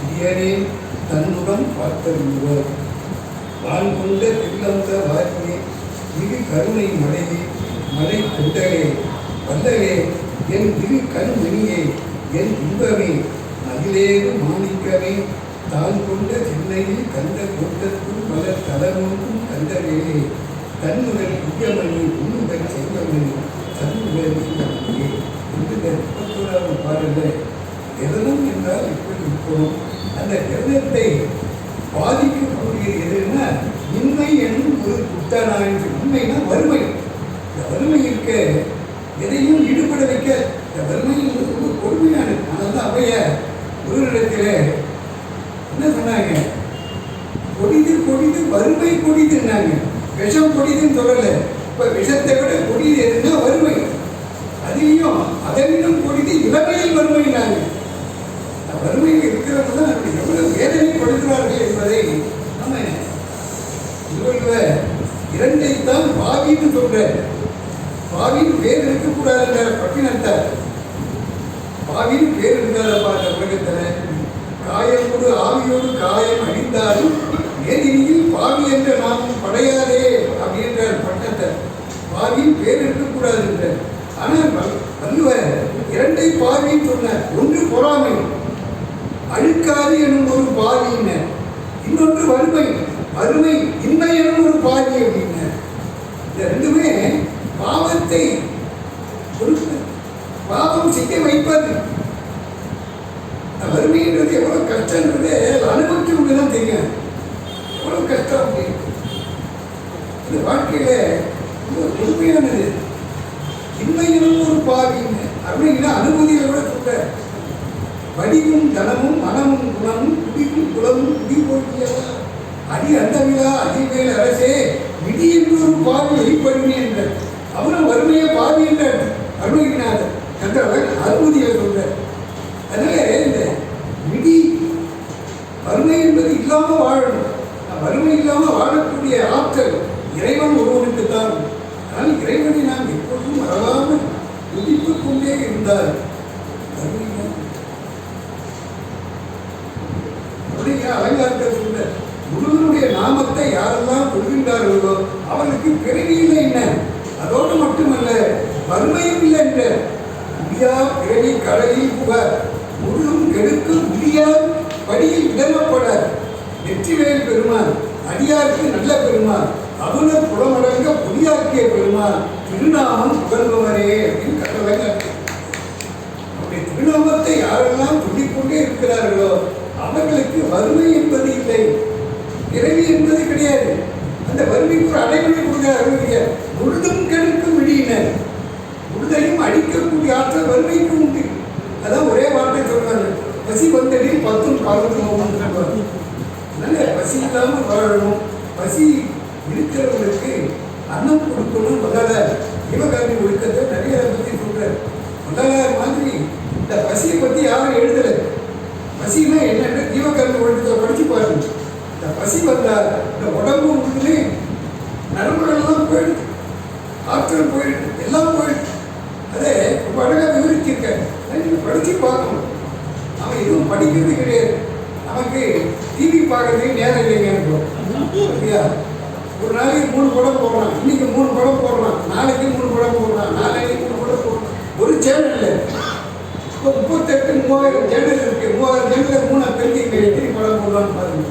இடியனே தன்னுடன் பார்த்தருவர் வான் கொண்ட தில்லந்த வாரியே மிகு கருணை மழை கொண்டலே வந்தலே என் திரு கண்மணியே என் இன்பமே மகிழேறு மாணிக்கமே தான் கொண்ட சென்னையில் கண்ட கூட்டத்தும் பல தலமொன்றும் கண்ட வேலே தன்னுடன் புயமணி உன்னுடன் செல்வமணி தன்னுடன் மணியே என்று 31வது பாடல எதனம் என்றால் இப்படி இருக்கிறோம். அந்த எதனத்தை பாதிக்கக்கூடியது எதுன்னா இன்மை என்னும் ஒரு குட்டனாய். உண்மைனா வறுமை. இந்த வறுமை இருக்க எதையும் ஈடுபட வைக்க இந்த வறுமை ரொம்ப கொடுமையானது. அதனால தான் அவைய குருவிடத்தில் என்ன சொன்னாங்க, கொடிது வறுமை கொடிதுன்னாங்க. விஷம் கொடிதுன்னு சொல்லல. இப்ப விஷத்தை விட கொடிது எதுன்னா வறுமை. அதிலையும் அதனிடம் கொடிது இளமையில் வறுமைனாங்க. வறுமையில் இருக்கிறவங்க தான் எவ்வளவு வேதனைப்படுகிறார்கள் என்பதை நம்ம இரண்டைத்தான் பாவின்னு சொல்ற. பாவின்னு பேர் இருக்கக்கூடாது பட்டினத்தார். பாவின்னு பேர் இருக்காதப்பா இந்த உலகத்தில். காயமோடு ஆவியோடு காயம் அடிந்தாலும் மேதினியில் பாவி என்ற நாமும் படையாதே அப்படின்றார் பட்டத்தை. பாவியின் பேர் இருக்கக்கூடாது என்றார். ஆனால் வள்ளுவர் இரண்டை பாவின்னு சொன்னார். ஒன்று பொறாமை, அழுக்காது எனும் ஒரு பாவியினர். இன்னொன்று வறுமை இன்மை எனும் ஒரு பாவி அப்படின்னார். இந்த ரெண்டுமே பாவத்தை பாவம் செய்ய வைப்பது. வறுமைன்றது எவ்வளவு கஷ்டன்றது அனுபவிச்சு தான் தெரியும். எவ்வளவு கஷ்டம் அப்படின்னு இந்த வாழ்க்கையில ரொம்ப முழுமையானது. இன்மையிலும் ஒரு பாவின்னு அப்படின்னா அனுமதியை விட சொல்ற. வடிவும் தனமும் மனமும் குணமும் குடிக்கும் குலமும் குடி போட்டியவா அடி அந்தவிழா அதிர்வேல் அரசே விடி என்று ஒரு பாவி வெளிப்படுமே என்ற அவரும் வறுமையை பாவி என்ற அருணகிரிநாதர் என்ற அனுமதியை சொல்ற. அதனால இந்த வறுமை என்பது இல்லாமல் வாழணும். வறுமை இல்லாமல் வாழக்கூடிய ஆற்றல் இறைவன் ஒருவனுக்கு தான். ஆனால் இறைவனை நாம் எப்பொழுதும் மறவாமல் துதித்துக் கொண்டே இருந்தார். அவருடைய அலங்காரத்தை சொல்ல முருகனுடைய நாமத்தை யாரெல்லாம் கொள்கின்றார்களோ அவனுக்கு பிறவி இல்லை என்ன, அதோடு மட்டுமல்ல வறுமையும் இல்லை என்ற முடியா பிறவி கடலில் புக முழுதும் கெடுக்கு முடியா படியில் விடமப்பட வெற்றிவேல் பெருமான் அடியாருக்கு நல்ல பெருமான் அவுணர் புலமடங்க பொடியாக்கிய பெருமான் திருநாமம் புகழ்பவரே அப்படின்னு கட்டளைங்க. அவருடைய திருநாமத்தை யாரெல்லாம் சொல்லிக்கொண்டே இருக்கிறார்களோ அவர்களுக்கு வறுமை என்பது இல்லை, பிறவி என்பது கிடையாது. அந்த வறுமைக்கு ஒரு அடைமொழி கொடுக்கிறார். முழுதும் கெடுக்கும் விடியினர், முழுதையும் அடிக்கக்கூடிய ஆற்றல் வறுமைக்கு உண்டு. அதான் ஒரே வார்த்தை சொல்றாங்க, பசி வந்தடில் 10 பாகத்தும் சொல்றாங்க. அதனால பசி இல்லாமல் வாழணும். பசி இருக்கிறவங்களுக்கு அன்னம் கொடுக்கணும். முதல்ல ஜீவகாரணி ஒழுக்கத்தை நிறைய பற்றி சொல்றாரு. முதல்ல மாதிரி இந்த பசியை பற்றி யாரும் எழுதலை. பசினா என்னென்ன ஜீவகாரணி ஒழுக்கத்தை படிச்சு பாருங்க. இந்த பசி வந்தால் இந்த உடம்பு உள்ளே நரம்புகள்லாம் போயிடுது, ஆற்றல் போயிடுது, எல்லாம் போயிடுது. அதை ரொம்ப அழகாக விவரிச்சிருக்காரு. நீங்கள் படித்து பார்க்கணும். அவன் எதுவும் படிக்கிறது கிடையாது. நமக்கு டிவி பார்க்கறதுக்கு நேரம் இல்லைங்க இல்லையா? ஒரு நாளைக்கு 3 படம் போடுறான், இன்னைக்கு 3 படம் போடுறான், நாளைக்கு 3 படம் போடுறான், நாளைக்கு 3 படம் போடுறான். ஒரு சேனல் இப்போ 38,000 சேனல் இருக்கு. 3000 சேனலில் 3 பெருக்கி எத்தனை படம் போடுவான்னு பாருங்க.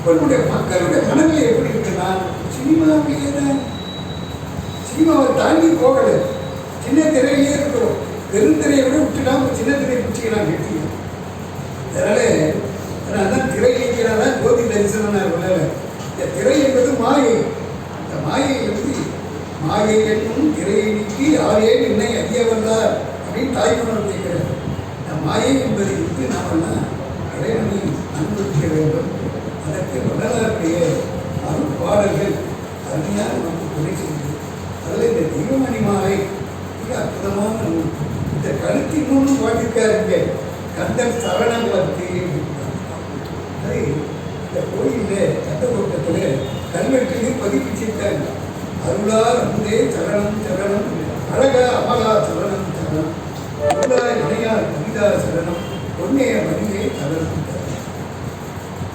நம்முடைய மக்களுடைய மனநிலை எப்படி இருக்குன்னா சினிமாவிலேயே தான். சினிமாவை தாண்டி போகலை, சின்ன திரையிலே இருக்கிறோம். பெருந்திரையை விட விட்டுட்டாம சின்ன திரையை பிடிச்சிக்கிறாங்க கெட்டிங்க. அதனால தான் திரை நீக்கிறாதான் ஜோதி தரிசனம். இந்த திரை என்பது மாயை. இந்த மாயை வந்து மாயை என்னும் திரையை நீக்கி யாரே என்னை அறிய வந்தார் அப்படின்னு தாய்மன்னர் கேட்கிறார். இந்த மாயை என்பதை விட்டு நாமெல்லாம் இறைவனை அனுபவிக்க வேண்டும். அதற்கு வள்ளலாருடைய அருள் பாடல்கள் அருமையாக நமக்கு துணை செய்து. அதில் இந்த திருமணி மாலை மிக அற்புதமான நூல். இந்த கருத்து இன்னொன்று பாட்டிருக்காருங்க, கந்தர் சரணம் பற்றி. அதை இந்த கோயிலில் கந்தகோட்டத்தில் கல்வெட்டிலே பதிப்பிச்சிருக்காங்க. அருளார் அமுதே சரணம் சரணம், அழகா அமலா சரணம் சரணம், அருளாய் இணையார் கவிதா சரணம், பொன்னே மணியே சரணம் சரணம்,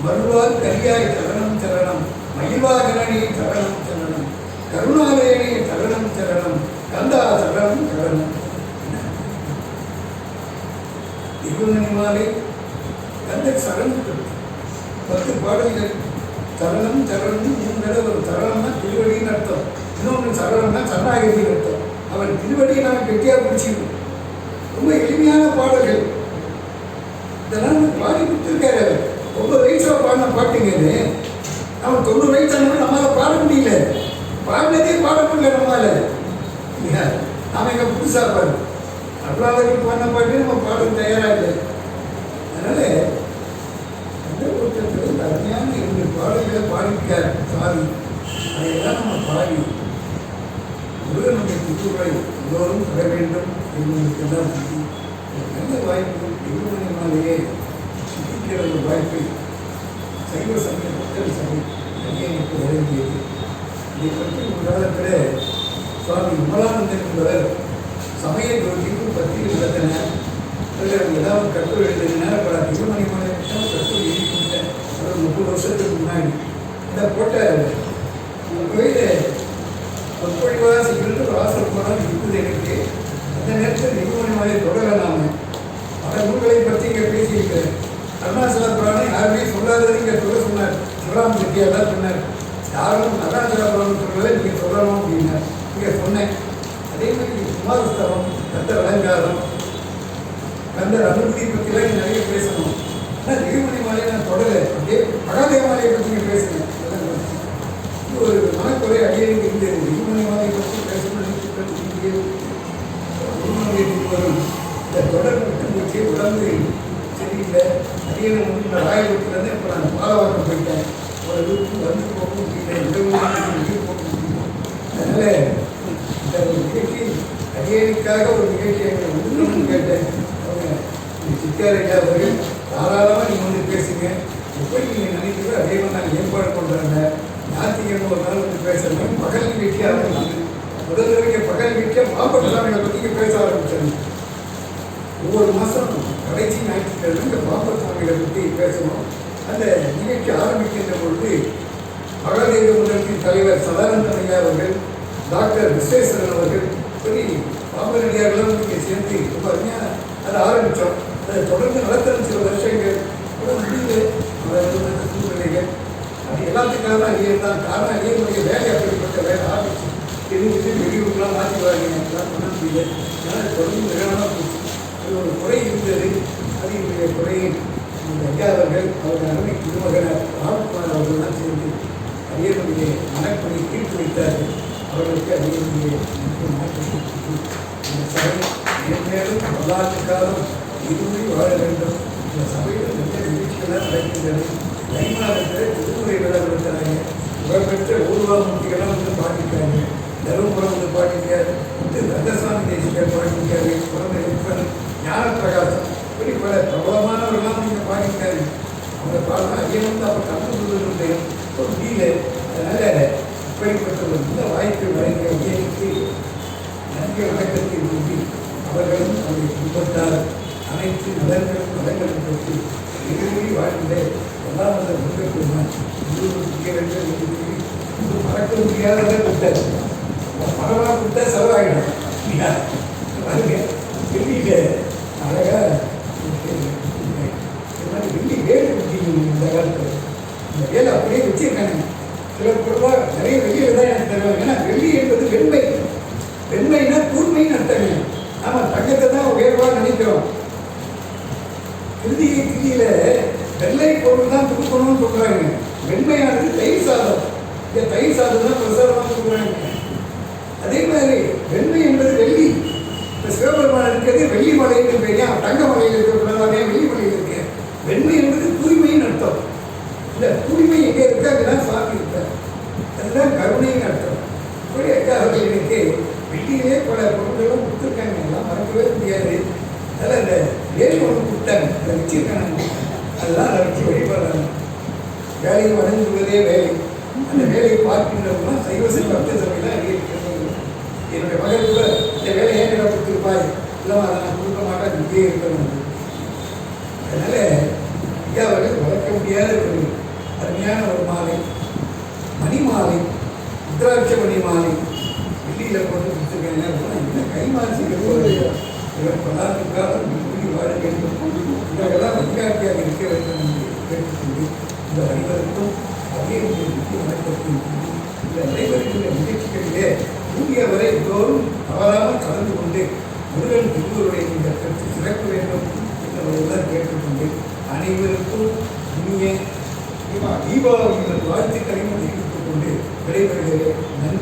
மருளார் கரியாய் சரணம் சரணம், மகிழ்வாகரணே சரணம் சரணம், கருணாலயனே சரணம் சரணம், கந்தா சரணம் சரணம். திருமணி மாலை கந்த சரணம் 10 பாடல்கள். சரணம் சரணம் 3 தடவை ஒரு சரணம்னா திருவடின்னு அர்த்தம், இன்னொன்று சரணம்னா சரணாகதின்னு அர்த்தம். அவன் திருவடியை நாம் கெட்டியாக பிடிச்சிக்கணும். ரொம்ப எளிமையான பாடல்கள். இதெல்லாம் பாடி கொடுத்துருக்காரு. 9 வயசுல பாடின பாட்டுங்கிறது அவன் 90 வயசு நம்மளால பாட முடியல. பாடினதே பாட முடியல நம்மளால. இல்லையா? நாம எங்க புதுசா பாடு அருளாளர்கள் பாடின பாட்டு நம்ம பாட தயாராக இல்லை. அதனால அந்த கூட்டத்தில் அருமையான 2 பாடல்களை பாடிக்கார் சாமி. அதையெல்லாம் நம்ம பாடி முருகனுடைய திருவுரை எல்லோரும் பெற வேண்டும் என்பதற்கெல்லாம் நல்ல வாய்ப்பு. திருமணி மாலையே சிந்திக்கிற ஒரு வாய்ப்பை சைவ சமய மக்கள் சபை எனக்கு வழங்கியது. இதை பற்றி ஒரு காலத்தில் சுவாமி விமலானந்தன் என்பவர் சமய ஜோதிக்கு பத்திரிகை நடத்தினார். அதில் ஏதாவது கட்டுரை எழுதினார். அப்புறம் திருமணி மாலை கட்டுரை எழுதி கொடுத்தேன். ஒரு 30 வருஷத்துக்கு முன்னாடி இதை போட்ட கோயிலில் சொற்பொழிவாக செய்கிறது வாசல் போனால் இருக்குது எனக்கு. அந்த நேரத்தில் திருமணி மாலை தொடரலாமே பல நூல்களை பற்றி இங்கே பேசியிருக்கிறேன். அருணாச்சல புராணம் யாருமே சொல்லாதது இங்கே சொல்ல சொன்னார். சிவராம் செட்டியார் தான் சொன்னார். யாரும் அருணாச்சல புராணம் சொல்றதை நீங்கள் சொல்லணும் அப்படின்னார். இங்கே சொன்னேன். அதே மாதிரி குமாரஸ்தவம், கந்த அலங்காரம், கந்த அனுமதி பற்றிலாம் நிறைய பேசணும். ஆனால் திருமணி மாலையை நான் தொடரலை. அப்படியே மகாதேவ மாலையை பற்றி இங்கே பேசுனேன். இது ஒரு மனக்குறை அடியேனுக்கு இருந்தது. திருமணி மாலையை பற்றி பேசணும். வரும் இந்த தொடர் விட்டு போச்சு. உடம்பு சரியில்லை. அடியனை வந்து நான் ராயபுரத்துலேருந்து இப்போ நான் பாலவாக்கம் போயிட்டேன். ஒரு வீட்டுக்கு வந்து போக முடியல, இடவு போக முடியல. அதனால் இந்த ஒரு நிகழ்ச்சி அடியனுக்காக ஒரு நிகழ்ச்சி எங்களை ஒன்றும் கேட்டேன். அவங்க சித்தியாரையா அவர்கள் தாராளமாக நீங்கள் வந்து பேசுங்க. எப்படி நீங்கள் நினைக்கிறதோ அதே மாதிரி நாங்கள் ஏற்பாடு பண்ணுறாங்க. ஞாயிற்றுக்கிழமை ஒரு நாள் வந்து பேசுகிறேன். பகல் நிகழ்ச்சியாக முதல் தடவை பகல் நிகழ்ச்சியாக பாப்பட்ட சாமிகளை பற்றி பேச ஆரம்பித்தாங்க. ஒவ்வொரு மாதம் கடைசி ஞாயிற்றுக்கிழமை இந்த பாப்பட்ட சாமிகளை பற்றி பேசணும். அந்த நிகழ்ச்சி ஆரம்பிக்கின்ற பொழுது மகாதேவ முதலத்தின் தலைவர் சதானந்த ஐயா அவர்கள், டாக்டர் விஸ்வேஸ்வரன் அவர்கள், இப்படி பாம்பரடியார்களும் இங்கே சேர்ந்து ரொம்ப அருமையாக அதை ஆரம்பித்தோம். அதை தொடர்ந்து நடத்துகிற சில வருஷங்கள் கூட முடியல. அதை சூழ்நிலைகள் அது எல்லாத்துக்காக தான் அடியர் தான் காரணம். அடியனுடைய வேலை அப்படிப்பட்ட வேலை ஆரம்பிச்சு தெரிஞ்சு வெளியூர்லாம் மாற்றி வராங்க. எல்லாம் பண்ண முடியல. அதனால் தொடர்ந்து நிறுவனமாக போச்சு. அது ஒரு குறை இருந்தது. அது என்னுடைய குறையை இந்த ஐயா அவர்கள் அவருடைய அருமை குடும்பகனர் ராம்குமார் அவர்கள்லாம் சேர்ந்து அடியனுடைய மனப்பணி தீர்த்து வைத்தார்கள். அவர்களுக்கு அடியனுடைய இந்த சபை மேலும் வரலாற்று காலம் இருமுறை வாழ வேண்டும். இந்த சபையில் நிறைய நிகழ்ச்சிகளாக நடக்கின்றன. லைமானத்தில் திருமுறை விழா நடத்துகிறாங்க. புகழ்பெற்ற ஊர்வாமூர்த்திகள்லாம் வந்து பாடிக்கிறாங்க. தருமபுரம் வந்து பாடிக்கிறார். ரங்கசாமி தேசிகர் பாடிக்கிறாரு. குழந்தை ஞான பிரகாசம் இப்படி பல பிரபலமானவர்கள்லாம் நீங்கள் பாடிக்கிறாங்க. அவங்க பாடலாம் ஐயன் வந்து அப்போ கலந்து இப்போ முடியல. அதனால் இப்படிப்பட்ட ஒரு நல்ல வாய்ப்பு வழங்கிய ஐயனுக்கு நன்கு வணக்கத்தை ஊட்டி அவர்களும் அவருடைய குடும்பத்தார் அனைத்து நலன்களும் நலன்களும் பற்றி இருமொழி வாழ்ந்த எல்லாம் அந்த முன்பெருமான் மறக்க முடியாததை கொடுத்தார். மரமாக கொடுத்தா செலவாகிடும். பாருங்க வெள்ளியில அழகாக இந்த மாதிரி வெள்ளி வேலை கொடுத்தீங்க. இந்த காலத்தில் இந்த வேலை அப்படியே வச்சிருக்காங்க. சில பொருளாக நிறைய வெள்ளியில் தான் எனக்கு தருவாங்க. ஏன்னா வெள்ளி என்பது வெண்மை. வெண்மைனா தூய்மைன்னு அர்த்தங்க. நாம தங்கத்தை தான் உயர்வாக நினைக்கிறோம். திருதியை திதியில வெள்ளை பொருள் தான் கொடுக்கணும்னு சொல்றாங்க. வெண்மையானது தயிர் சாதம். இந்த தயிர் சாதம் தான் பிரசாதமாக சொல்றாங்க. அதே மாதிரி வெண்மை என்பது வெள்ளி. இந்த சிவபெருமான் இருக்கிறது வெள்ளி மலையில் இருப்பீங்க. தங்க மலையில் இருக்கக்கூடாது, வெள்ளி மலையில் இருக்கு. வெண்மை என்பது தூய்மைன்னு அர்த்தம். இந்த தூய்மை எங்கே இருக்கு அதுதான் சாமி இருக்கார். அதுதான் கருணைன்னு அர்த்தம். இப்படி அவர்களுக்கு வெள்ளியிலே பல பொருட்களும் கொடுத்துருக்காங்க. எல்லாம் மறக்கவே முடியாது. அதில் அந்த வேலை ஒன்று கொடுத்தாங்க. அதை வச்சிருக்காங்க. அதெல்லாம் அதை வச்சு வழிபடுறாங்க. வேலையை வழங்குவதே வேலை. அந்த வேலையை பார்க்கின்றவங்க சைவசை பக்த சபையில் அறிவிக்கிறது. என்னுடைய மகள் கூட இந்த வேலை ஏன் கொடுத்துருப்பாய் இல்லாமல் அதை நான் கொடுக்க மாட்டேன் இங்கே இருக்கணும். அதனால ஐயா அவர்கள் வளர்க்க முடியாத ஒரு அருமையான ஒரு மாலை, மணி மாலை, உத்ராட்ச மணி மாலை வெள்ளியில் கொண்டு கொடுத்துருக்காங்க. இந்த கைமாசி இவர் பலாத்துக்காக விரும்பி வாழ வேண்டும். இவர்களெல்லாம் வழிகாட்டியாக இருக்க வேண்டும் என்று கேட்டுக்கொண்டு இந்த அனைவருக்கும் அதே முக்கிய வணக்கத்தை இந்த நடைபெறுகின்ற நிகழ்ச்சிகளிலே கூடியவரை எல்லோரும் தவறாமல் கலந்து கொண்டு முருகன் திருவருடைய இந்த கருத்து சிறக்க வேண்டும் என்பதையெல்லாம் கேட்டுக்கொண்டு அனைவருக்கும் இனிய தீபாவளி வாழ்த்துக்களையும் தெரிவித்துக் கொண்டு விடைபெறுகிறேன். நன்றி.